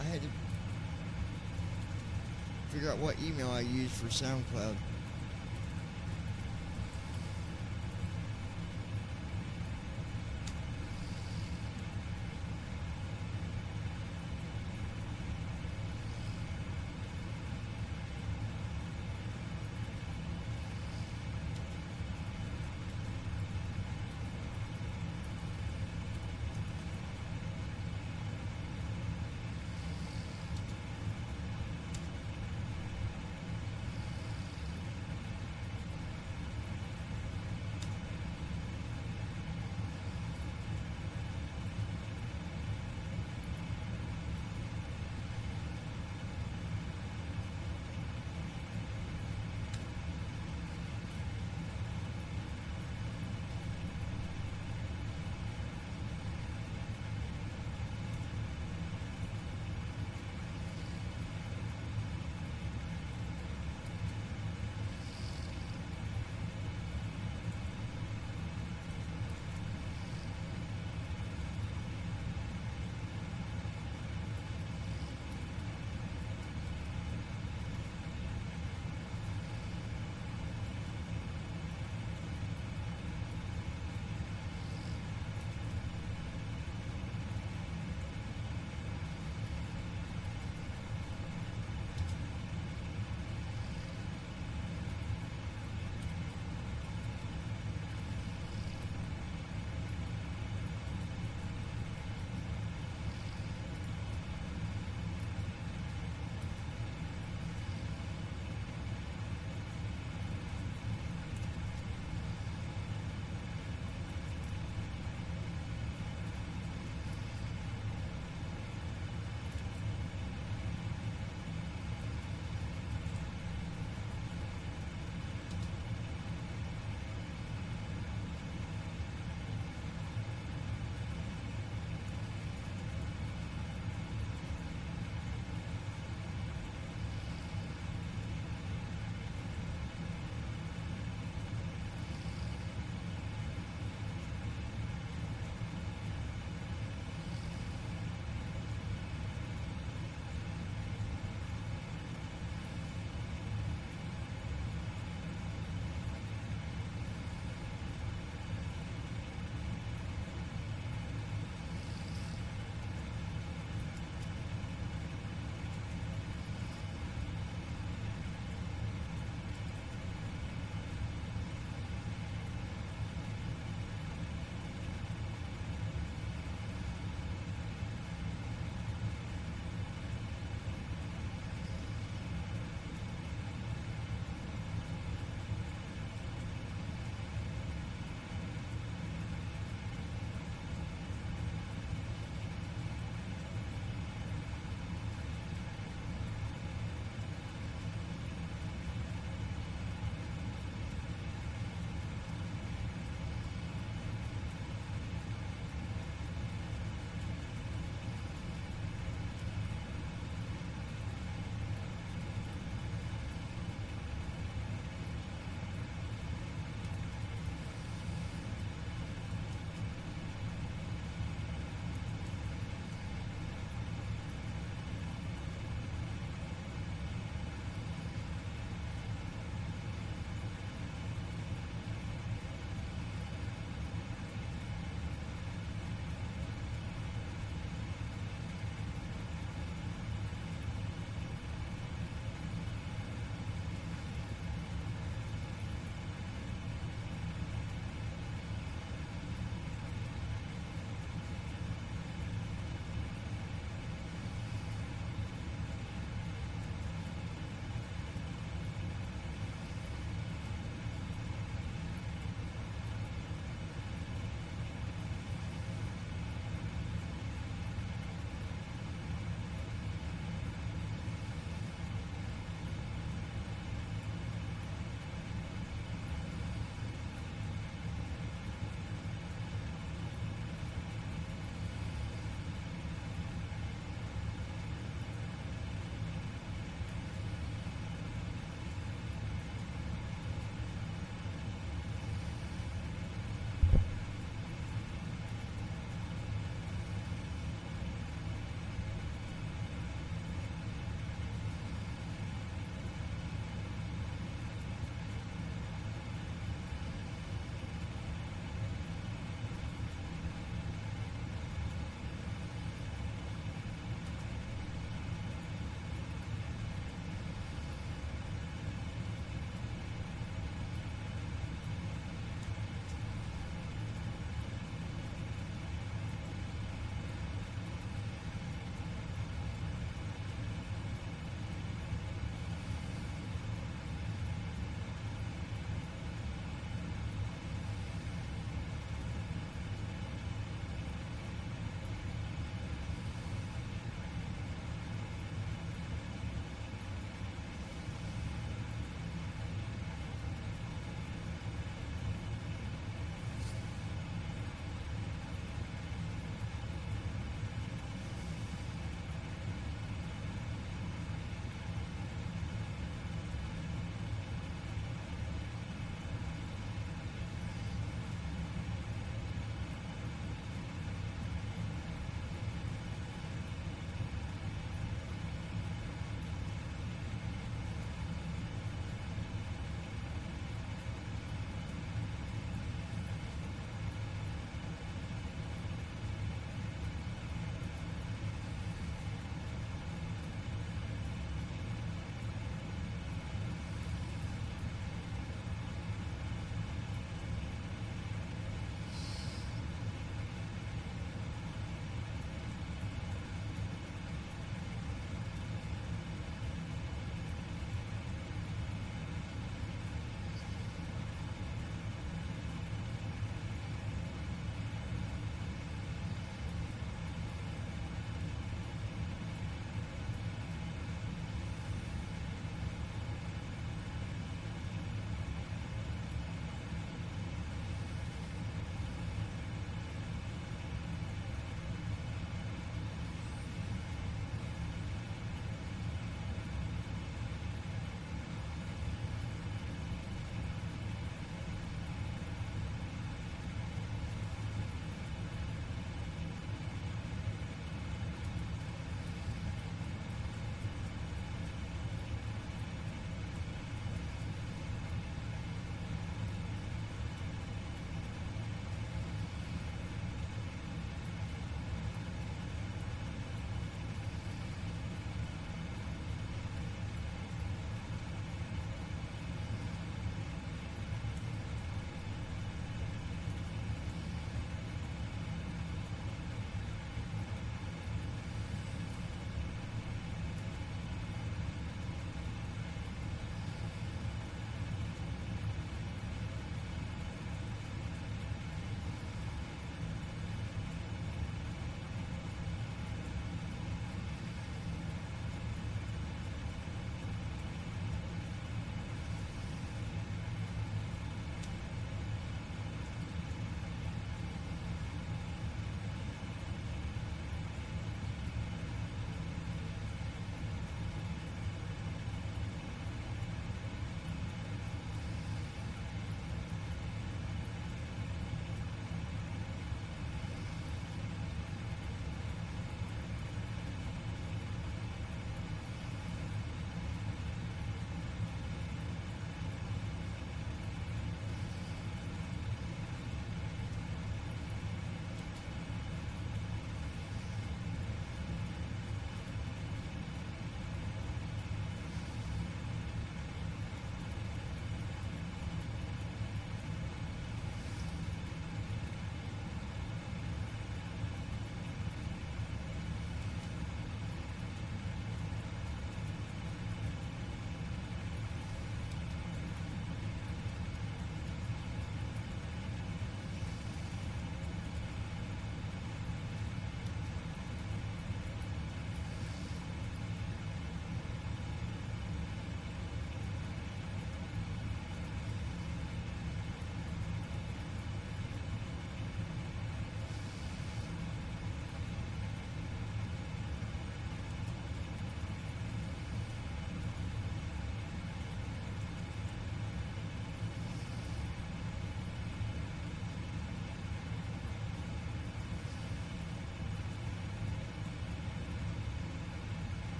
I had to figure out what email I used for SoundCloud.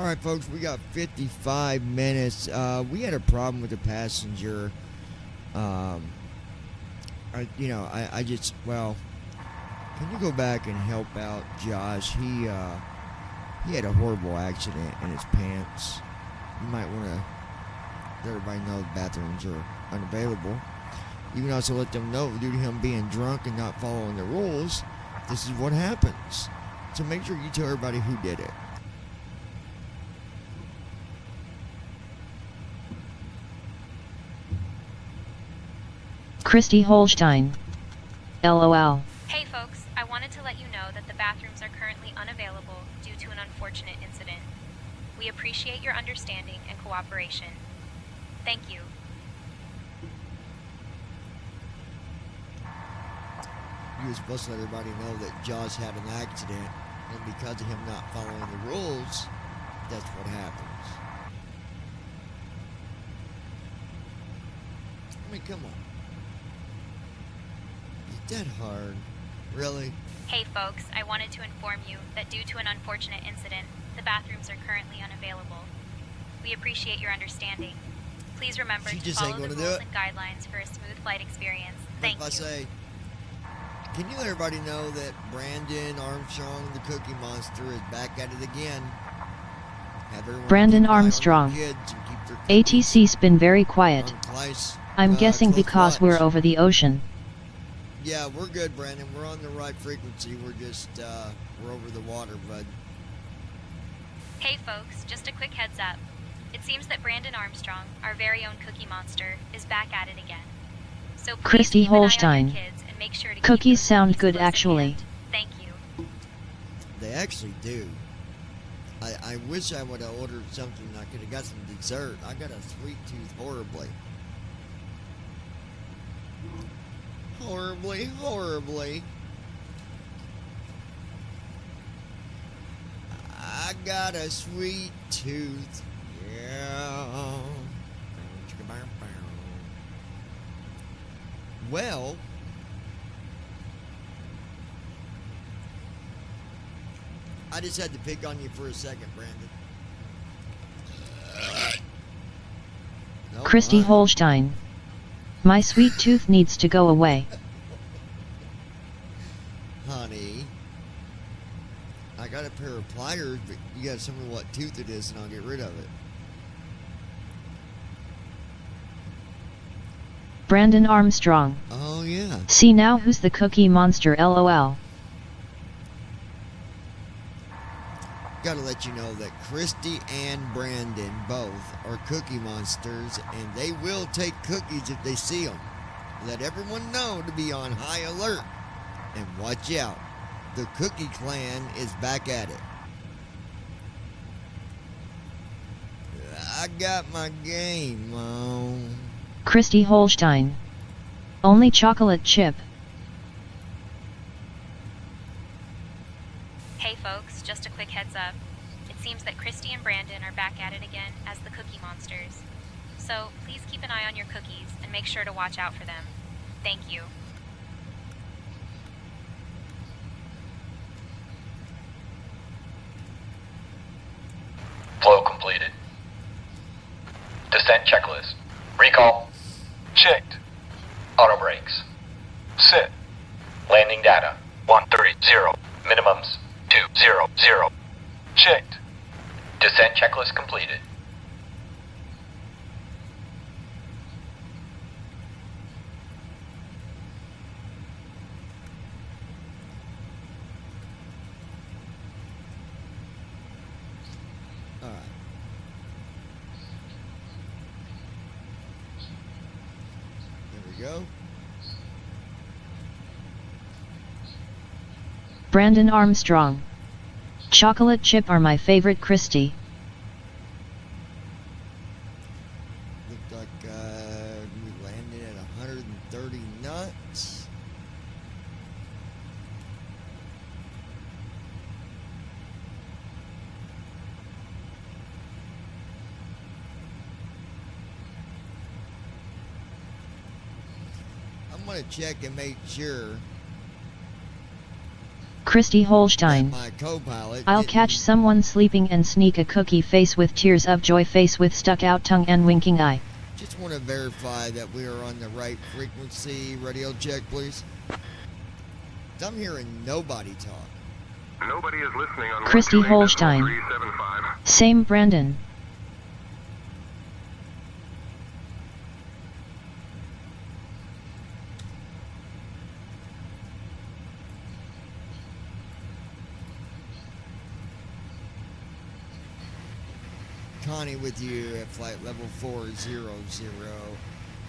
Alright, folks, we got 55 minutes. We had a problem with the passenger. Can you go back and help out Josh? He had a horrible accident in his pants. You might want to let everybody know the bathrooms are unavailable. You can also let them know, due to him being drunk and not following the rules, this is what happens. So make sure you tell everybody who did it. Christy Holstein. LOL. Hey folks, I wanted to let you know that the bathrooms are currently unavailable due to an unfortunate incident. We appreciate your understanding and cooperation. Thank you. You were supposed to let everybody know that Josh had an accident, and because of him not following the rules, that's what happens. I mean, come on. Is that hard? Really? Hey folks, I wanted to inform you that due to an unfortunate incident, the bathrooms are currently unavailable. We appreciate your understanding. Please remember to follow the rules and guidelines for a smooth flight experience. Thank you. If I say, can you let everybody know that Brandon Armstrong, the Cookie Monster, is back at it again? Brandon Armstrong. ATC's been very quiet. I'm guessing because we're over the ocean. Yeah, we're good, Brandon. We're on the right frequency. We're just, we're over the water, bud. Hey folks, just a quick heads up. It seems that Brandon Armstrong, our very own Cookie Monster, is back at it again. So please Christy keep an eye on Holstein. your kids and make sure to Cookies keep sound good actually. Thank you. They actually do. I wish I would have ordered something. I could have got some dessert. I got a sweet tooth horribly. Horribly. I got a sweet tooth. Yeah. Well, I just had to pick on you for a second, Brandon. Christy Holstein. My sweet tooth needs to go away. Honey, I got a pair of pliers, but you gotta tell me what tooth it is and I'll get rid of it. Brandon Armstrong. Oh yeah. See now who's the Cookie Monster, LOL. Gotta let you know that Christy and Brandon both are Cookie Monsters, and they will take cookies if they see them. Let everyone know to be on high alert. And watch out, the Cookie Clan is back at it. I got my game on. Christy Holstein. Only chocolate chip. Hey folks, just a quick heads up. It seems that Christy and Brandon are back at it again as the Cookie Monsters. So please keep an eye on your cookies and make sure to watch out for them. Thank you. Flow completed. Descent checklist. Recall. Checked. Auto brakes. Set. Landing data. 130. Minimums. 200. Checked. Descent checklist completed. Alright. There we go. Brandon Armstrong. Chocolate chip are my favorite, Christy. Looked like we landed at 130 knots. I'm gonna check and make sure. Christy Holstein. My co-pilot. I'll catch someone sleeping and sneak a cookie face with tears of joy, face with stuck out tongue and winking eye. Just want to verify that we are on the right frequency. Radio check, please. I'm hearing nobody talk. Nobody is listening on Christy Holstein. 128.375. Same Brandon. Connie with you at flight level 400.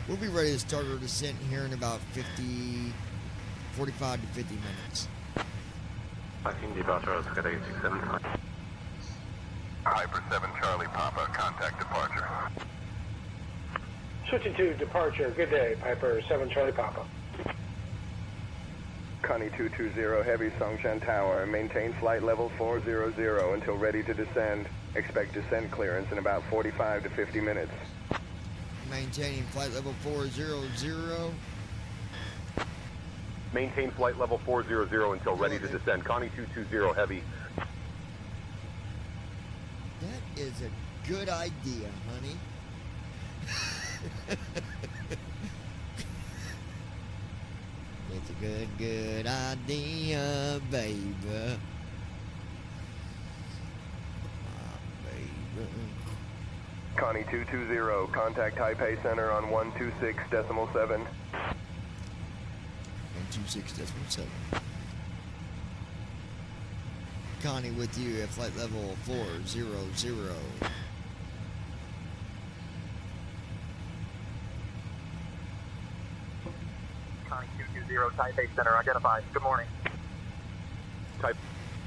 We'll be ready to start our descent here in about 45 to 50 minutes. Parking departure, Oscar 867. Hyper 7 Charlie Papa, contact departure. Switching to departure. Good day, Piper 7 Charlie Papa. Connie 220 Heavy Songshan Tower. Maintain flight level 400 until ready to descend. Expect descent clearance in about 45 to 50 minutes. Maintaining flight level 400. Maintain flight level 400 until ready to descend. Connie 220 Heavy. That is a good idea, honey. It's a good idea, baby. Connie 220, contact Taipei Center on 126.7. 126.7. Connie with you at flight level 400. Connie 220, Taipei Center identified. Good morning.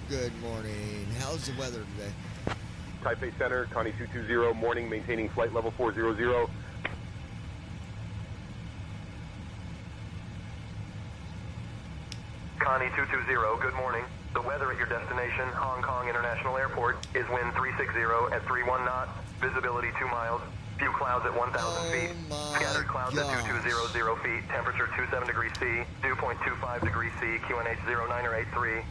Good morning. How's the weather today? Taipei Center, Connie 220, morning, maintaining flight level 400. Connie 220, good morning. The weather at your destination, Hong Kong International Airport, is wind 360 at 31 knots, visibility 2 miles, few clouds at 1,000 feet, scattered clouds at 2200 feet, temperature 27 degrees C, dew point 25 degrees C, QNH 0983.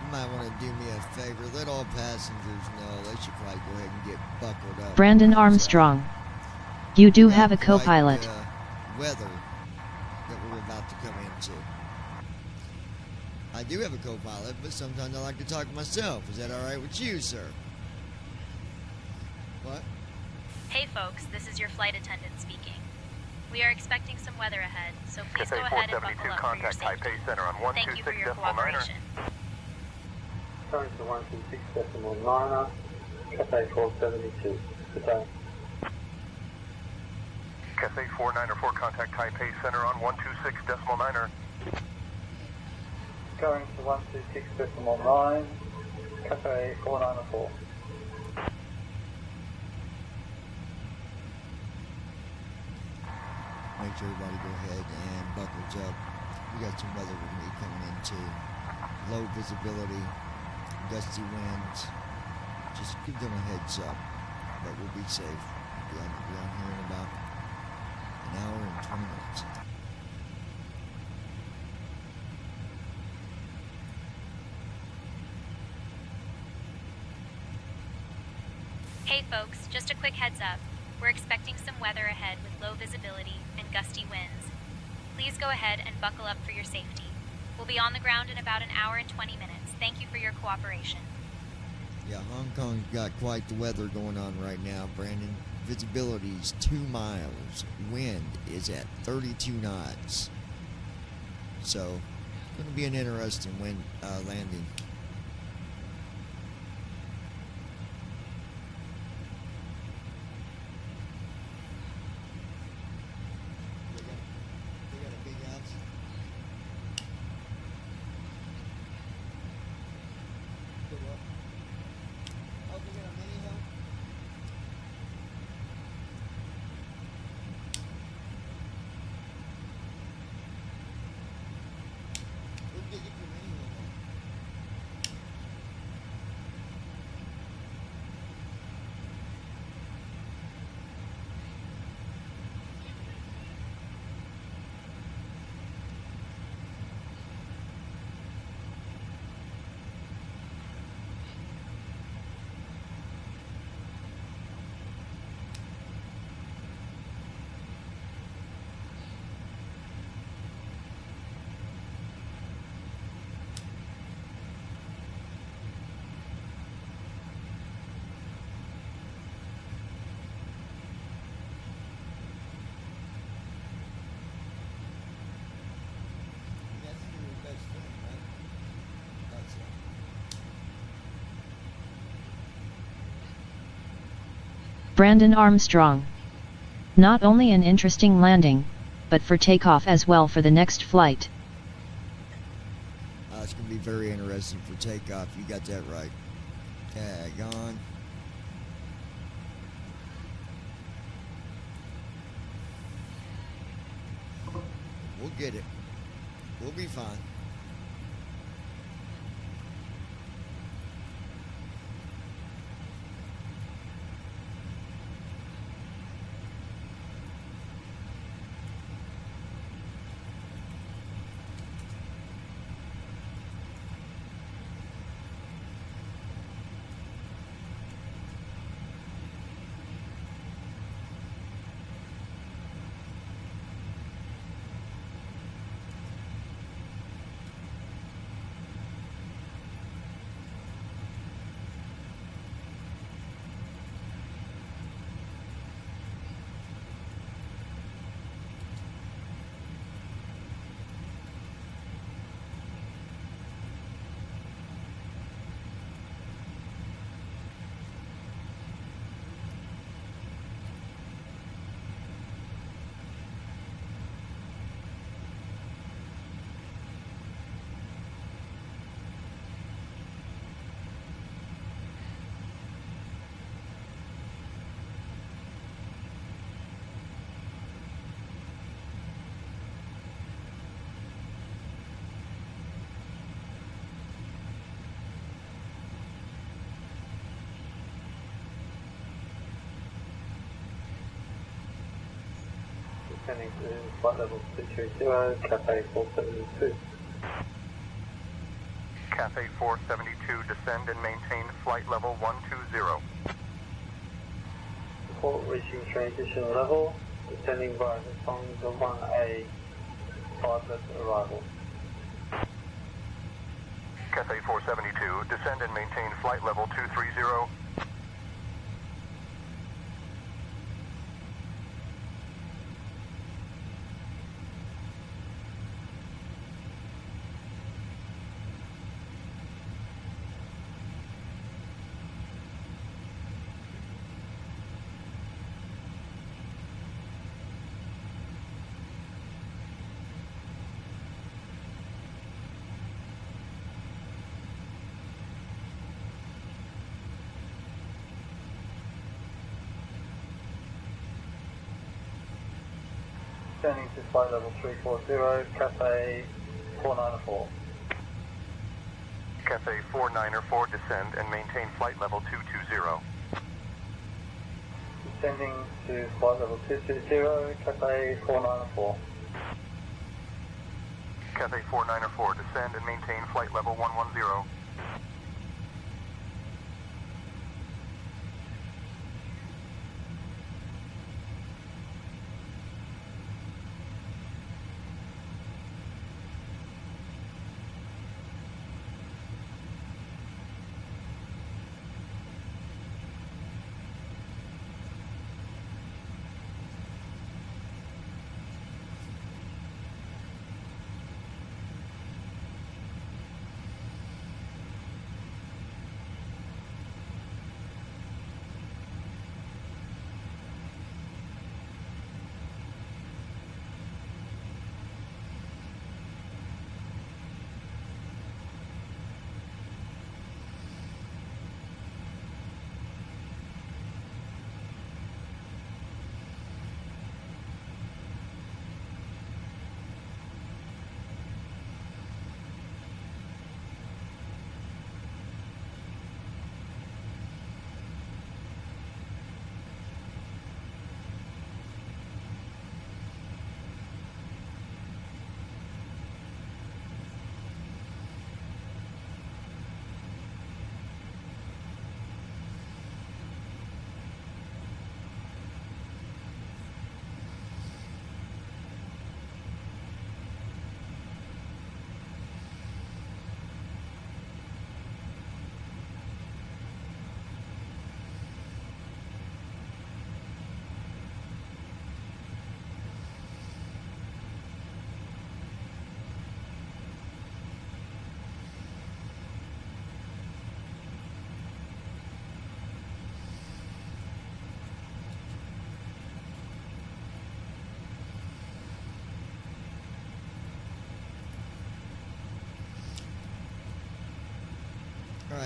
You might want to do me a favor. Let all passengers know they should probably go ahead and get buckled up. Brandon Armstrong. You do have a co-pilot. Weather that we're about to come into. I do have a co-pilot, but sometimes I like to talk myself. Is that all right with you, sir? What? Hey folks, this is your flight attendant speaking. We are expecting some weather ahead, so please go ahead and buckle up for your safety. Taipei Center on Thank you for your cooperation. Current to 126.9, Cafe 472. Good day. Cafe 494, contact Taipei Center on 126.9. Going to 126.9, Cafe 494. Make sure everybody go ahead and buckles up. We got some weather we're going to be coming into. Low visibility, gusty winds. Just give them a heads up, but we'll be safe. We'll be on the ground here in about an hour and 20 minutes. Hey folks, just a quick heads up. We're expecting some weather ahead with low visibility and gusty winds. Please go ahead and buckle up for your safety. We'll be on the ground in about an hour and 20 minutes. Thank you for your cooperation. Yeah, Hong Kong's got quite the weather going on right now, Brandon. Visibility is 2 miles. Wind is at 32 knots. So, it's going to be an interesting landing. They got a big house. Oh, they got a mini home? Where'd they get your mini home? Brandon Armstrong. Not only an interesting landing, but for takeoff as well for the next flight. It's going to be very interesting for takeoff. You got that right. Tag on. We'll get it. We'll be fine. Descending to flight level 230, Cafe 472. Cafe 472, descend and maintain flight level 120. Report reaching transition level, descending via the Song 1A, 5 left arrival. Cafe 472, descend and maintain flight level 230. Descending to flight level 340, Cafe 494. Cafe 494, descend and maintain flight level 220. Descending to flight level 220, Cafe 494. Cafe 494, descend and maintain flight level 110.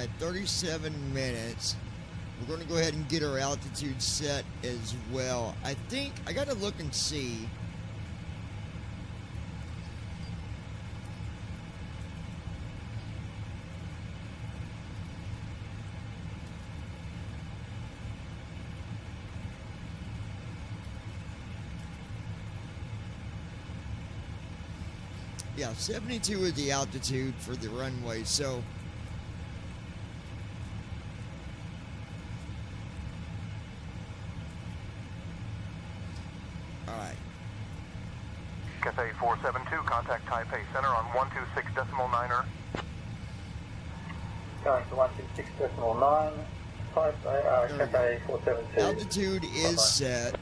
at 37 minutes. We're going to go ahead and get our altitude set as well. I think I got to look and see. Yeah, 72 is the altitude for the runway, so alright. Cathay 472, contact Taipei Center on 126.9er. Going to 126.9, Cathay 472. Altitude is set.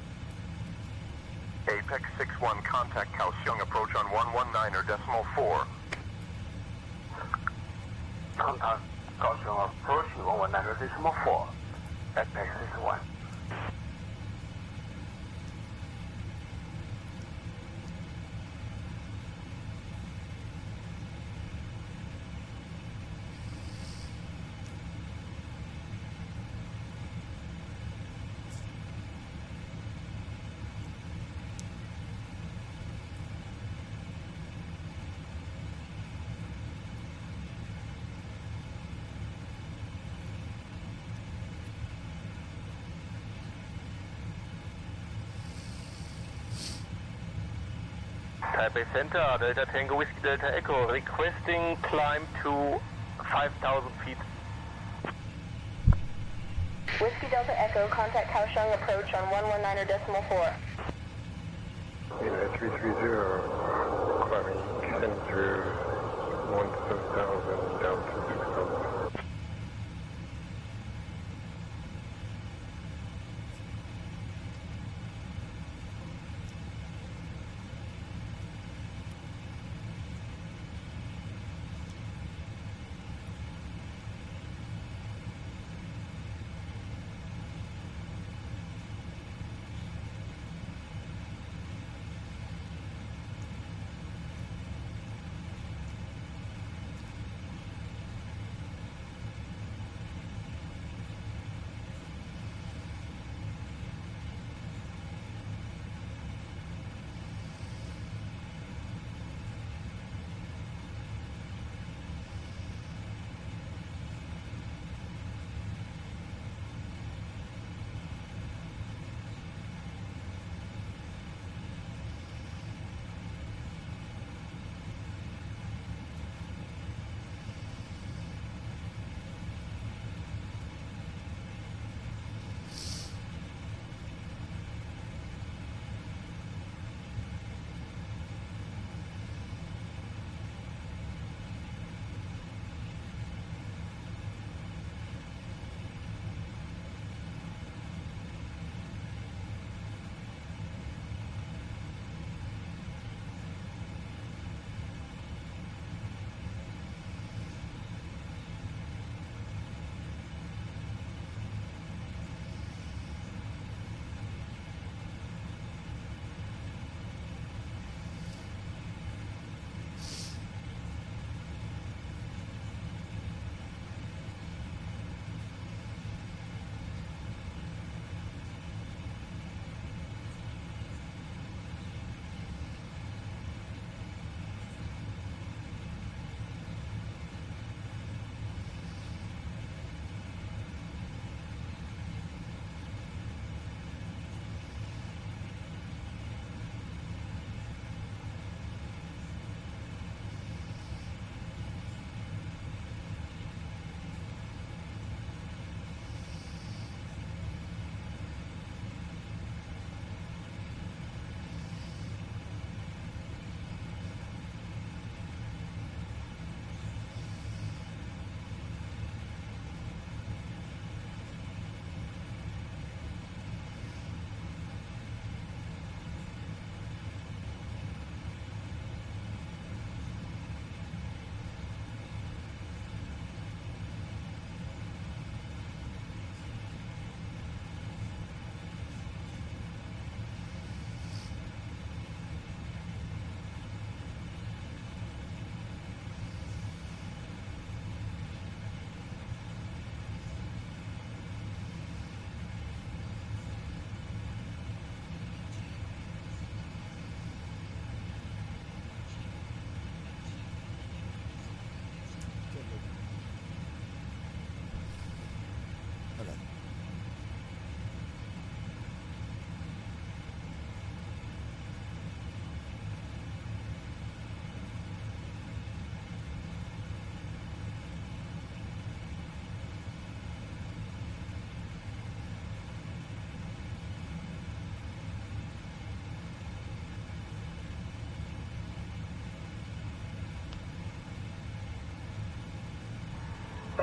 Apex 61, contact Kaohsiung, approach on 119.4. Contact Kaohsiung, approach 119.4. Apex 61. Taipei Center, Delta Tango Whiskey Delta Echo, requesting climb to 5,000 feet. Whiskey Delta Echo, contact Kaohsiung, approach on 119.4. 330, climbing, descend through 17,000 down to 6,000.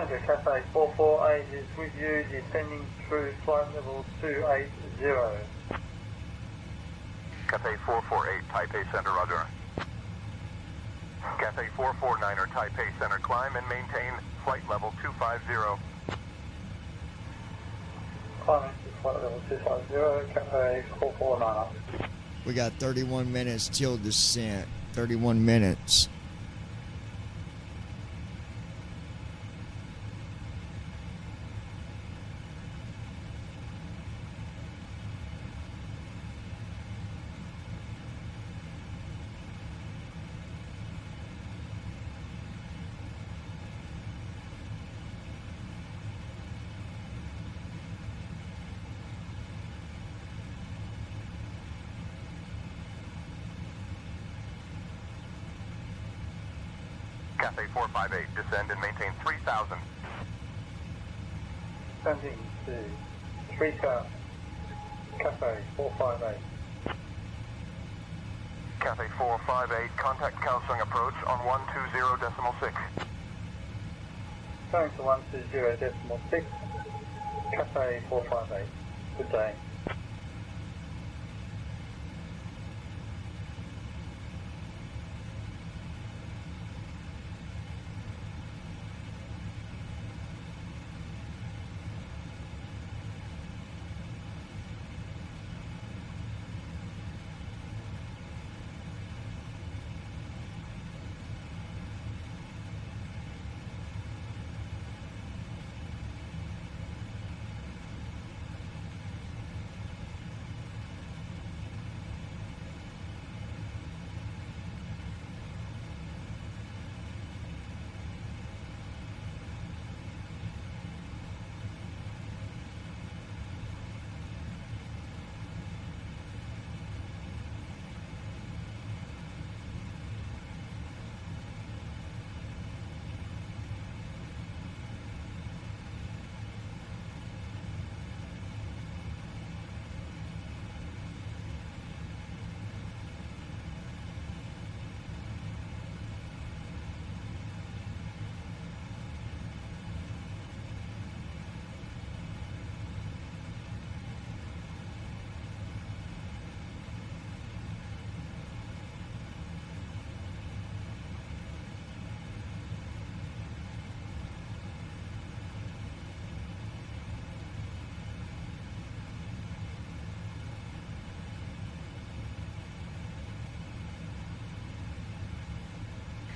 Roger, Cafe 448 is with you, descending through flight level 280. Cafe 448, Taipei Center, roger. Cafe 449er, Taipei Center, climb and maintain flight level 250. Climbing to flight level 250, Cafe 449er. We got 31 minutes till descent. 31 minutes. Cafe 458, descend and maintain 3,000. Descending to 3,000, Cafe 458. Cafe 458, contact Kaohsiung approach on 120.6. Going to 120.6, Cafe 458. Good day.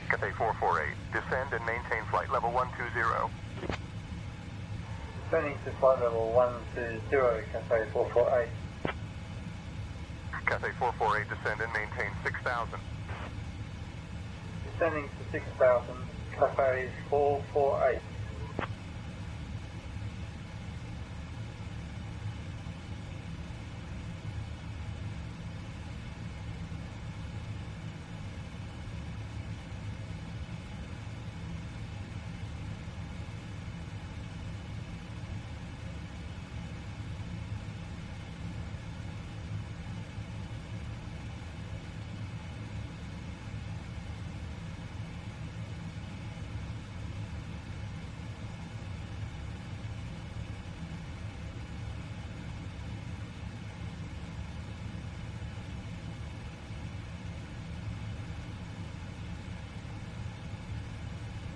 Cafe 448, descend and maintain flight level 120. Descending to flight level 120, Cafe 448. Cafe 448, descend and maintain 6,000. Descending to 6,000, Cafe 448.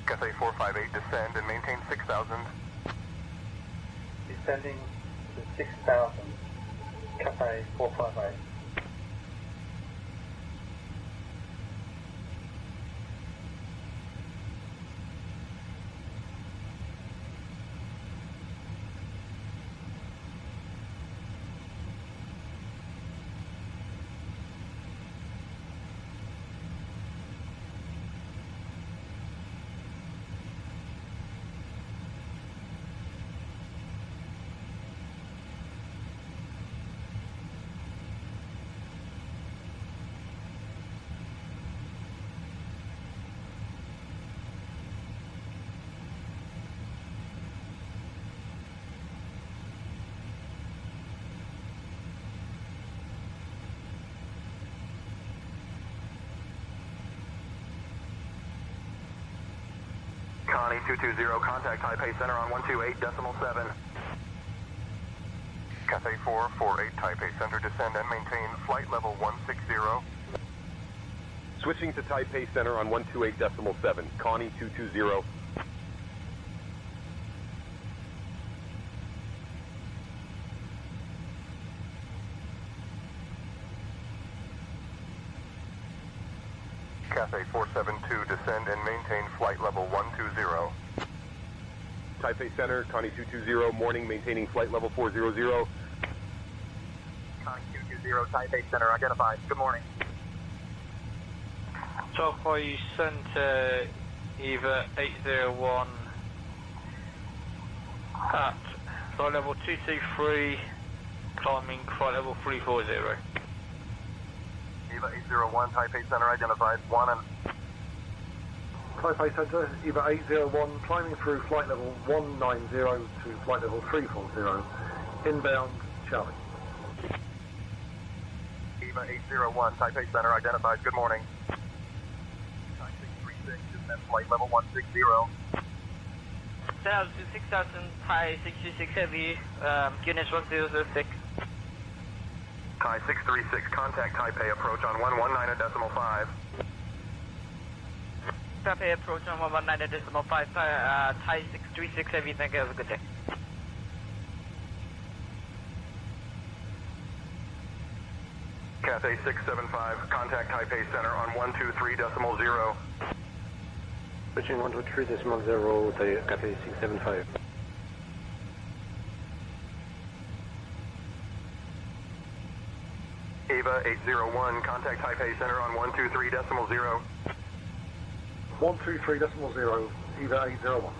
Cafe 458, descend and maintain 6,000. Descending to 6,000, Cafe 458. Connie 220, contact Taipei Center on 128.7. Cathay 448 Taipei Center, descend and maintain flight level 160. Switching to Taipei Center on 128.7. Connie 220. Cathay 472, descend and maintain flight level 120. Taipei Center, Connie 220, morning, maintaining flight level 400. Connie 220, Taipei Center, identified. Good morning. So far you sent either 801 at flight level 223, climbing flight level 340. Eva 801, Taipei Center, identified. 1 and... Taipei Center, Eva 801, climbing through flight level 190 to flight level 340, inbound Charlie. Eva 801, Taipei Center, identified. Good morning. 9636, descend flight level 160. 6000, Thai 626 heavy, units 1006. Thai 636, contact Taipei approach on 119.5. Taipei approach on 119.5, Thai 636 heavy, thank you, have a good day. Cathay 675, contact Taipei Center on 123.0. Switching 123.0, Cathay 675. Eva 801, contact Taipei Center on 123.0. 123.0, Eva 801.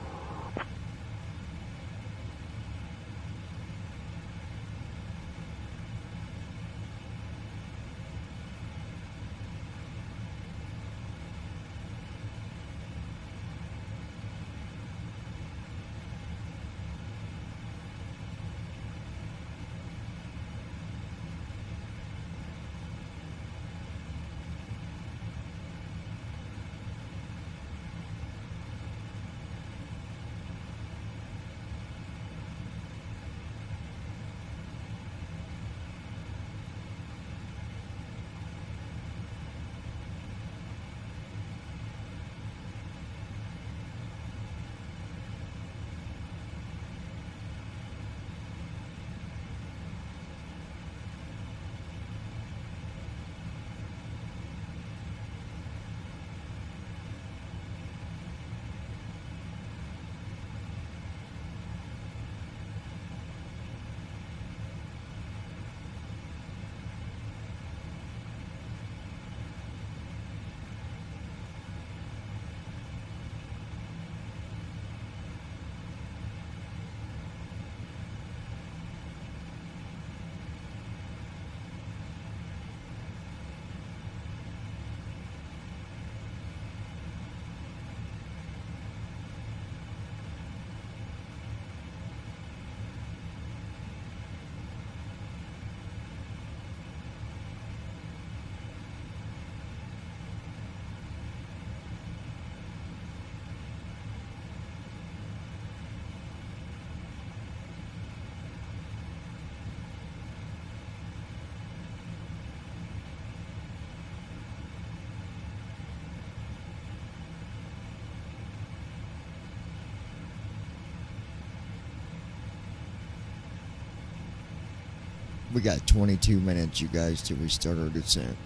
We got 22 minutes, you guys, till we start our descent.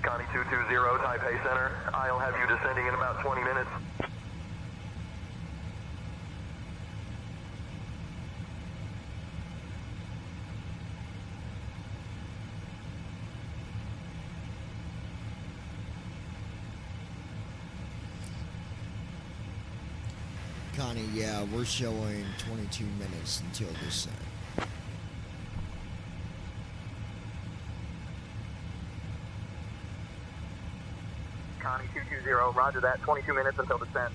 Connie 220, Taipei Center. I'll have you descending in about 20 minutes. Connie, yeah, we're showing 22 minutes until descent. Connie 220, roger that. 22 minutes until descent.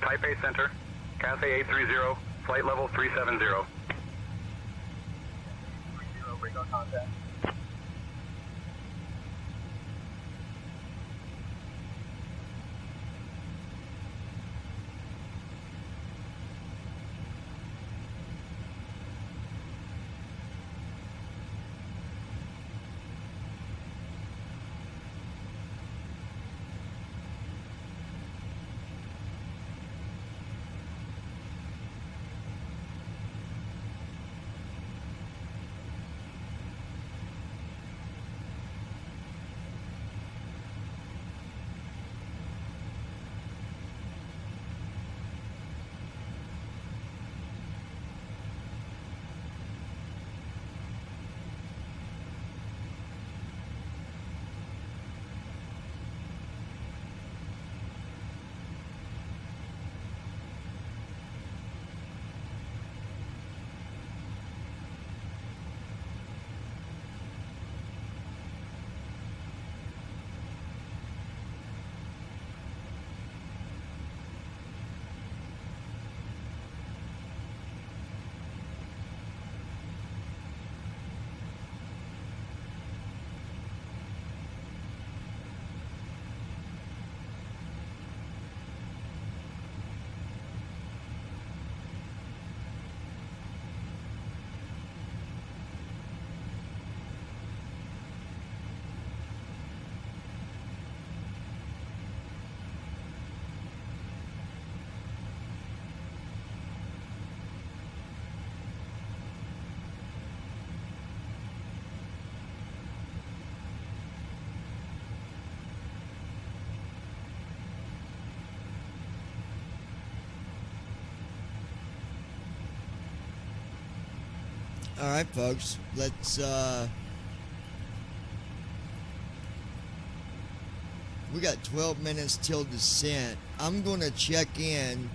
Taipei Center, Cathay 830, flight level 370. Radar contact. All right, folks. Let's. We got 12 minutes till descent. I'm gonna check in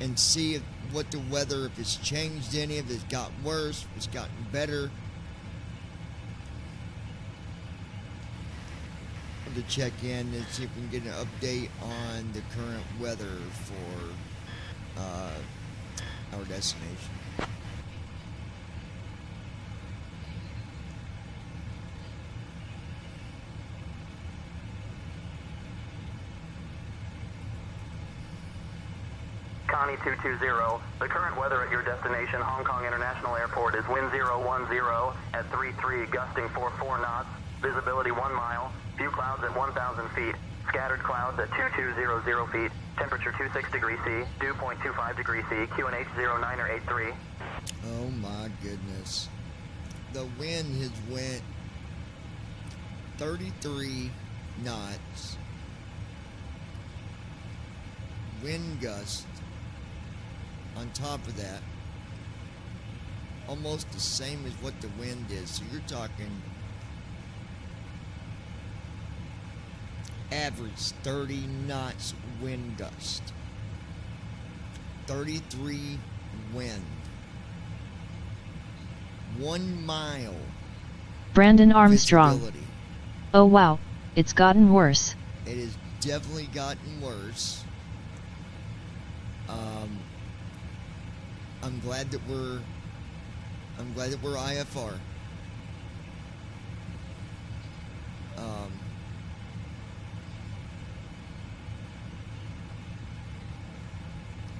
and see what the weather, if it's changed any, if it's got worse, if it's gotten better. To check in and see if we can get an update on the current weather for our destination. Connie 220, the current weather at your destination, Hong Kong International Airport, is wind 010 at 33, gusting 44 knots, visibility 1 mile, few clouds at 1,000 feet, scattered clouds at 2200 feet, temperature 26 degrees C, dew 0.25 degrees C, QNH 09 or 83. Oh my goodness. The wind has went 33 knots. Wind gust on top of that. Almost the same as what the wind is. So you're talking average 30 knots wind gust. 33 wind. 1 mile. Brandon Armstrong. Visibility. Oh wow, it's gotten worse. It has definitely gotten worse. I'm glad that we're IFR.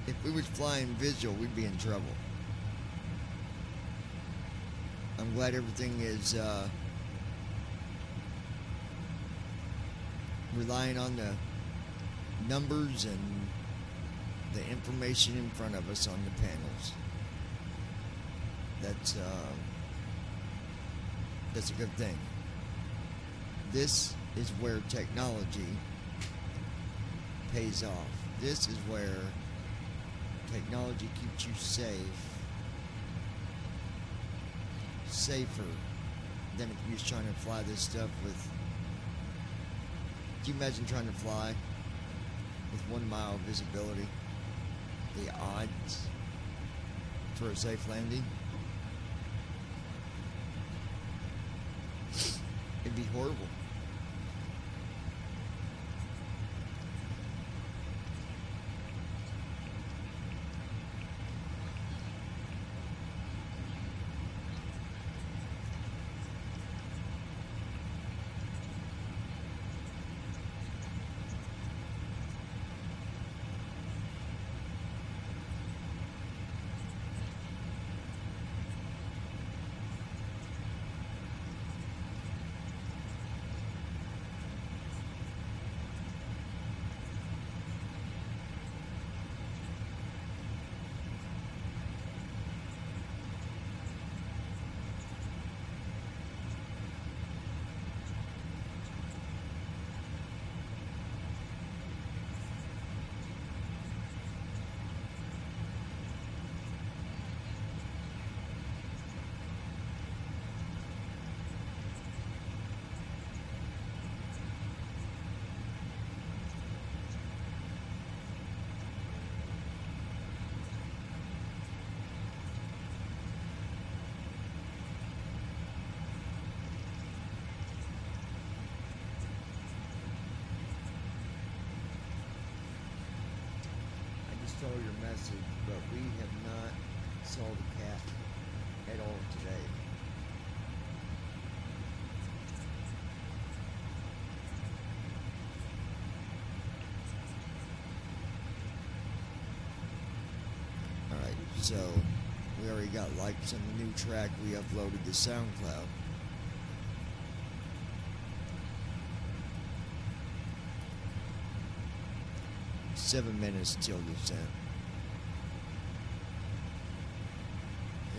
If we was flying visual, we'd be in trouble. I'm glad everything is relying on the numbers and the information in front of us on the panels. That's a good thing. This is where technology pays off. This is where technology keeps you safer than if you was trying to fly this stuff with. Can you imagine trying to fly with 1 mile visibility? The odds for a safe landing? It'd be horrible. saw your message, but we have not saw the cat at all today. Alright, so we already got likes on the new track we uploaded to SoundCloud. Seven minutes till descent.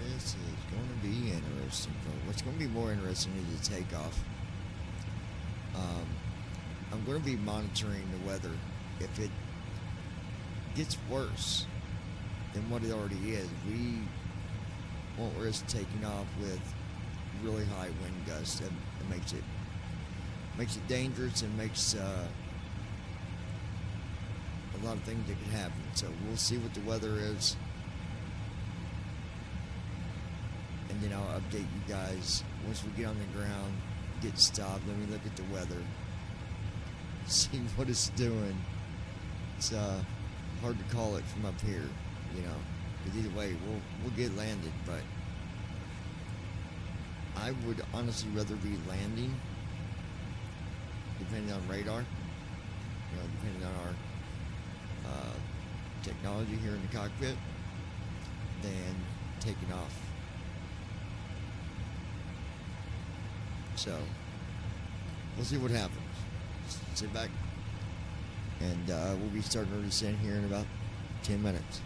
This is going to be interesting, folks. What's going to be more interesting is the takeoff. I'm going to be monitoring the weather. If it gets worse than what it already is, we won't risk taking off with really high wind gusts. That makes it dangerous and makes a lot of things that could happen. So we'll see what the weather is, and then I'll update you guys once we get on the ground, get stopped. Let me look at the weather, see what it's doing. It's hard to call it from up here, you know, because either way we'll get landed. But I would honestly rather be landing, depending on radar, you know, depending on our technology here in the cockpit, than taking off. So we'll see what happens. Just sit back, and we'll be starting our descent here in about 10 minutes.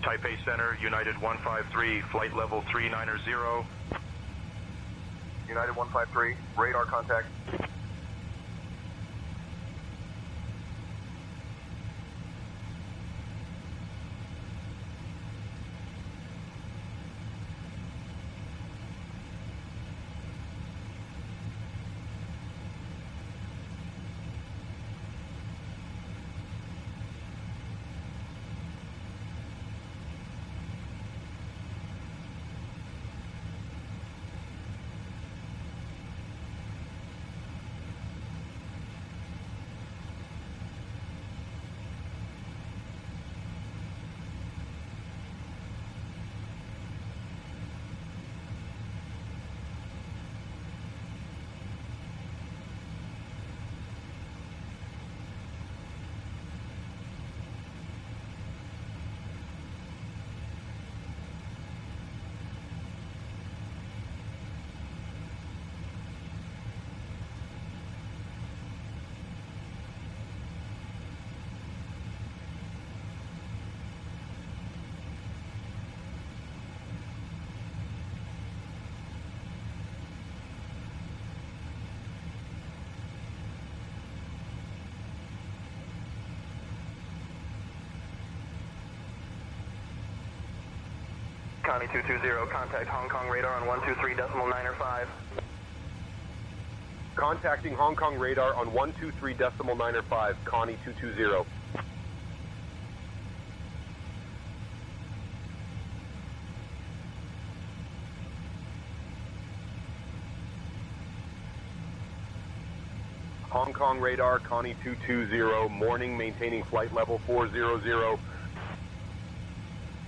Taipei Center, United 153, flight level 390. United 153, radar contact. Connie 220, contact Hong Kong radar on 123.905. Contacting Hong Kong radar on 123.905, Connie 220. Hong Kong radar, Connie 220, morning, maintaining flight level 400.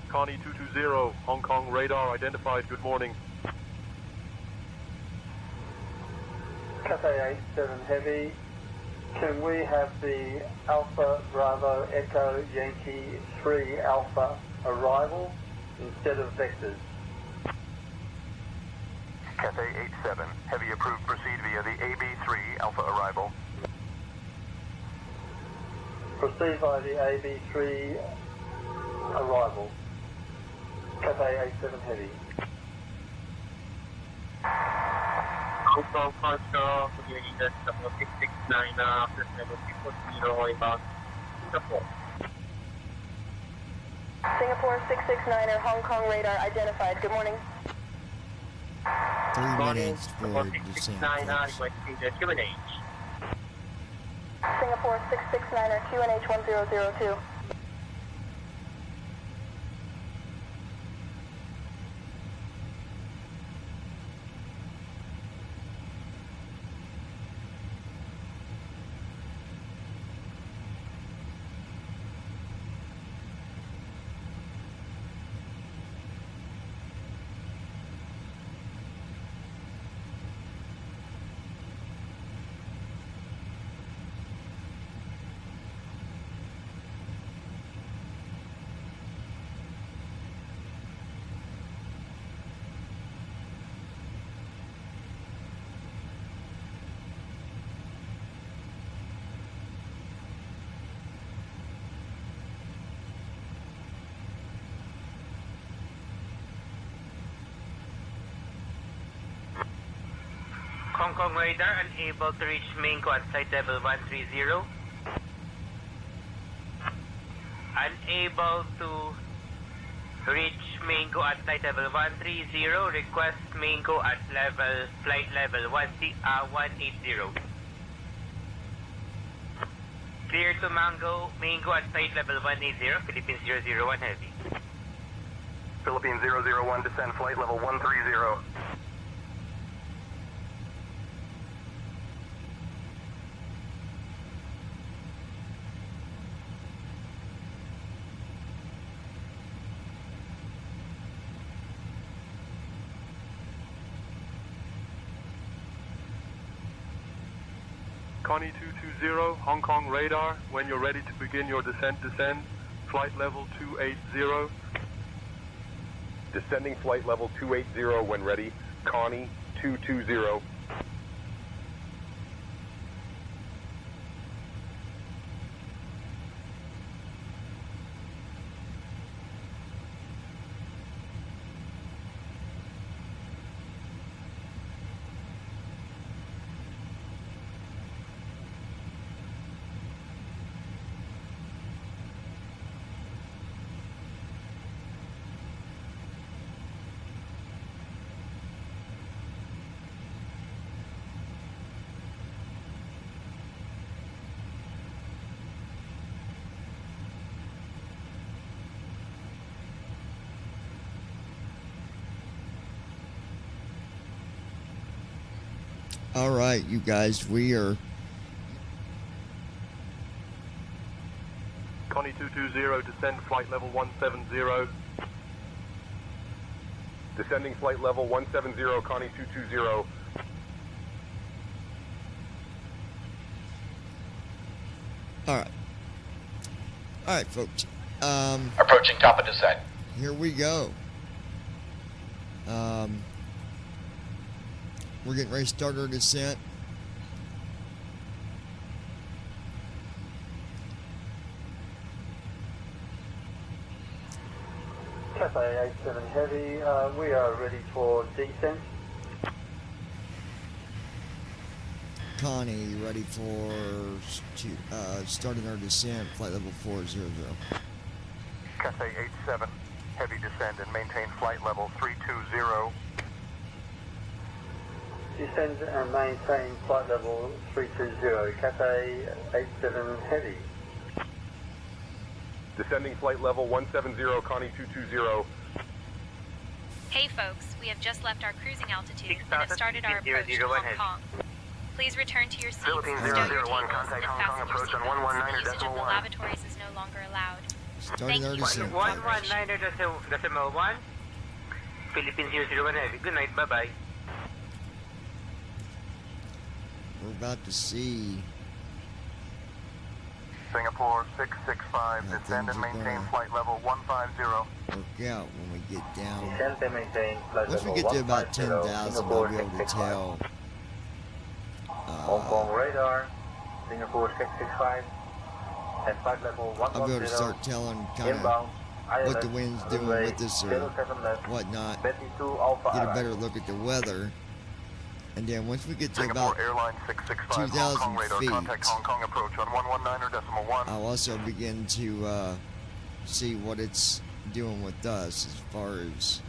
Connie 220, Hong Kong radar identified, good morning. Cathay 87 Heavy, can we have the Alpha Bravo Echo Yankee 3 Alpha arrival instead of vectors? Cathay 87, heavy approved, proceed via the AB3 Alpha arrival. Proceed by the AB3 arrival. Cathay 87 Heavy. Hong Kong Foxtrot, United 669, first level 340, inbound Singapore. Singapore 669er, Hong Kong radar identified. Good morning. 3 minutes for descent. 669, requesting the QNH. Singapore 669er, QNH 1002. Hong Kong radar unable to reach Minko at site level 130. Unable to reach Minko at site level 130. Request Minko at flight level 180. Clear to Minko at site level 180. Philippines 001 heavy. Philippines 001, descend flight level 130. Connie 220, Hong Kong radar. When you're ready to begin your descent, descend. Flight level 280. Descending flight level 280 when ready. Connie 220. All right, you guys, we are... Connie 220, descend flight level 170. Descending flight level 170, Connie 220. All right, folks. Approaching top of descent. Here we go. We're getting ready to start our descent. Cathay 87 Heavy, we are ready for descent. Connie, ready for starting our descent, flight level 400. Cathay 87, heavy descend and maintain flight level 320. Descend and maintain flight level 320. Cathay 87 Heavy. Descending flight level 170, Connie 220. Hey folks, we have just left our cruising altitude and have started our approach to Hong Kong. Please return to your seats, stow your tables, and fasten your seatbelts. The usage of the lavatories is no longer allowed. Starting our descent. 119.1, Philippines 001 heavy. Good night, bye-bye. We're about to see... Singapore 665, descend and maintain flight level 150. Work out when we get down. Descend and maintain flight Once we level get to about 10,000, we'll be able to 665. tell. Hong Kong radar, Singapore 665, at flight level 110. I'll be able to start telling kind Inbound, of what the wind's doing runway with us or 07 left, whatnot. 22 Alpha Get a Alpha. better look at the weather. And then once we get to Singapore about Airline 665, Hong Kong 2,000 radar, feet, contact Hong Kong approach on 119.1. I'll also begin to see what it's doing with us as far as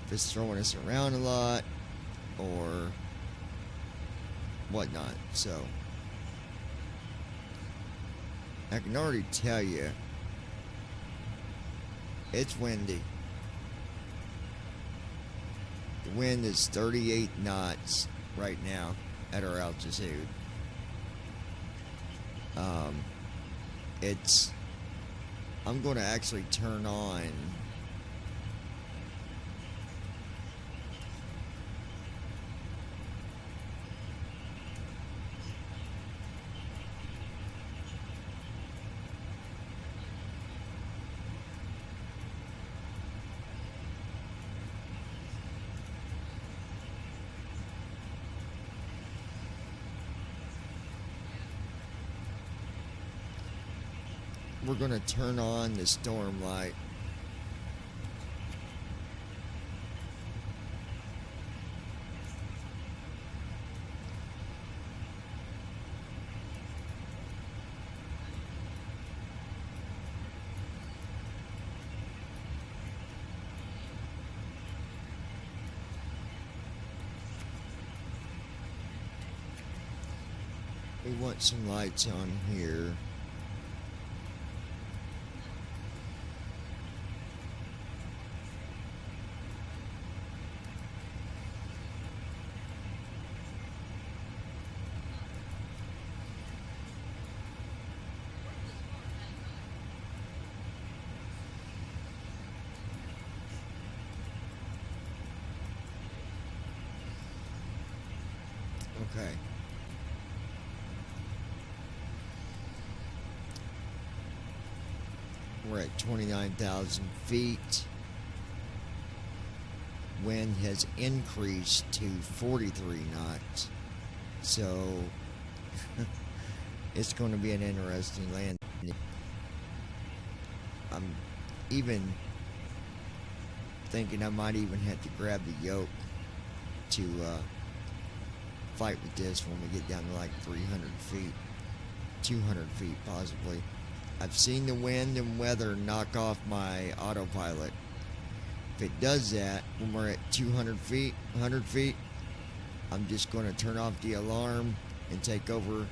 if it's throwing us around a lot or whatnot. So I can already tell you it's windy. The wind is 38 knots right now at our altitude. I'm going to actually turn on we're going to turn on the storm light. We want some lights on here. Okay. We're at 29,000 feet. Wind has increased to 43 knots. So it's going to be an interesting landing. I'm even thinking I might even have to grab the yoke to fight with this when we get down to like 300 feet, 200 feet possibly. I've seen the wind and weather knock off my autopilot. If it does that when we're at 200 feet, 100 feet, I'm just going to turn off the alarm and take over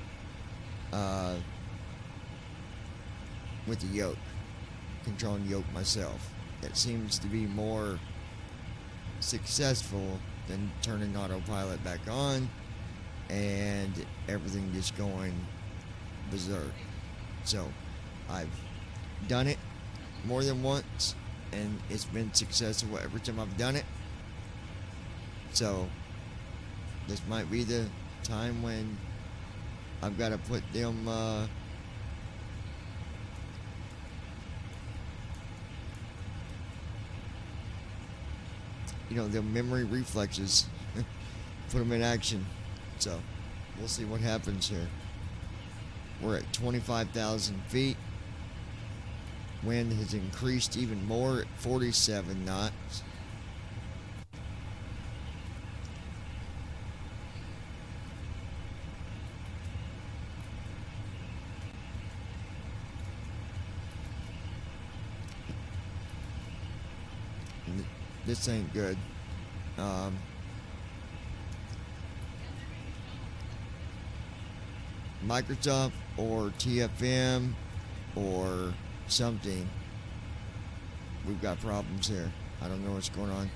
with the yoke, controlling the yoke myself. That seems to be more successful than turning autopilot back on and everything just going berserk. So I've done it more than once and it's been successful every time I've done it. So this might be the time when I've got to put them the memory reflexes, put them in action. So we'll see what happens here. We're at 25,000 feet. Wind has increased even more at 47 knots. This ain't good. Microsoft or TFM or something. We've got problems here. I don't know what's going on.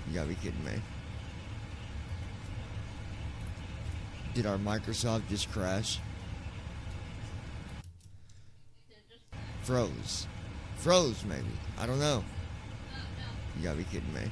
You gotta be kidding me. Did our Microsoft just crash? Froze maybe. I don't know. You gotta be kidding me.